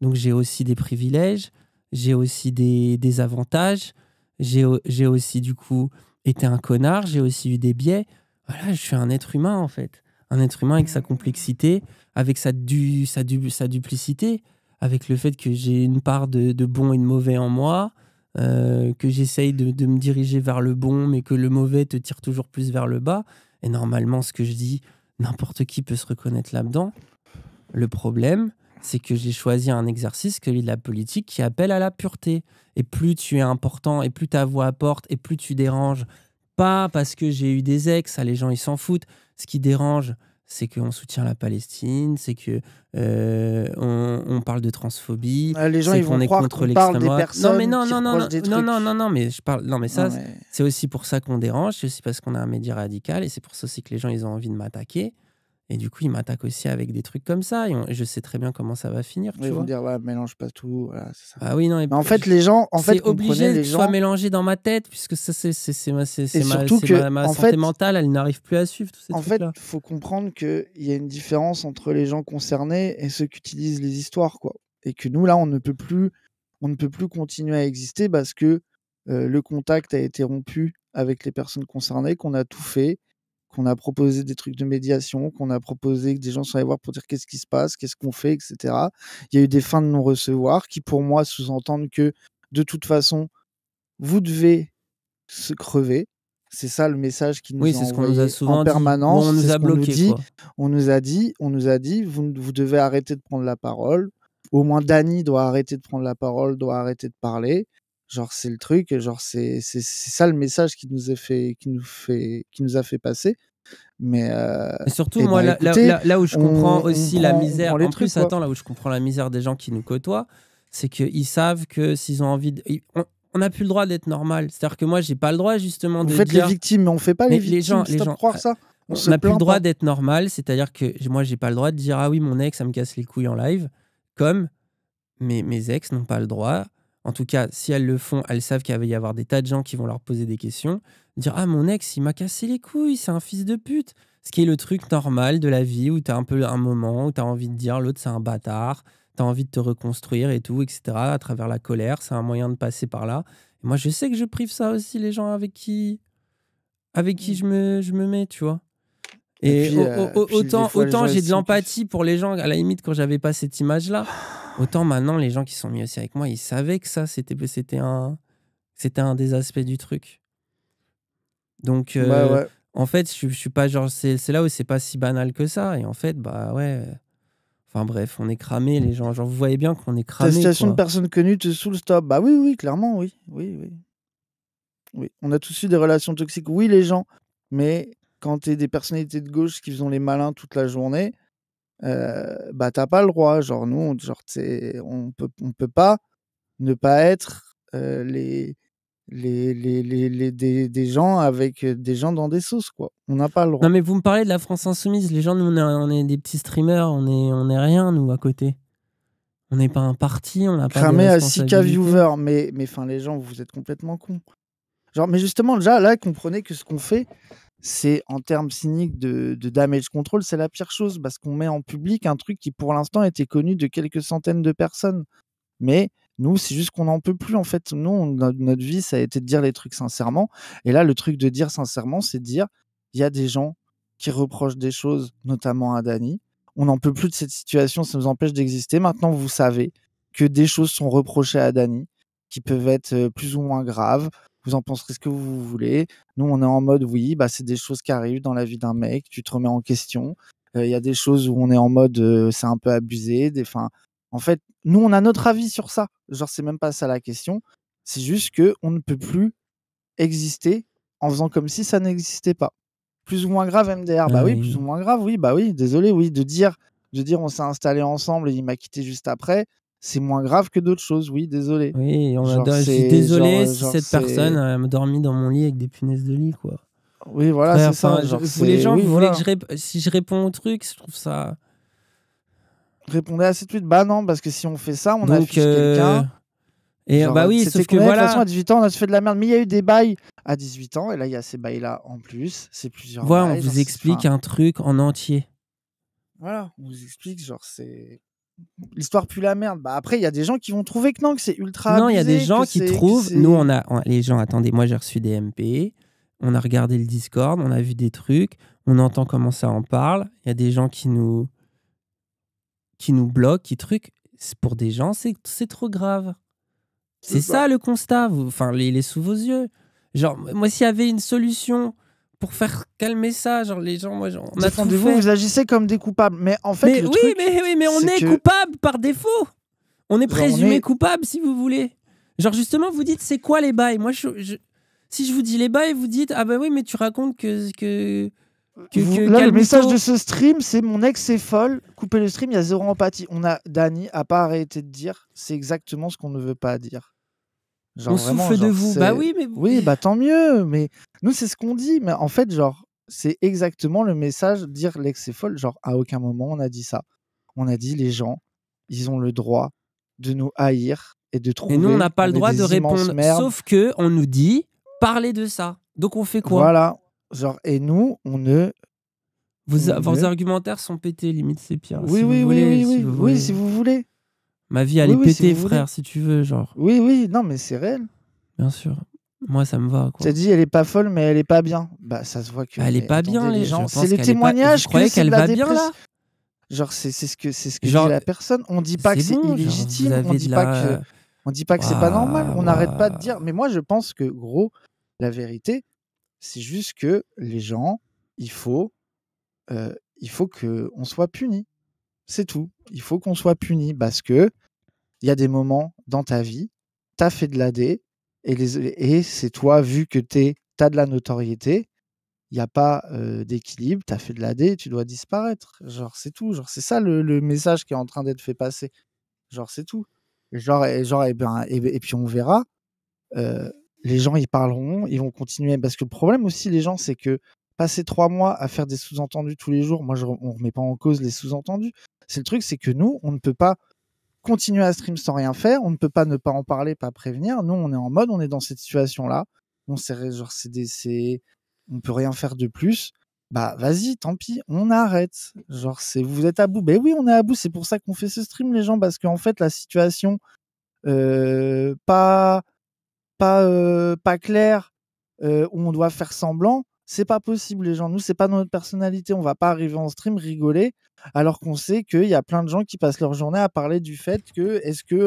Donc j'ai aussi des privilèges, j'ai aussi des avantages, j'ai aussi du coup été un connard, j'ai aussi eu des biais. Voilà, je suis un être humain en fait. Un être humain avec sa complexité, avec sa duplicité, avec le fait que j'ai une part de bon et de mauvais en moi, que j'essaye de me diriger vers le bon, mais que le mauvais te tire toujours plus vers le bas. Et normalement, ce que je dis, n'importe qui peut se reconnaître là-dedans. Le problème, c'est que j'ai choisi un exercice, celui de la politique, qui appelle à la pureté. Et plus tu es important, et plus ta voix apporte, et plus tu déranges. Pas parce que j'ai eu des ex, ça les gens ils s'en foutent. Ce qui dérange, c'est qu'on soutient la Palestine, c'est que on parle de transphobie, Les gens, c'est ils vont qu'on est croire contre qu'on l'extrême parle des droite. personnes Non mais non qui non non reprochent non des non trucs. non non non mais je parle non mais ça Non, mais... c'est aussi pour ça qu'on dérange, c'est aussi parce qu'on a un média radical et c'est pour ça aussi que les gens ils ont envie de m'attaquer. Et du coup, ils m'attaquent aussi avec des trucs comme ça. Et je sais très bien comment ça va finir, Ils tu vont vois. dire, ouais, mélange pas tout. Voilà, c'est ça. Ah oui, non. Mais en fait, les gens, c'est comprenez, obligé que les ce soit gens. mélangé dans ma tête, puisque ça, c'est Et surtout que, ma en santé fait, mentale, elle n'arrive plus à suivre tous ces en fait, trucs-là. faut comprendre qu'il y a une différence entre les gens concernés et ceux qui utilisent les histoires, quoi. Et que nous, là, on ne peut plus continuer à exister parce que le contact a été rompu avec les personnes concernées, qu'on a tout fait, qu'on a proposé des trucs de médiation, qu'on a proposé que des gens soient allés voir pour dire qu'est-ce qui se passe, qu'est-ce qu'on fait, etc. Il y a eu des fins de non-recevoir qui, pour moi, sous-entendent que, de toute façon, vous devez se crever. C'est ça le message qu'il nous Oui, a c'est ce qu'on nous a envoyé en souvent dit. Ou permanence. on nous C'est a ce qu'on nous bloqués, dit. quoi. On nous a dit, vous devez arrêter de prendre la parole. Au moins, Dany doit arrêter de prendre la parole, doit arrêter de parler. Genre, c'est le truc. Genre, c'est ça le message qui nous a fait passer. Mais Et surtout, eh moi, ben, écoutez, là où je comprends aussi la on misère, prend les en trucs, plus, quoi. attends, là où je comprends la misère des gens qui nous côtoient, c'est qu'ils savent que s'ils ont envie de... on n'a plus le droit d'être normal. C'est-à-dire que moi, j'ai pas le droit justement Vous de faites dire. les victimes, mais on fait pas Mais les victimes. les Stop gens, croire ça. On se n'a plus le plaint droit pas. d'être normal. C'est-à-dire que moi, j'ai pas le droit de dire ah oui, mon ex, ça me casse les couilles en live. Comme mes ex n'ont pas le droit. En tout cas, si elles le font, elles savent qu'il va y avoir des tas de gens qui vont leur poser des questions. Dire ah, mon ex, il m'a cassé les couilles, c'est un fils de pute. Ce qui est le truc normal de la vie où tu as un peu un moment où tu as envie de dire l'autre, c'est un bâtard. Tu as envie de te reconstruire et tout, etc. À travers la colère, c'est un moyen de passer par là. Et moi, je sais que je prive ça aussi, les gens avec qui je me mets, tu vois. Et puis, autant, des fois, les gens, j'ai ils de sont l'empathie pour les gens, à la limite, quand j'avais pas cette image-là. Autant maintenant, les gens qui sont mis aussi avec moi, ils savaient que ça, c'était un des aspects du truc. Donc, ouais. en fait, je suis pas genre, c'est là où c'est pas si banal que ça. Et en fait, bah ouais. Enfin bref, on est cramés, les gens. Genre, vous voyez bien qu'on est Ta cramés, situation de quoi. personne connue te saoule, stop. Bah oui, clairement, oui. Oui. On a tous eu des relations toxiques, oui, les gens. Mais quand t'es des personnalités de gauche qui font les malins toute la journée, bah t'as pas le droit. Genre, nous, on peut pas ne pas être des gens avec des gens dans des sauces, quoi. On n'a pas le droit. Non, mais vous me parlez de la France Insoumise. Les gens, nous, on est des petits streamers. On est rien, nous, à côté. On n'est pas un parti, on n'a pas des Cramer à 6K responsabilités. viewers, mais enfin, les gens, vous êtes complètement cons. Genre, mais justement, déjà, là, comprenez que ce qu'on fait, c'est en termes cyniques de damage control, c'est la pire chose parce qu'on met en public un truc qui, pour l'instant, était connu de quelques centaines de personnes. Mais nous, c'est juste qu'on n'en peut plus, en fait. Nous, notre vie, ça a été de dire les trucs sincèrement. Et là, le truc de dire sincèrement, c'est de dire, il y a des gens qui reprochent des choses, notamment à Dany. On n'en peut plus de cette situation, ça nous empêche d'exister. Maintenant, vous savez que des choses sont reprochées à Dany, qui peuvent être plus ou moins graves. Vous en penserez ce que vous voulez. Nous, on est en mode, oui, bah, c'est des choses qui arrivent dans la vie d'un mec, tu te remets en question. Il y a des choses où on est en mode, c'est un peu abusé. En fait, nous, on a notre avis sur ça. Genre, c'est même pas ça la question. C'est juste que on ne peut plus exister en faisant comme si ça n'existait pas. Plus ou moins grave, MDR. Bah Ah oui, plus ou oui. moins grave, oui, bah oui, désolé, oui. De dire on s'est installé ensemble et il m'a quitté juste après, c'est moins grave que d'autres choses, oui, désolé. Oui, Genre, je suis c'est. désolé si Genre, cette personne c'est. a dormi dans mon lit avec des punaises de lit, quoi. Oui, voilà, Frère, c'est ça. enfin, Genre, vous les c'est. gens, Oui, vous voulez voilà. que si je réponds au truc, je trouve ça. Répondez assez de suite. Bah non, parce que si on fait ça, on Donc, affiche quelqu'un. et bah Genre, oui, c'était sauf que combien de toute façon voilà, à 18 ans, on a fait de la merde. Mais il y a eu des bails à 18 ans, et là, il y a ces bails-là en plus. C'est plusieurs voilà, on bails. Genre, vous explique un truc en entier. voilà, on vous explique, genre, c'est. L'histoire pue la merde. Bah après, il y a des gens qui vont trouver que non, que c'est ultra Non, il y a des abusé, gens que qui c'est. trouvent. Nous, les gens, attendez, moi j'ai reçu des MP, on a regardé le Discord, on a vu des trucs, on entend comment ça en parle. Il y a des gens qui nous bloquent, qui truquent. Pour des gens, c'est trop grave. C'est ça le constat. Enfin, il est sous vos yeux. Genre, moi, s'il y avait une solution pour faire calmer ça, genre les gens, moi, on a tout Défendez-vous, fait. vous agissez comme des coupables. Mais en fait, Mais le oui, truc. mais on est que. coupable par défaut. On est Genre, on présumé est. coupable, si vous voulez. Genre, justement, vous dites, c'est quoi les bails? Moi, si je vous dis les bails, vous dites, ah bah oui, mais tu racontes que Là, le message Calmito. de ce stream, c'est mon ex est folle. Coupez le stream, il y a zéro empathie. Dany a pas arrêté de dire, c'est exactement ce qu'on ne veut pas dire. On Genre vraiment, souffle de genre vous. Bah c'est. oui, mais. Oui, bah tant mieux. Mais nous, c'est ce qu'on dit. Mais en fait, genre, c'est exactement le message dire l'ex est folle. Genre, à aucun moment on a dit ça. On a dit les gens, ils ont le droit de nous haïr et de Et nous, on trouver n'a pas le qu'on est droit de des immenses répondre. merdes. Sauf que on nous dit, parlez de ça. Donc, on fait quoi? Voilà. Genre, et nous, on ne. Vos argumentaires sont pétés, limite, c'est pire. Oui, Si vous oui, oui, voulez, oui, si oui. vous Oui, voulez. si vous voulez. Ma vie, elle Oui, est oui, si pétée, vous voulez. frère, si tu veux, genre. Oui, oui, non, mais c'est réel. Bien sûr. Moi, ça me va, T'as quoi. dit, elle est pas folle, mais elle est pas bien. Bah, ça se voit que. Bah, elle est Mais pas attendez, bien, les je gens, c'est pense les qu'elle est pas. Vous témoignages que croyez c'est de qu'elle la va bien, dépression. là? Genre, c'est ce que dit Genre, la personne. On dit pas que c'est c'est bon, genre, vous illégitime. avez de la. On dit pas que c'est pas normal. Waouh, On n'arrête pas de waouh. dire. Mais moi, je pense que, gros, la vérité, c'est juste que les gens, il faut, il faut que on soit punis. C'est tout. Il faut qu'on soit punis parce que il y a des moments dans ta vie, tu as fait de l'AD et c'est toi, vu que tu as de la notoriété, il n'y a pas d'équilibre, tu as fait de l'AD et tu dois disparaître. Genre, c'est tout. Genre, c'est ça le message qui est en train d'être fait passer. Genre, c'est tout. Et puis on verra. les gens ils parleront, ils vont continuer. Parce que le problème aussi, les gens, c'est que passer 3 mois à faire des sous-entendus tous les jours, moi on remet pas en cause les sous-entendus. C'est le truc, c'est que nous, on ne peut pas continuer à stream sans rien faire, on ne peut pas ne pas en parler, pas prévenir. Nous, on est en mode, on est dans cette situation-là. On on peut rien faire de plus. Bah vas-y, tant pis, on arrête. Genre vous êtes à bout. Ben oui, on est à bout. C'est pour ça qu'on fait ce stream, les gens, parce qu'en fait la situation pas pas claire, où on doit faire semblant, c'est pas possible, les gens. Nous, c'est pas dans notre personnalité. On va pas arriver en stream rigoler alors qu'on sait qu'il y a plein de gens qui passent leur journée à parler du fait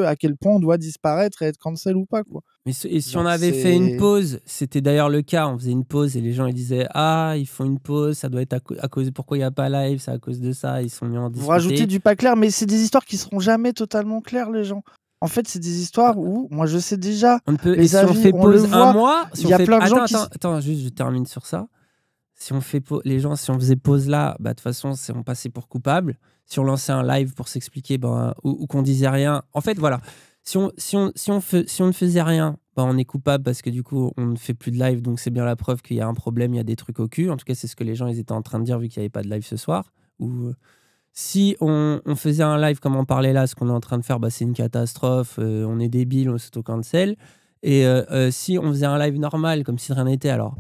à quel point on doit disparaître et être cancel ou pas, quoi. Mais et si on Genre, avait fait une pause, c'était d'ailleurs le cas, on faisait une pause et les gens ils disaient ah ils font une pause, ça doit être à cause pourquoi il n'y a pas live, c'est à cause de ça, ils sont mis en discuter. Vous rajoutez du pas clair, mais c'est des histoires qui seront jamais totalement claires, les gens. En fait, c'est des histoires où moi je sais déjà. On peut, les et si avis, on fait pause un mois, il y a plein de gens qui. Attends, juste je termine sur ça. Si on fait les gens, si on faisait pause là, bah de toute façon, on passait pour coupable. Si on lançait un live pour s'expliquer, ben, ou qu'on disait rien. En fait, voilà. Si on ne faisait rien, ben, on est coupable parce que du coup, on ne fait plus de live. Donc, c'est bien la preuve qu'il y a un problème, il y a des trucs au cul. En tout cas, c'est ce que les gens ils étaient en train de dire vu qu'il n'y avait pas de live ce soir. Ou si on faisait un live comme on parlait là, ce qu'on est en train de faire, bah, c'est une catastrophe. On est débile, on s'auto-cancel. Et si on faisait un live normal, comme si de rien n'était, alors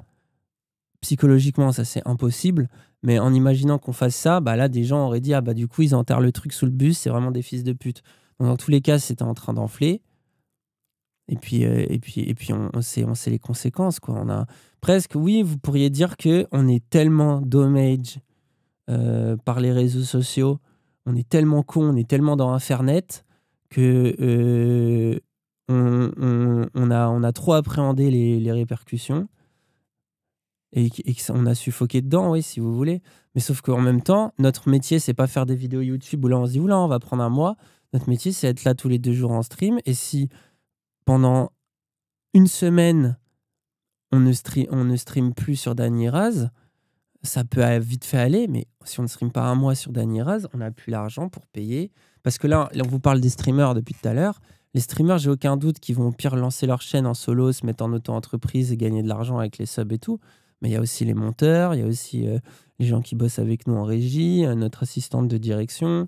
psychologiquement, ça c'est impossible. Mais en imaginant qu'on fasse ça, bah là, des gens auraient dit ah bah du coup, ils enterrent le truc sous le bus, c'est vraiment des fils de pute. Donc, dans tous les cas, c'était en train d'enfler. Et puis on sait les conséquences, quoi. On a presque, oui, vous pourriez dire que on est tellement damage par les réseaux sociaux, on est tellement con, on est tellement dans Internet que on a trop appréhendé les répercussions et qu'on a suffoqué dedans, oui, si vous voulez. Mais sauf qu'en même temps, notre métier, c'est pas faire des vidéos YouTube où là, on se dit, oula, on va prendre un mois. Notre métier, c'est être là tous les 2 jours en stream. Et si pendant une semaine, on ne stream plus sur Dany Raz, ça peut vite fait aller, mais si on ne stream pas un mois sur Dany Raz, on n'a plus l'argent pour payer. Parce que là, on vous parle des streamers depuis tout à l'heure. Les streamers, j'ai aucun doute qu'ils vont au pire lancer leur chaîne en solo, se mettre en auto-entreprise et gagner de l'argent avec les subs et tout. Mais il y a aussi les monteurs, il y a aussi les gens qui bossent avec nous en régie, notre assistante de direction.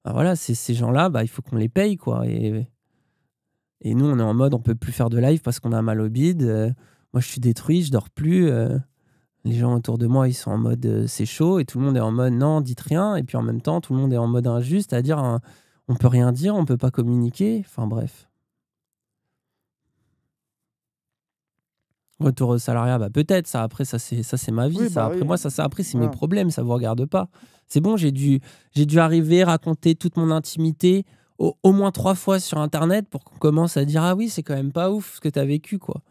Ah, voilà, ces gens-là, bah, il faut qu'on les paye, quoi. Et nous, on est en mode, on peut plus faire de live parce qu'on a mal au bide. Moi, je suis détruit, je dors plus. Les gens autour de moi, ils sont en mode c'est chaud. Et tout le monde est en mode non, dites rien. Et puis en même temps, tout le monde est en mode injuste, c'est-à-dire on peut rien dire, on peut pas communiquer. Enfin bref. Retour au salariat, bah peut-être. Ça, après, ça c'est ma vie. Oui, ça, bah après, oui. moi, ça après, c'est Voilà. mes problèmes. Ça vous regarde pas. C'est bon, j'ai dû arriver, raconter toute mon intimité au moins 3 fois sur Internet pour qu'on commence à dire ah oui, c'est quand même pas ouf ce que t'as vécu, quoi.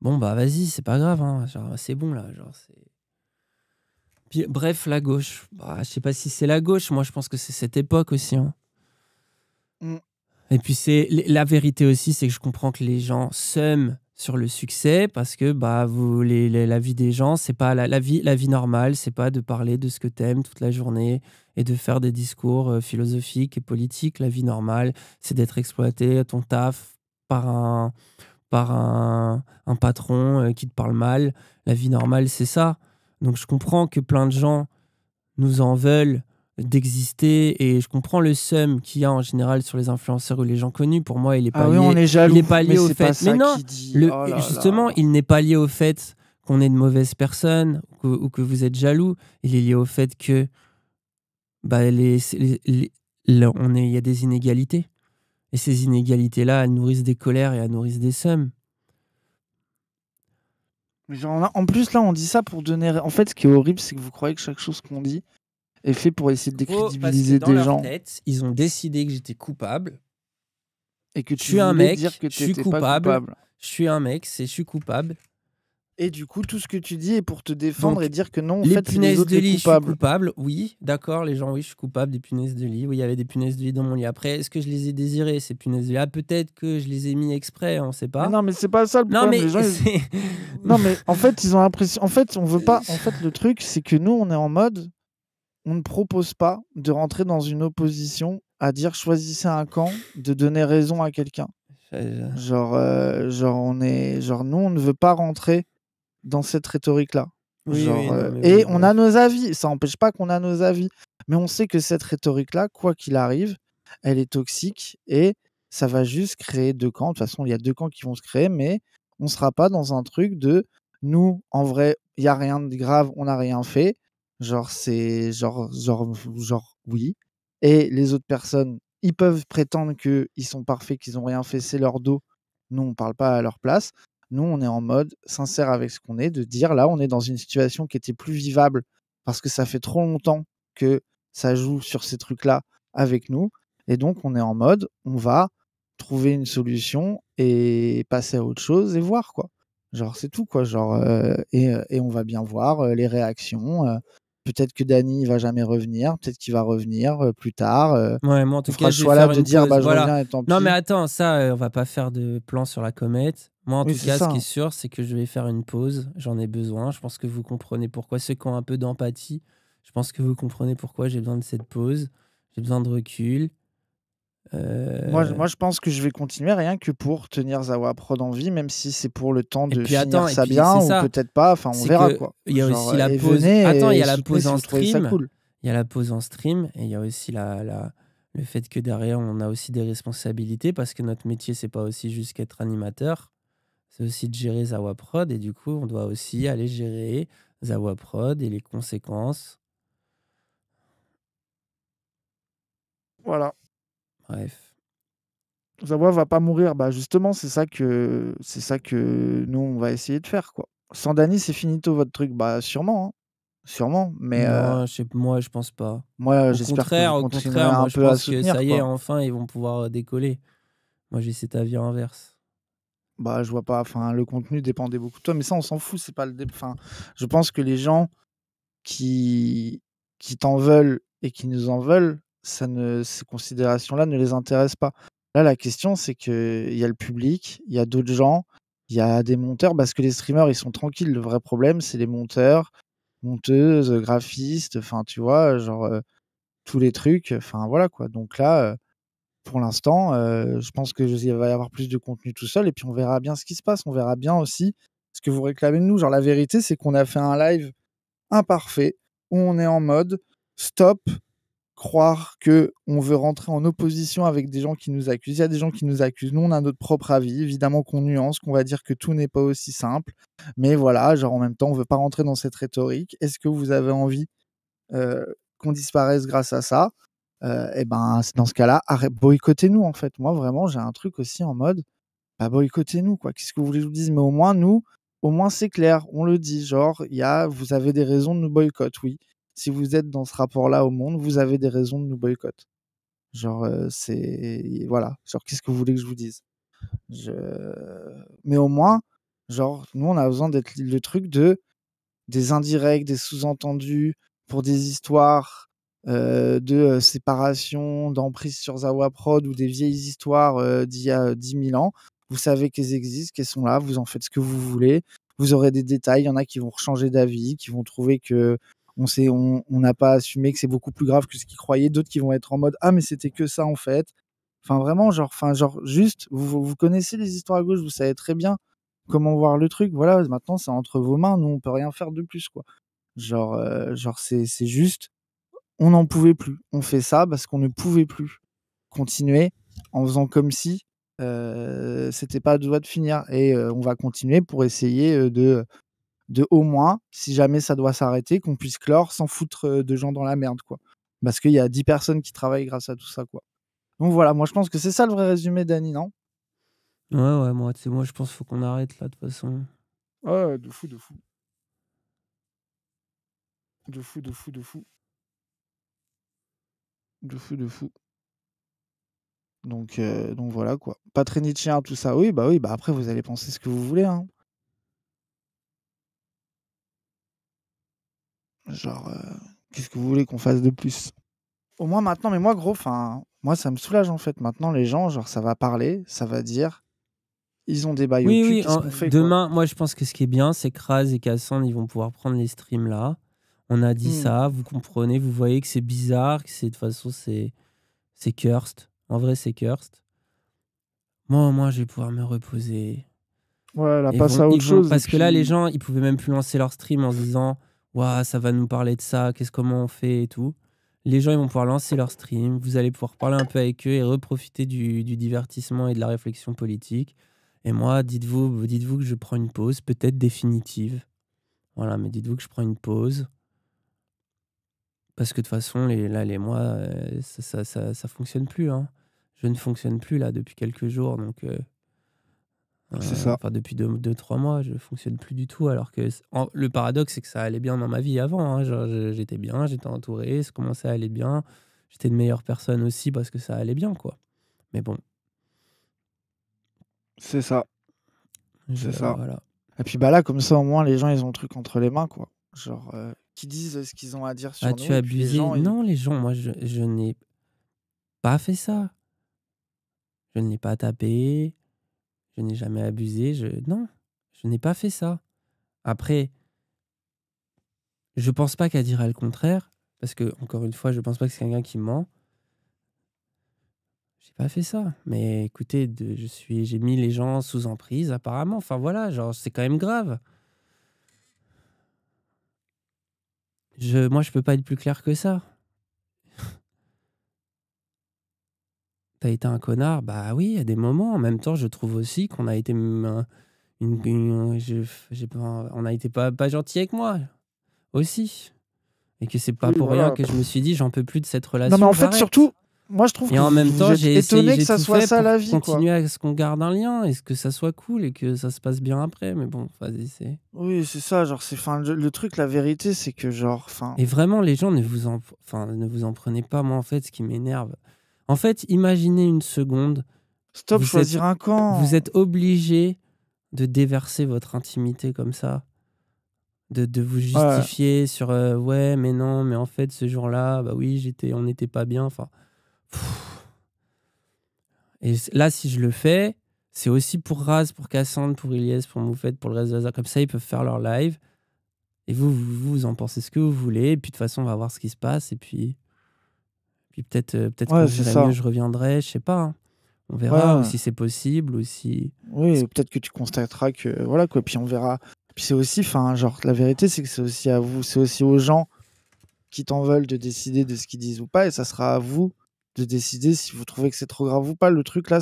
Bon, bah vas-y, c'est pas grave. Hein. Genre, c'est bon, là. Genre, Puis, bref, la gauche. Bah, je sais pas si c'est la gauche. Moi, je pense que c'est cette époque aussi. Hein. Et puis, la vérité aussi, c'est que je comprends que les gens s'aiment sur le succès parce que bah, la vie des gens, c'est pas la vie normale, c'est pas de parler de ce que t'aimes toute la journée et de faire des discours philosophiques et politiques. La vie normale, c'est d'être exploité à ton taf par un patron qui te parle mal. La vie normale, c'est ça. Donc je comprends que plein de gens nous en veulent d'exister et je comprends le seum qu'il y a en général sur les influenceurs ou les gens connus. Pour moi, il est pas Ah lié. oui, on est jaloux. Il n'est pas lié mais au c'est fait. pas ça Mais non, qui dit. Oh là justement, là. il n'est pas lié au fait qu'on est de mauvaises personnes ou que vous êtes jaloux. Il est lié au fait que bah, il y a des inégalités. Et ces inégalités-là, elles nourrissent des colères et elles nourrissent des seums. Genre, en plus, là, on dit ça pour donner. En fait, ce qui est horrible, c'est que vous croyez que chaque chose qu'on dit est fait pour essayer de décrédibiliser parce que dans des leur gens. tête, ils ont décidé que j'étais coupable. Et que Je tu suis un voulais mec, dire que je tu suis n'étais pas coupable. coupable. Je suis un mec, je suis coupable. Et du coup, tout ce que tu dis est pour te défendre Donc, et dire que non, en les fait, c'est les punaises autres de les lit, je suis coupables. coupable. Oui, d'accord, les gens, oui, je suis coupable des punaises de lit. Oui, il y avait des punaises de lit dans mon lit. Après, est-ce que je les ai désirées, ces punaises de lit? Ah, peut-être que je les ai mis exprès, on ne sait Mais pas. non, mais c'est pas ça le Non, problème. mais Les gens, non, mais en fait, ils ont l'impression. En fait, on veut pas. En fait, le truc, c'est que nous, on est en mode. On ne propose pas de rentrer dans une opposition à dire choisissez un camp, de donner raison à quelqu'un. Genre, nous, on ne veut pas rentrer dans cette rhétorique-là. Oui, oui, non, mais Et oui, on a bref. nos avis, ça n'empêche pas qu'on a nos avis. Mais on sait que cette rhétorique-là, quoi qu'il arrive, elle est toxique et ça va juste créer deux camps. De toute façon, il y a deux camps qui vont se créer, mais on ne sera pas dans un truc de nous, en vrai, il n'y a rien de grave, on n'a rien fait. Genre, c'est genre, oui. Et les autres personnes, ils peuvent prétendre qu'ils sont parfaits, qu'ils n'ont rien fait, c'est leur dos. Nous, on ne parle pas à leur place. Nous, on est en mode sincère avec ce qu'on est, de dire là, on est dans une situation qui était plus vivable parce que ça fait trop longtemps que ça joue sur ces trucs-là avec nous. Et donc, on est en mode, on va trouver une solution et passer à autre chose et voir quoi. Genre, c'est tout quoi. Genre, et on va bien voir les réactions. Peut-être que Dany il va jamais revenir, peut-être qu'il va revenir plus tard. Ouais, moi en On tout fera cas, le je vais choix là faire de une dire pause. bah je Voilà. reviens et tant Non, mais pis. attends, ça, on va pas faire de plan sur la comète. Moi, en Oui, tout c'est cas, ce ça, qui est hein. sûr, c'est que je vais faire une pause. J'en ai besoin. Je pense que vous comprenez pourquoi. Ceux qui ont un peu d'empathie, je pense que vous comprenez pourquoi j'ai besoin de cette pause. J'ai besoin de recul. Moi, je pense que je vais continuer rien que pour tenir Zawa Prod en vie, même si c'est pour le temps Et de puis attends, finir et ça puis bien c'est ou ça. peut-être pas. Enfin, on C'est verra que quoi. il y a Genre, aussi la et pause. Attends, il venez y et a la soutenez pause si en vous trouvez ça stream. cool. Il y a la pause en stream et il y a aussi le fait que derrière, on a aussi des responsabilités parce que notre métier, c'est pas aussi juste qu'être animateur. C'est aussi de gérer Zawa Prod et du coup, on doit aussi aller gérer Zawa Prod et les conséquences. Voilà. Bref. Zawa va pas mourir. Bah justement, c'est ça que nous on va essayer de faire quoi. Sans Dany, c'est finito votre truc. Bah sûrement, hein. Sûrement. Mais Non, moi, je pense pas. moi, j'espère que vous Au continuerez contraire, un moi, je peu à pense que ça soutenir y est, quoi. enfin, ils vont pouvoir décoller. Moi, j'ai cet avis inverse. Bah, je vois pas. Enfin, le contenu dépendait beaucoup de toi, mais ça, on s'en fout. C'est pas enfin, je pense que les gens qui t'en veulent et qui nous en veulent, ces considérations-là ne les intéressent pas. Là, la question, c'est qu'il y a le public, il y a d'autres gens, il y a des monteurs, parce que les streamers, ils sont tranquilles. Le vrai problème, c'est les monteurs, monteuses, graphistes, enfin, tu vois, genre, tous les trucs, enfin, voilà, quoi. Donc là, pour l'instant, je pense que il va y avoir plus de contenu tout seul et puis on verra bien ce qui se passe. On verra bien aussi ce que vous réclamez de nous. Genre, la vérité, c'est qu'on a fait un live imparfait où on est en mode stop, croire que on veut rentrer en opposition avec des gens qui nous accusent. Il y a des gens qui nous accusent. Nous, on a notre propre avis. Évidemment qu'on nuance, qu'on va dire que tout n'est pas aussi simple. Mais voilà, genre en même temps, on veut pas rentrer dans cette rhétorique. Est-ce que vous avez envie qu'on disparaisse grâce à ça? Et ben, dans ce cas-là, boycottez-nous en fait. Moi, vraiment, j'ai un truc aussi en mode, bah, boycottez-nous quoi. Qu'est-ce que vous voulez que je vous dise? Mais au moins, nous, au moins c'est clair, on le dit. Genre, vous avez des raisons de nous boycotter, oui. Si vous êtes dans ce rapport-là au monde, vous avez des raisons de nous boycotter. Genre, voilà. Genre, qu'est-ce que vous voulez que je vous dise? Je... Mais au moins, genre, nous, on a besoin d'être le truc des indirects, des sous-entendus pour des histoires de séparation, d'emprise sur Zawa Prod ou des vieilles histoires d'il y a 10 000 ans. Vous savez qu'elles existent, qu'elles sont là, vous en faites ce que vous voulez. Vous aurez des détails, il y en a qui vont changer d'avis, qui vont trouver que on n'a pas assumé que c'est beaucoup plus grave que ce qu'ils croyaient, d'autres qui vont être en mode ah mais c'était que ça en fait. Enfin vraiment genre juste vous connaissez les histoires à gauche, vous savez très bien comment voir le truc. Voilà, maintenant c'est entre vos mains, nous on peut rien faire de plus quoi. Genre c'est juste, on n'en pouvait plus. On fait ça parce qu'on ne pouvait plus continuer en faisant comme si c'était pas à deux doigts de finir. Et on va continuer pour essayer de au moins, si jamais ça doit s'arrêter, qu'on puisse clore sans foutre de gens dans la merde quoi. Parce qu'il y a 10 personnes qui travaillent grâce à tout ça quoi. Donc voilà, moi je pense que c'est ça le vrai résumé, Dany, non? Ouais, ouais, moi, je pense qu'il faut qu'on arrête là, de toute façon. Ouais, de fou, de fou. De fou, de fou, de fou. De fou, de fou. Donc voilà quoi. Pas très nietzschéen tout ça. Oui, bah après vous allez penser ce que vous voulez, hein. Genre, qu'est-ce que vous voulez qu'on fasse de plus? Au moins maintenant, mais moi gros, enfin, moi ça me soulage en fait. Maintenant les gens, genre ça va parler, ça va dire, ils ont des bails au Oui, cul, oui, qu'est-ce qu'on fait quoi? demain, moi, je pense que ce qui est bien, c'est que Raz et Cassandre, ils vont pouvoir prendre les streams là. On a dit Mmh. ça, vous comprenez, vous voyez que c'est bizarre, que c'est de toute façon, c'est cursed. En vrai, c'est cursed. Moi, au moins, je vais pouvoir me reposer. Ouais, là, Et passe à autre chose. Et parce que là, les puis, gens, ils pouvaient même plus lancer leur stream en se disant, waouh, ça va nous parler de ça, comment on fait et tout. Les gens, ils vont pouvoir lancer leur stream. Vous allez pouvoir parler un peu avec eux et reprofiter du divertissement et de la réflexion politique. Et moi, dites-vous que je prends une pause, peut-être définitive. Voilà, mais dites-vous que je prends une pause. Parce que de toute façon, les mois, ça fonctionne plus, hein. Je ne fonctionne plus là depuis quelques jours, donc c'est ça. enfin depuis 2-3 mois, je fonctionne plus du tout. Alors que le paradoxe, c'est que ça allait bien dans ma vie avant, hein. Genre, j'étais bien, j'étais entouré, ça commençait à aller bien. J'étais une meilleure personne aussi parce que ça allait bien, quoi. Mais bon, C'est ça. C'est ça. voilà. Et puis, bah là, comme ça, au moins, les gens, ils ont le truc entre les mains, quoi. Genre, qui disent ce qu'ils ont à dire sur As-tu nous. Et puis, les abusé? gens, Non, les gens, moi, je n'ai pas fait ça. Je ne l'ai pas tapé. Je n'ai jamais abusé. Non, je n'ai pas fait ça. Après, je pense pas qu'elle dira le contraire, parce que, encore une fois, je pense pas que c'est quelqu'un qui ment. J'ai pas fait ça. Mais écoutez, j'ai mis les gens sous emprise, apparemment. Enfin voilà, genre, c'est quand même grave. Moi, je peux pas être plus clair que ça. T'as été un connard? Bah oui, il y a des moments. En même temps, je trouve aussi qu'on a été on a été pas gentil avec moi aussi. Et que c'est pas oui, pour rien voilà. que je me suis dit, j'en peux plus de cette Non, mais relation, en fait, j'arrête. surtout, moi, je trouve Et que en même vous temps, êtes j'ai essayé, étonné que j'ai ça tout soit fait ça pour la vie, quoi. continuer à ce qu'on garde un lien et que ça soit cool et que ça se passe bien après. Mais bon, vas-y, c'est. Oui, c'est ça. Genre, enfin, le truc, la vérité, c'est que, genre, enfin, Et vraiment, les gens, ne vous en prenez pas. Moi, en fait, ce qui m'énerve. En fait, imaginez une seconde, stop vous êtes, choisir un vous camp. êtes obligé de déverser votre intimité comme ça, de vous Ouais, justifier sur ouais, mais non, mais en fait, ce jour-là, bah oui, on n'était pas bien. Enfin, pff. Et là, si je le fais, c'est aussi pour Raz, pour Cassandre, pour Ilyes, pour Moufette, pour le reste de la. Comme ça, ils peuvent faire leur live. Et vous en pensez ce que vous voulez. Et puis, de toute façon, on va voir ce qui se passe. Et puis peut-être quand ouais, je c'est dirai mieux, ça. je reviendrai. Je sais pas, hein. On Ouais, verra. Ou ouais. si c'est possible. Ou si. Oui, peut-être que tu constateras que, voilà, quoi. Puis on verra. Puis c'est aussi, enfin, genre, la vérité, c'est que c'est aussi à vous, c'est aussi aux gens qui t'en veulent de décider de ce qu'ils disent ou pas. Et ça sera à vous de décider si vous trouvez que c'est trop grave ou pas. Le truc, là,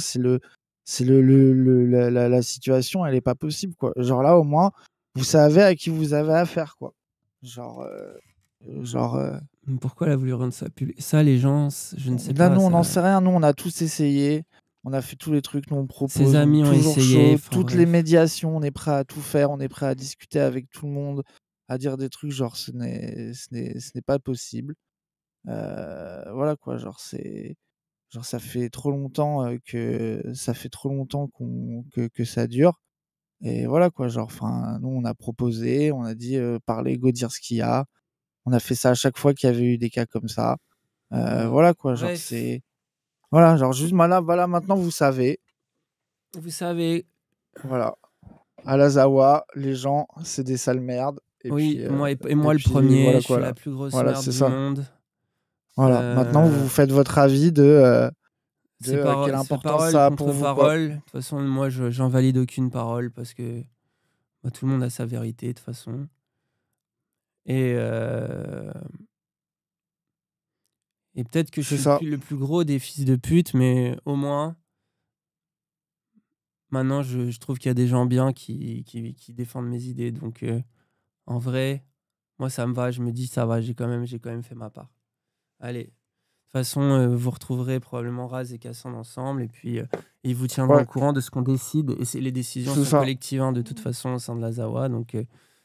la situation, elle est pas possible, quoi. Genre là, au moins, vous savez à qui vous avez affaire, quoi. Genre, genre, Pourquoi elle a voulu rendre ça public? Ça, les gens, je ne sais là, pas. nous, on n'en Ça. sait rien. Nous, on a tous essayé. On a fait tous les trucs. Nous, on Ses propose. On est amis ont toujours essayé. chaud. Enfin, Toutes les bref. médiations, on est prêt à tout faire. On est prêt à discuter avec tout le monde, à dire des trucs genre ce n'est pas possible. Voilà quoi. Genre ça fait trop longtemps que ça dure. Et voilà quoi. Genre, enfin, nous, on a proposé. On a dit parler, go dire ce qu'il y a. On a fait ça à chaque fois qu'il y avait eu des cas comme ça. Voilà quoi. Genre, Bref. voilà, genre juste voilà, maintenant vous savez. Vous savez. Voilà. À la Zawa, les gens, c'est des sales merdes. Oui, moi le Voilà premier, je quoi suis la là. plus grosse Voilà, merde c'est du ça. monde. Voilà. Maintenant, Euh, vous faites votre avis de quelle c'est importance parole ça a pour contre vous, quoi. parole. De toute façon, moi, j'en valide aucune parole parce que bah, tout le monde a sa vérité, de toute façon. Et, euh, et peut-être que je C'est suis ça. le plus gros des fils de pute, mais au moins, maintenant, je trouve qu'il y a des gens bien qui défendent mes idées. Donc, en vrai, moi, ça me va. Je me dis, ça va, j'ai quand même fait ma part. Allez. De toute façon, vous retrouverez probablement Raz et Cassandre ensemble. Et puis, ils vous tiendront Ouais, au courant de ce qu'on décide. Et les décisions c'est sont ça. collectives, hein, de toute façon au sein de la Zawa. Donc,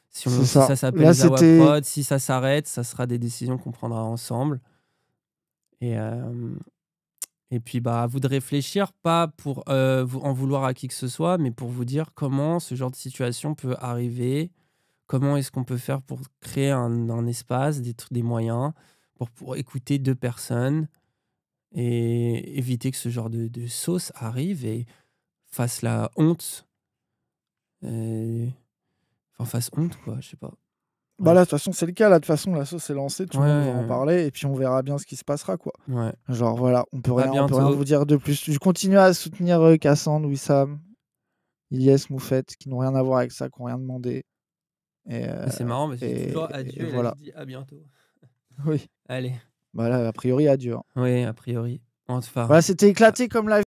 C'est si ça. ça s'appelle Là, Zawa c'était. Prod, si ça s'arrête, ça sera des décisions qu'on prendra ensemble. Et, et puis, bah, à vous de réfléchir, pas pour vous en vouloir à qui que ce soit, mais pour vous dire comment ce genre de situation peut arriver. Comment est-ce qu'on peut faire pour créer un espace, des moyens pour écouter deux personnes et éviter que ce genre de sauce arrive et fasse la honte. Enfin, fasse honte, quoi, je sais pas. Bah là, de toute façon, c'est le cas. Là, de toute façon, la sauce est lancée, tout le monde va en Ouais, parler, et puis on verra bien ce qui se passera, quoi. ouais. Genre, voilà, on peut À rien bientôt. vous dire de plus. Je continue à soutenir Cassandre, Wissam, Ilyes, Moufette, qui n'ont rien à voir avec ça, qui n'ont rien demandé. Et, Mais c'est marrant parce que j'ai toujours et adieu et là voilà. je dis à bientôt. Oui. Allez. Bah là, a priori, adieu. Oui, a priori. On se fera. Voilà, c'était éclaté comme la